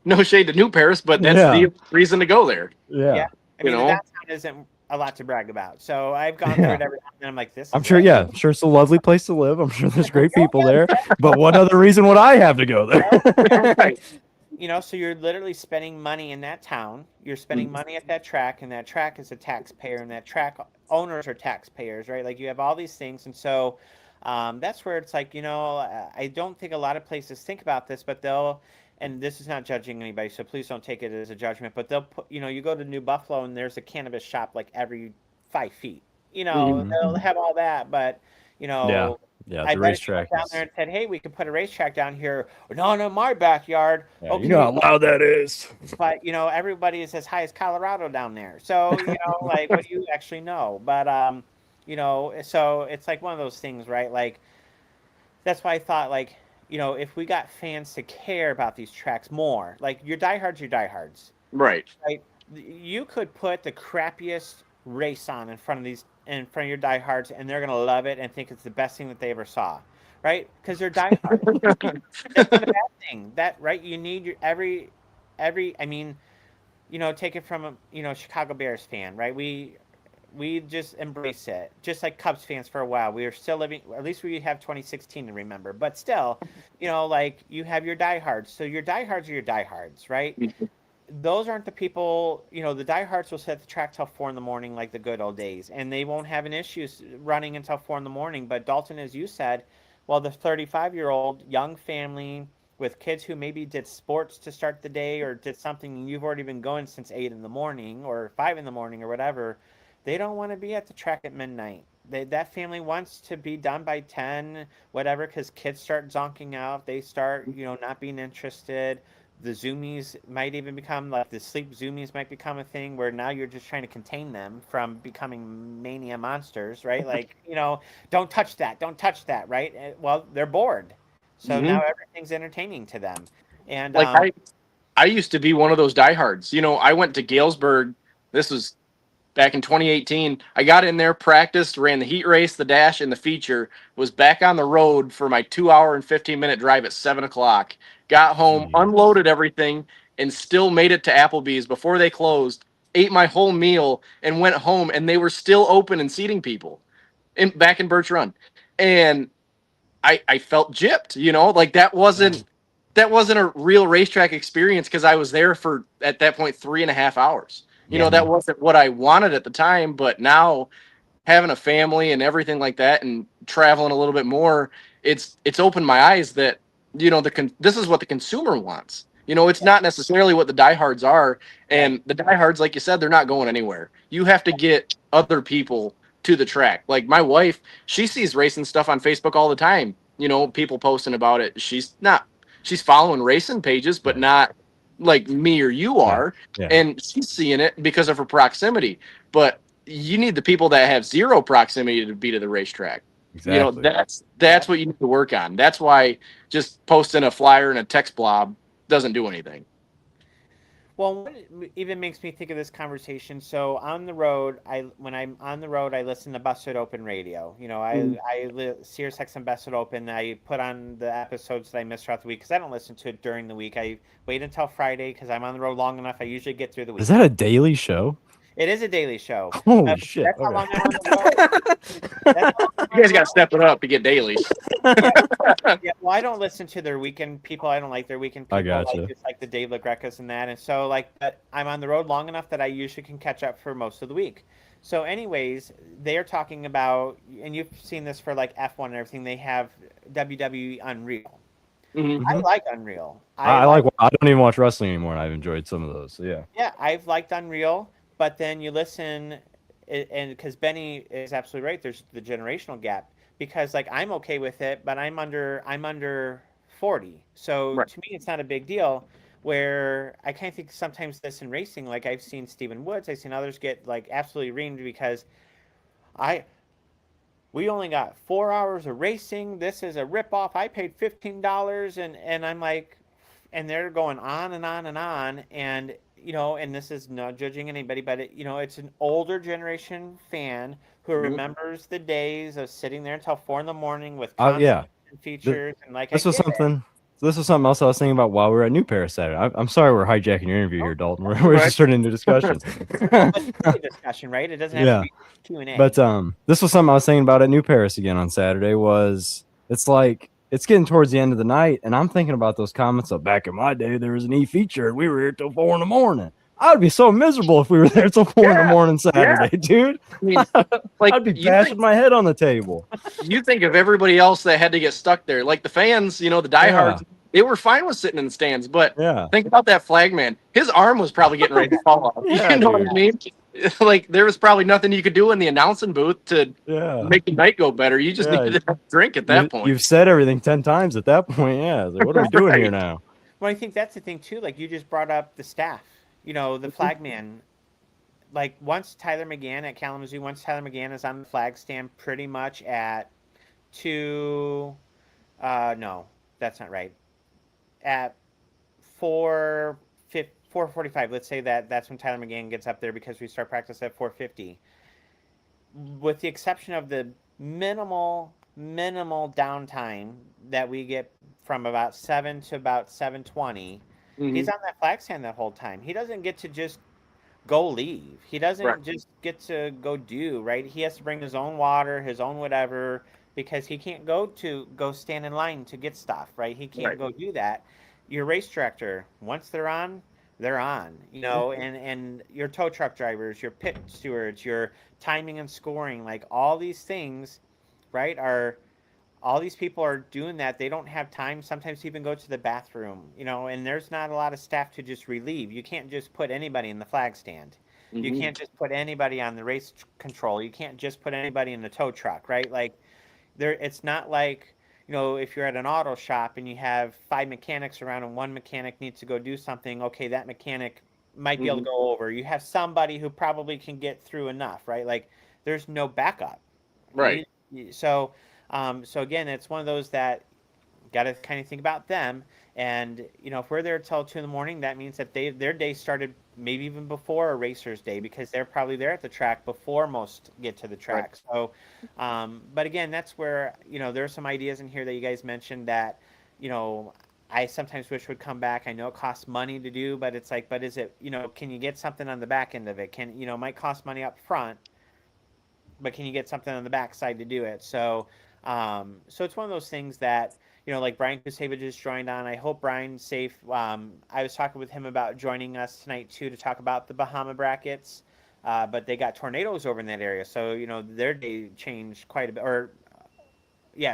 No shade to New Paris, but that's Yeah. the reason to go there. yeah, I You mean, the know? downtown isn't a lot to brag about. So I've gone through Yeah. it every time, and I'm like, this is I'm sure, it. yeah, I'm sure it's a lovely place to live. I'm sure there's great people there. But what other reason would I have to go there? Right. So you're literally spending money in that town. You're spending money at that track, and that track is a taxpayer, and that track owners are taxpayers, right? Like you have all these things, and so that's where it's like, I don't think a lot of places think about this, but they'll, and this is not judging anybody, so please don't take it as a judgment, but they'll put, you go to New Buffalo, and there's a cannabis shop like every 5 feet. Mhm. They'll have all that, but Yeah. Yeah. I The bet if you racetrack went down is. there and said, "Hey, we could put a racetrack down here," or "No, no, my backyard." Yeah, Okay, you know how loud that is. but everybody is as high as Colorado down there, so like, what do you actually know? But so it's like one of those things, right? Like that's why I thought, like, if we got fans to care about these tracks more, like your diehards, Right. right? You could put the crappiest race on in front of your diehards, and they're gonna love it and think it's the best thing that they ever saw, right? Because they're diehards. That's not a bad thing. That right? You need your every. I mean, take it from a Chicago Bears fan, right? We just embrace it, just like Cubs fans for a while. We are still living. At least we have 2016 to remember, but still, like you have your diehards. So your diehards are your diehards, right? Those aren't the people, the diehards will sit at the track till 4 in the morning, like the good old days, and they won't have an issue running until 4 in the morning. But Dalton, as you said, well, the 35-year-old young family with kids who maybe did sports to start the day or did something, and you've already been going since 8 in the morning or 5 in the morning or whatever, they don't want to be at the track at midnight. That family wants to be done by 10, whatever, because kids start zonking out. They start, not being interested. The zoomies might even become like the sleep zoomies might become a thing where now you're just trying to contain them from becoming mania monsters, right? Like, don't touch that, right? Well, they're bored. So Hmm. now everything's entertaining to them. And Like I used to be one of those diehards. I went to Galesburg. This was back in 2018. I got in there, practiced, ran the heat race, the dash, and the feature. Was back on the road for my 2 hour and 15-minute drive at 7 o'clock. Got home, Jeez. unloaded everything, and still made it to Applebee's before they closed. Ate my whole meal and went home, and they were still open and seating people back in Birch Run. And I felt gypped, like that wasn't a real racetrack experience because I was there for at that point 3.5 hours. yeah, That wasn't what I wanted at the time, but now having a family and everything like that and traveling a little bit more, it's opened my eyes that this is what the consumer wants. It's not necessarily what the diehards are, right. and the diehards, like you said, they're not going anywhere. You have to get other people to the track. Like my wife, she sees racing stuff on Facebook all the time. People posting about it. She's following racing pages, but Yeah. not like me or you Yeah. are, Yeah. and she's seeing it because of her proximity. But you need the people that have zero proximity to be to the racetrack. Exactly. That's what you need to work on. That's why just posting a flyer and a text blob doesn't do anything. Well, what even makes me think of this conversation. So on the road, when I'm on the road, I listen to Busted Open radio. Sirius XM Busted Open. I put on the episodes that I missed throughout the week because I don't listen to it during the week. I wait until Friday because I'm on the road long enough. I usually get through the week. Is that a daily show? It is a daily show. Holy shit! That's how Okay. long I'm on the road. You guys got to step it up to get dailies. Yeah, well, I don't listen to their weekend people. I don't like their weekend people. I gotcha. Like, it's like the Dave LaGreca's and that. And so, but I'm on the road long enough that I usually can catch up for most of the week. So, anyways, they are talking about, and you've seen this for like F1 and everything. They have WWE Unreal. Mm-hmm. I like Unreal. I like. I don't even watch wrestling anymore, and I've enjoyed some of those. So yeah. Yeah, I've liked Unreal, but then you listen, and because Benny is absolutely right. There's the generational gap. Because like I'm okay with it, but I'm under 40. So Right. to me it's not a big deal. Where I kind of think sometimes this in racing, like I've seen Stephen Woods, I've seen others get like absolutely reamed because we only got 4 hours of racing. This is a ripoff. I paid $15 and I'm like, and they're going on and on and on. And, and this is not judging anybody, but it's an older generation fan who remembers the days of sitting there until 4 a.m. with Yeah. and features. And like, This was something else I was thinking about while we were at New Paris Saturday. I'm sorry we're hijacking your interview here, Dalton. We're just turning into discussion. Discussion, right? It doesn't have to be Q&A. But this was something I was thinking about at New Paris again on Saturday. It's like it's getting towards the end of the night, and I'm thinking about those comments of back in my day there was an E feature and we were here till 4 a.m. I would be so miserable if we were there till 4 a.m. Saturday, dude. I mean, like I'd be bashing my head on the table. You think of everybody else that had to get stuck there, like the fans, the diehards. They were fine with sitting in the stands, but think about that flag man. His arm was probably getting ready to fall off. You know what I mean? Like there was probably nothing you could do in the announcing booth to make the night go better. You just needed to drink at that point. You've said everything 10 times at that point. Yeah. Like, what are we doing here now? Well, I think that's the thing too. Like you just brought up the staff. The flag man. Like once Tyler McGann at Kalamazoo, once Tyler McGann is on the flag stand pretty much at 2, no, that's not right. At 4:45, let's say that's when Tyler McGann gets up there because we start practice at 4:50. With the exception of the minimal downtime that we get from about 7 to about 7:20, he's on that flag stand that whole time. He doesn't get to just go leave. He doesn't just get to go do, right? He has to bring his own water, his own whatever, because he can't go stand in line to get stuff, right? He can't go do that. Your race director, once they're on, and your tow truck drivers, your pit stewards, your timing and scoring, like all these things, right, all these people are doing that. They don't have time sometimes to even go to the bathroom, and there's not a lot of staff to just relieve. You can't just put anybody in the flag stand. You can't just put anybody on the race control. You can't just put anybody in the tow truck, right? Like it's not like, if you're at an auto shop and you have 5 mechanics around and one mechanic needs to go do something, okay, that mechanic might be able to go over. You have somebody who probably can get through enough, right? Like there's no backup. Right. So again, it's one of those that got to kind of think about them. And, if we're there till 2 a.m, that means that their day started maybe even before a racer's day because they're probably there at the track before most get to the track. Right. So, but again, that's where, there are some ideas in here that you guys mentioned that, I sometimes wish would come back. I know it costs money to do, but it's like, but is it, can you get something on the back end of it? It might cost money up front, but can you get something on the back side to do it? So, so it's one of those things that, like Brian Kusevich just joined on. I hope Brian's safe. I was talking with him about joining us tonight too to talk about the Bahama brackets, but they got tornadoes over in that area, so their day changed quite a bit. Or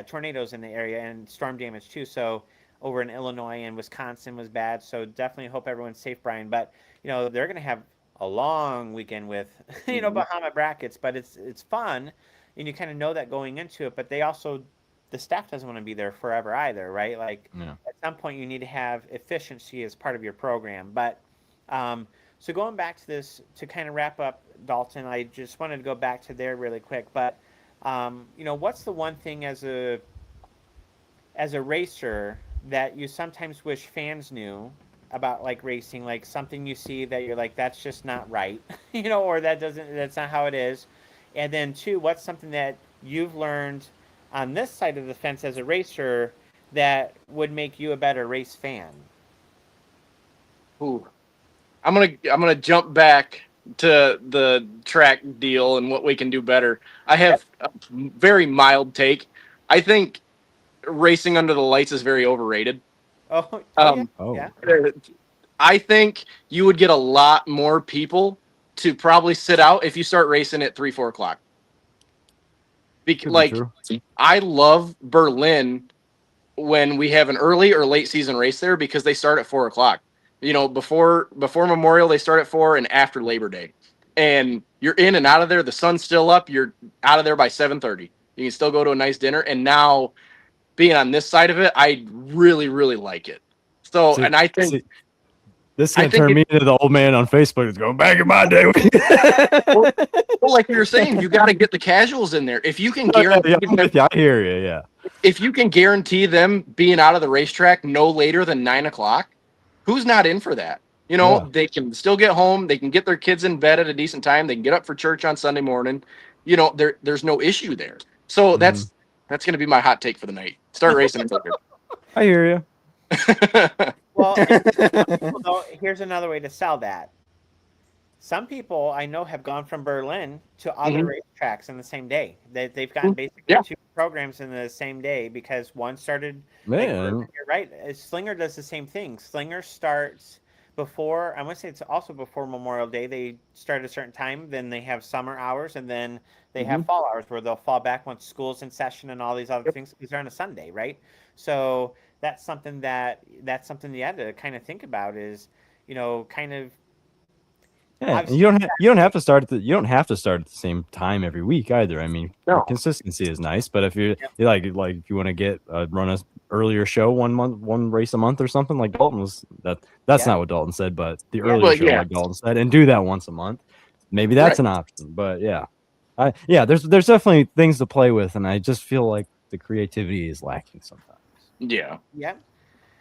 tornadoes in the area and storm damage too. So over in Illinois and Wisconsin was bad. So definitely hope everyone's safe, Brian. But they're going to have a long weekend with Bahama brackets, but it's fun, and you kind of know that going into it. But they also, the staff doesn't want to be there forever either, right? Like at some point you need to have efficiency as part of your program. But so going back to this to kind of wrap up, Dalton, I just wanted to go back to there really quick. But what's the one thing as a racer that you sometimes wish fans knew about like racing, like something you see that you're like, that's just not right, or that's not how it is. And then two, what's something that you've learned on this side of the fence as a racer that would make you a better race fan? Ooh. I'm gonna jump back to the track deal and what we can do better. I have a very mild take. I think racing under the lights is very overrated. Oh, yeah, Oh. yeah. I think you would get a lot more people to probably sit out if you start racing at 3-4 o'clock. Could be Like, true. I love Berlin when we have an early or late season race there because they start at 4 o'clock. Before Memorial they start at 4 and after Labor Day, and you're in and out of there. The sun's still up. You're out of there by 7:30. You can still go to a nice dinner. And now, being on this side of it, I really really like it. So, and I think this is gonna turn me into the old man on Facebook that's going back in my day. well, like you were saying, you got to get the casuals in there. If you can guarantee, I hear you. Yeah. If you can guarantee them being out of the racetrack no later than 9 o'clock, who's not in for that? They can still get home. They can get their kids in bed at a decent time. They can get up for church on Sunday morning. There's no issue there. So that's going to be my hot take for the night. Start racing. I hear you. Well, here's another way to sell that. Some people I know have gone from Berlin to other racetracks in the same day. They've gotten basically two programs in the same day because one started. Man, you're right. Slinger does the same thing. Slinger starts before. I want to say it's also before Memorial Day. They start at a certain time. Then they have summer hours, and then they have fall hours where they'll fall back once school's in session and all these other things because they're on a Sunday, right? So that's something you have to kind of think about is, kind of. Yeah, and you don't have to start at the same time every week either. I mean, consistency is nice, but if you're like if you want to get run a earlier show one race a month or something like Dalton was that's not what Dalton said, but the earlier show like Dalton said, and do that once a month, maybe that's an option. But there's definitely things to play with, and I just feel like the creativity is lacking sometimes. Yeah.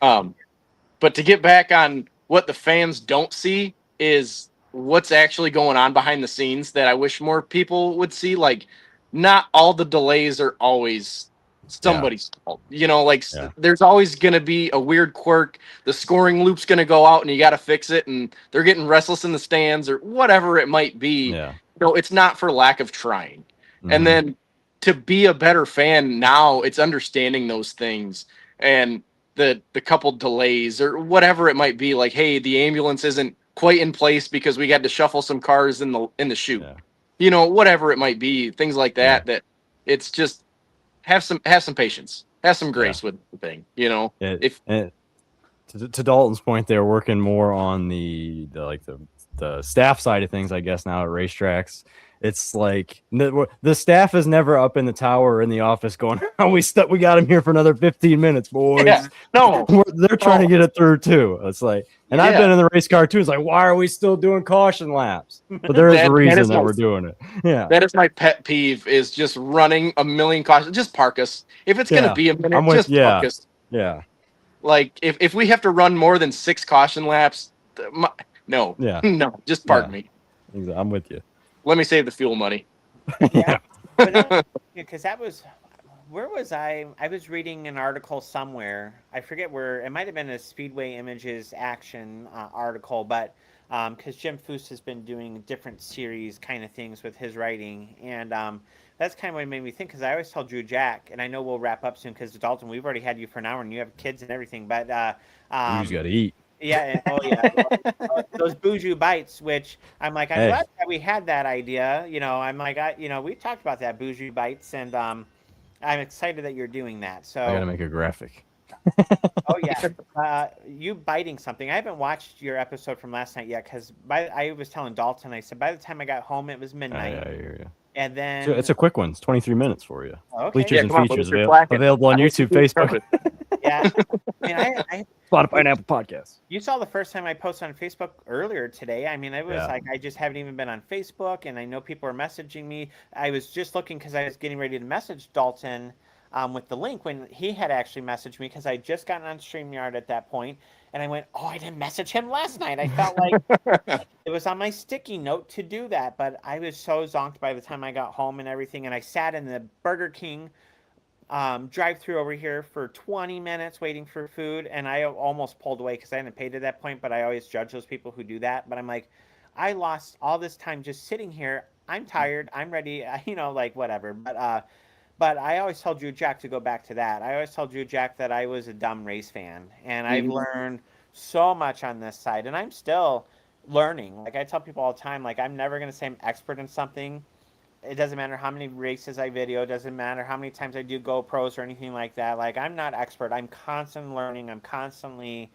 But to get back on what the fans don't see is what's actually going on behind the scenes that I wish more people would see. Like, not all the delays are always somebody's fault. There's always going to be a weird quirk. The scoring loop's going to go out and you got to fix it, and they're getting restless in the stands or whatever it might be. Yeah. It's not for lack of trying. And then to be a better fan now, it's understanding those things and the couple delays or whatever it might be. Like, hey, the ambulance isn't quite in place because we had to shuffle some cars in the chute. Whatever it might be, things like that. That it's just have some patience, have some grace with the thing. To Dalton's point, they're working more on the staff side of things, I guess, now at racetracks. It's like the staff is never up in the tower or in the office going, "Oh, we got him here for another 15 minutes, boys." Yeah. No, they're trying to get it through too. It's like, and I've been in the race car too. It's like, why are we still doing caution laps? But there is a reason that we're doing it. Yeah, that is my pet peeve: is just running a million cautions. Just park us if it's going to be a minute. Park us. Yeah. Like if we have to run more than 6 caution laps, no, just park me. I'm with you. Let me save the fuel money. Yeah, because that was, where was I? I was reading an article somewhere. I forget where. It might have been a Speedway Images Action article, but because Jim Foose has been doing different series kind of things with his writing, and that's kind of what made me think. Because I always tell Drew Jack, and I know we'll wrap up soon. Because Dalton, we've already had you for an hour, and you have kids and everything. But you just got to eat. Yeah. Those Boujou bites, which I'm like, I'm glad that we had that idea. I'm like, we talked about that Boujou bites, and I'm excited that you're doing that. So I got to make a graphic. You biting something. I haven't watched your episode from last night yet because I was telling Dalton, I said by the time I got home it was midnight. Yeah, I hear you. And then so it's a quick one. It's 23 minutes for you. Okay. Features and Features available on YouTube, Facebook. Yeah. I mean, I Spotify and Apple Podcasts. you saw the first time I posted on Facebook earlier today. I mean, it was like I just haven't even been on Facebook, and I know people are messaging me. I was just looking because I was getting ready to message Dalton with the link when he had actually messaged me because I just gotten on StreamYard at that point, and I went, "Oh, I didn't message him last night." I felt like it was on my sticky note to do that, but I was so zonked by the time I got home and everything, and I sat in the Burger King drive through over here for 20 minutes waiting for food, and I almost pulled away because I hadn't paid at that point, but I always judge those people who do that. But I'm like, I lost all this time just sitting here. I'm tired. I'm ready. Like whatever. But I always told you, Jack, to go back to that. I always told you, Jack, that I was a dumb race fan, and I've learned so much on this side, and I'm still learning. Like I tell people all the time, like I'm never going to say I'm expert in something. It doesn't matter how many races I video, it doesn't matter how many times I do GoPros or anything like that. Like I'm not expert. I'm constantly learning. I'm constantly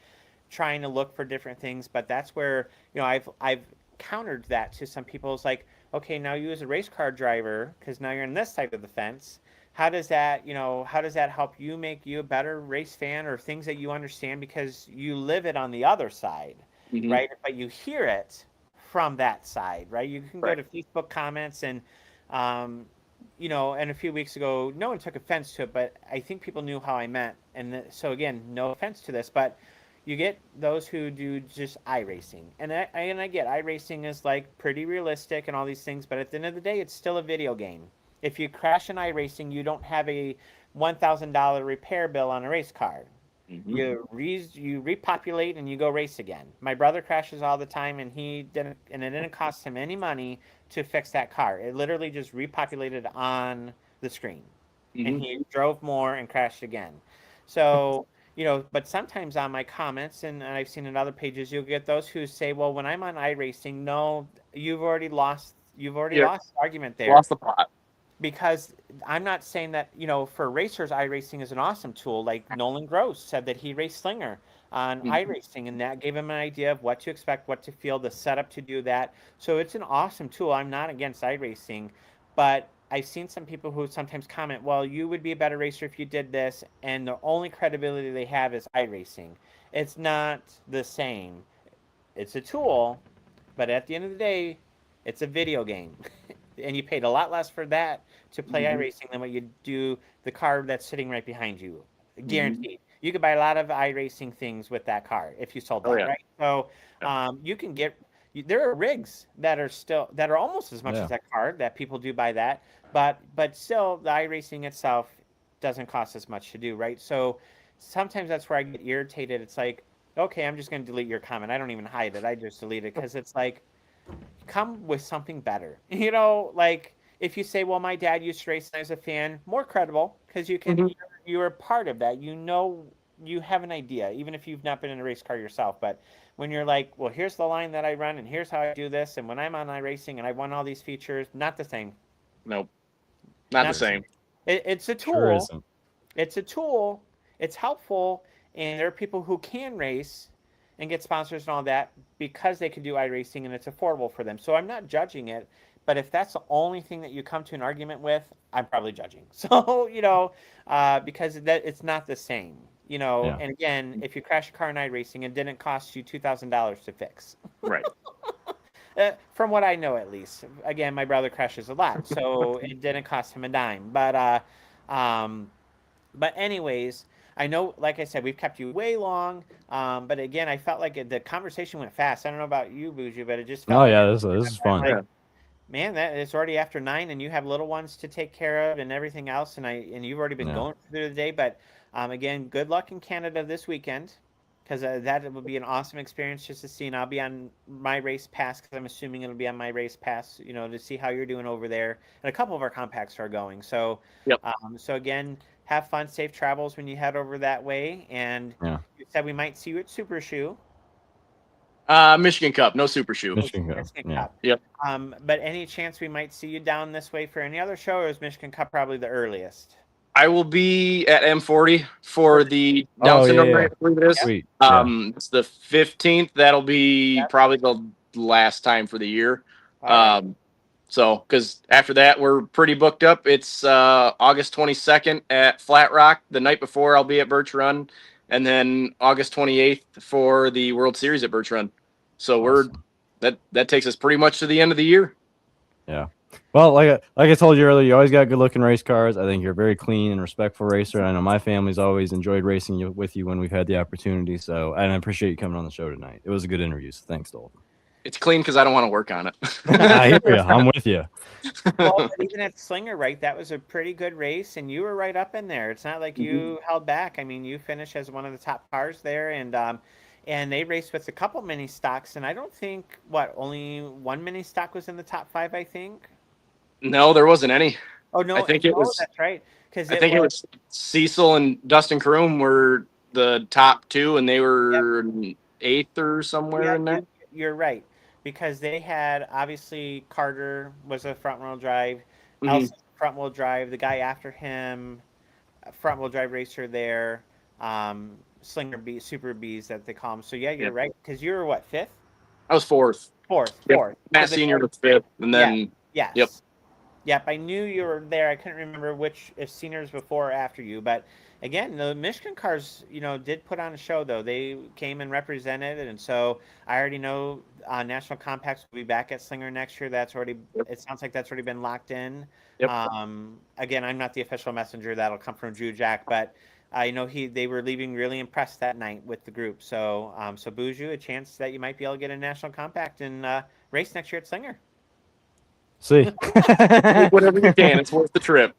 trying to look for different things. But that's where, I've countered that to some people. It's like, okay, now you as a race car driver, because now you're on this side of the fence. How does that help you make you a better race fan or things that you understand because you live it on the other side, right? But you hear it from that side, right? You can go to Facebook comments and and a few weeks ago, no one took offense to it, but I think people knew how I meant. And so again, no offense to this, but you get those who do just iRacing. And I get iRacing is like pretty realistic and all these things, but at the end of the day, it's still a video game. If you crash in iRacing, you don't have a $1,000 repair bill on a race car. You repopulate and you go race again. My brother crashes all the time, and it didn't cost him any money to fix that car. It literally just repopulated on the screen, and he drove more and crashed again. So but sometimes on my comments, and I've seen in other pages, you'll get those who say, "Well, when I'm on iRacing, no, you've already lost the argument there." Lost the plot. Because I'm not saying that, for racers, iRacing is an awesome tool. Like Nolan Gross said that he raced Slinger on iRacing, and that gave him an idea of what to expect, what to feel, the setup to do that. So it's an awesome tool. I'm not against iRacing, but I've seen some people who sometimes comment, well, you would be a better racer if you did this, and the only credibility they have is iRacing. It's not the same. It's a tool, but at the end of the day, it's a video game. And you paid a lot less for that to play iRacing than what you do the car that's sitting right behind you. Guaranteed. You could buy a lot of iRacing things with that car if you sold that, right? So you can get. There are rigs that are almost as much as that car that people do buy that, but still the iRacing itself doesn't cost as much to do, right? So sometimes that's where I get irritated. It's like, okay, I'm just going to delete your comment. I don't even hide it. I just delete it because it's like, come with something better. Like if you say, well, my dad used to race and I was a fan, more credible because you're a part of that. You have an idea, even if you've not been in a race car yourself. But when you're like, well, here's the line that I run and here's how I do this, and when I'm on iRacing and I won all these features, not the same. Nope. Not the same. It's a tool. Sure isn't. It's a tool. It's helpful. And there are people who can race and get sponsors and all that because they can do iRacing and it's affordable for them. So I'm not judging it, but if that's the only thing that you come to an argument with, I'm probably judging. So, because it's not the same, and again, if you crash a car in iRacing, it didn't cost you $2,000 to fix. Right. From what I know, at least. Again, my brother crashes a lot, so it didn't cost him a dime. But anyways, I know, like I said, we've kept you way long. But again, I felt like the conversation went fast. I don't know about you, Bougie, but it just felt this is fun. Like, man, it's already after 9, and you have little ones to take care of and everything else, and you've already been going through the day. But again, good luck in Canada this weekend, because that would be an awesome experience just to see. And I'll be on my race pass because I'm assuming it'll be on my race pass, to see how you're doing over there. And a couple of our compacts are going. So, so again, have fun, safe travels when you head over that way. And you said we might see you at Super Shoe. Michigan Cup, no Super Shoe. Michigan Cup. Yep. But any chance we might see you down this way for any other show, or is Michigan Cup probably the earliest? I will be at M40 for the Down syndrome race, I believe it is. Sweet. It's the 15th. That'll be probably the last time for the year. So, because after that, we're pretty booked up. It's August 22nd at Flat Rock. The night before, I'll be at Birch Run. And then August 28th for the World Series at Birch Run. So Awesome. that takes us pretty much to the end of the year. Yeah. Well, like I told you earlier, you always got good looking race cars. I think you're a very clean and respectful racer. And I know my family's always enjoyed racing with you when we've had the opportunity. So, and I appreciate you coming on the show tonight. It was a good interview. So thanks, Dalton. It's clean because I don't want to work on it. I hear you. I'm with you. Well, but even at Slinger, right, that was a pretty good race, and you were right up in there. It's not like you held back. I mean, you finished as one of the top cars there, and they raced with a couple mini stocks, and I don't think only one mini stock was in the top 5. I think. No, there wasn't any. Oh no, I think it was. That's right. Because I think it was Cecil and Dustin Kroom were the top 2, and they were 8th or somewhere in there. You're right, because they had obviously Carter was a front wheel drive, Mhm. Elsa front wheel drive. The guy after him, a front wheel drive racer there, Slinger B, Super Bs that they call them. So yeah, you're right, because you were what, 5th? I was 4th. Fourth. Matt Senior was 5th, and then yes. Yep, I knew you were there. I couldn't remember if seniors before or after you, but again, the Michigan cars, did put on a show though. They came and represented, and so I already know National Compacts will be back at Slinger next year. That's already. It sounds like that's already been locked in. Yep. Again, I'm not the official messenger. That'll come from Drew Jack, but I know they were leaving really impressed that night with the group. So, so Buju, a chance that you might be able to get a National Compact and race next year at Slinger. See, whatever you can, it's worth the trip.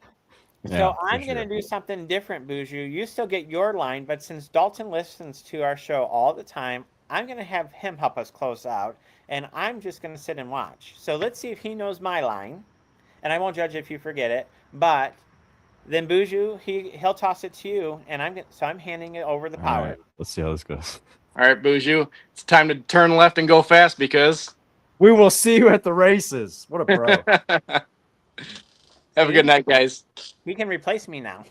So I'm going to do something different, Buju. You still get your line, but since Dalton listens to our show all the time, I'm going to have him help us close out, and I'm just going to sit and watch. So let's see if he knows my line, and I won't judge if you forget it. But then Buju, he'll toss it to you, and I'm handing it over the power. All right, let's see how this goes. All right, Buju, it's time to turn left and go fast because we will see you at the races. What a pro. Have a good night, guys. He can replace me now.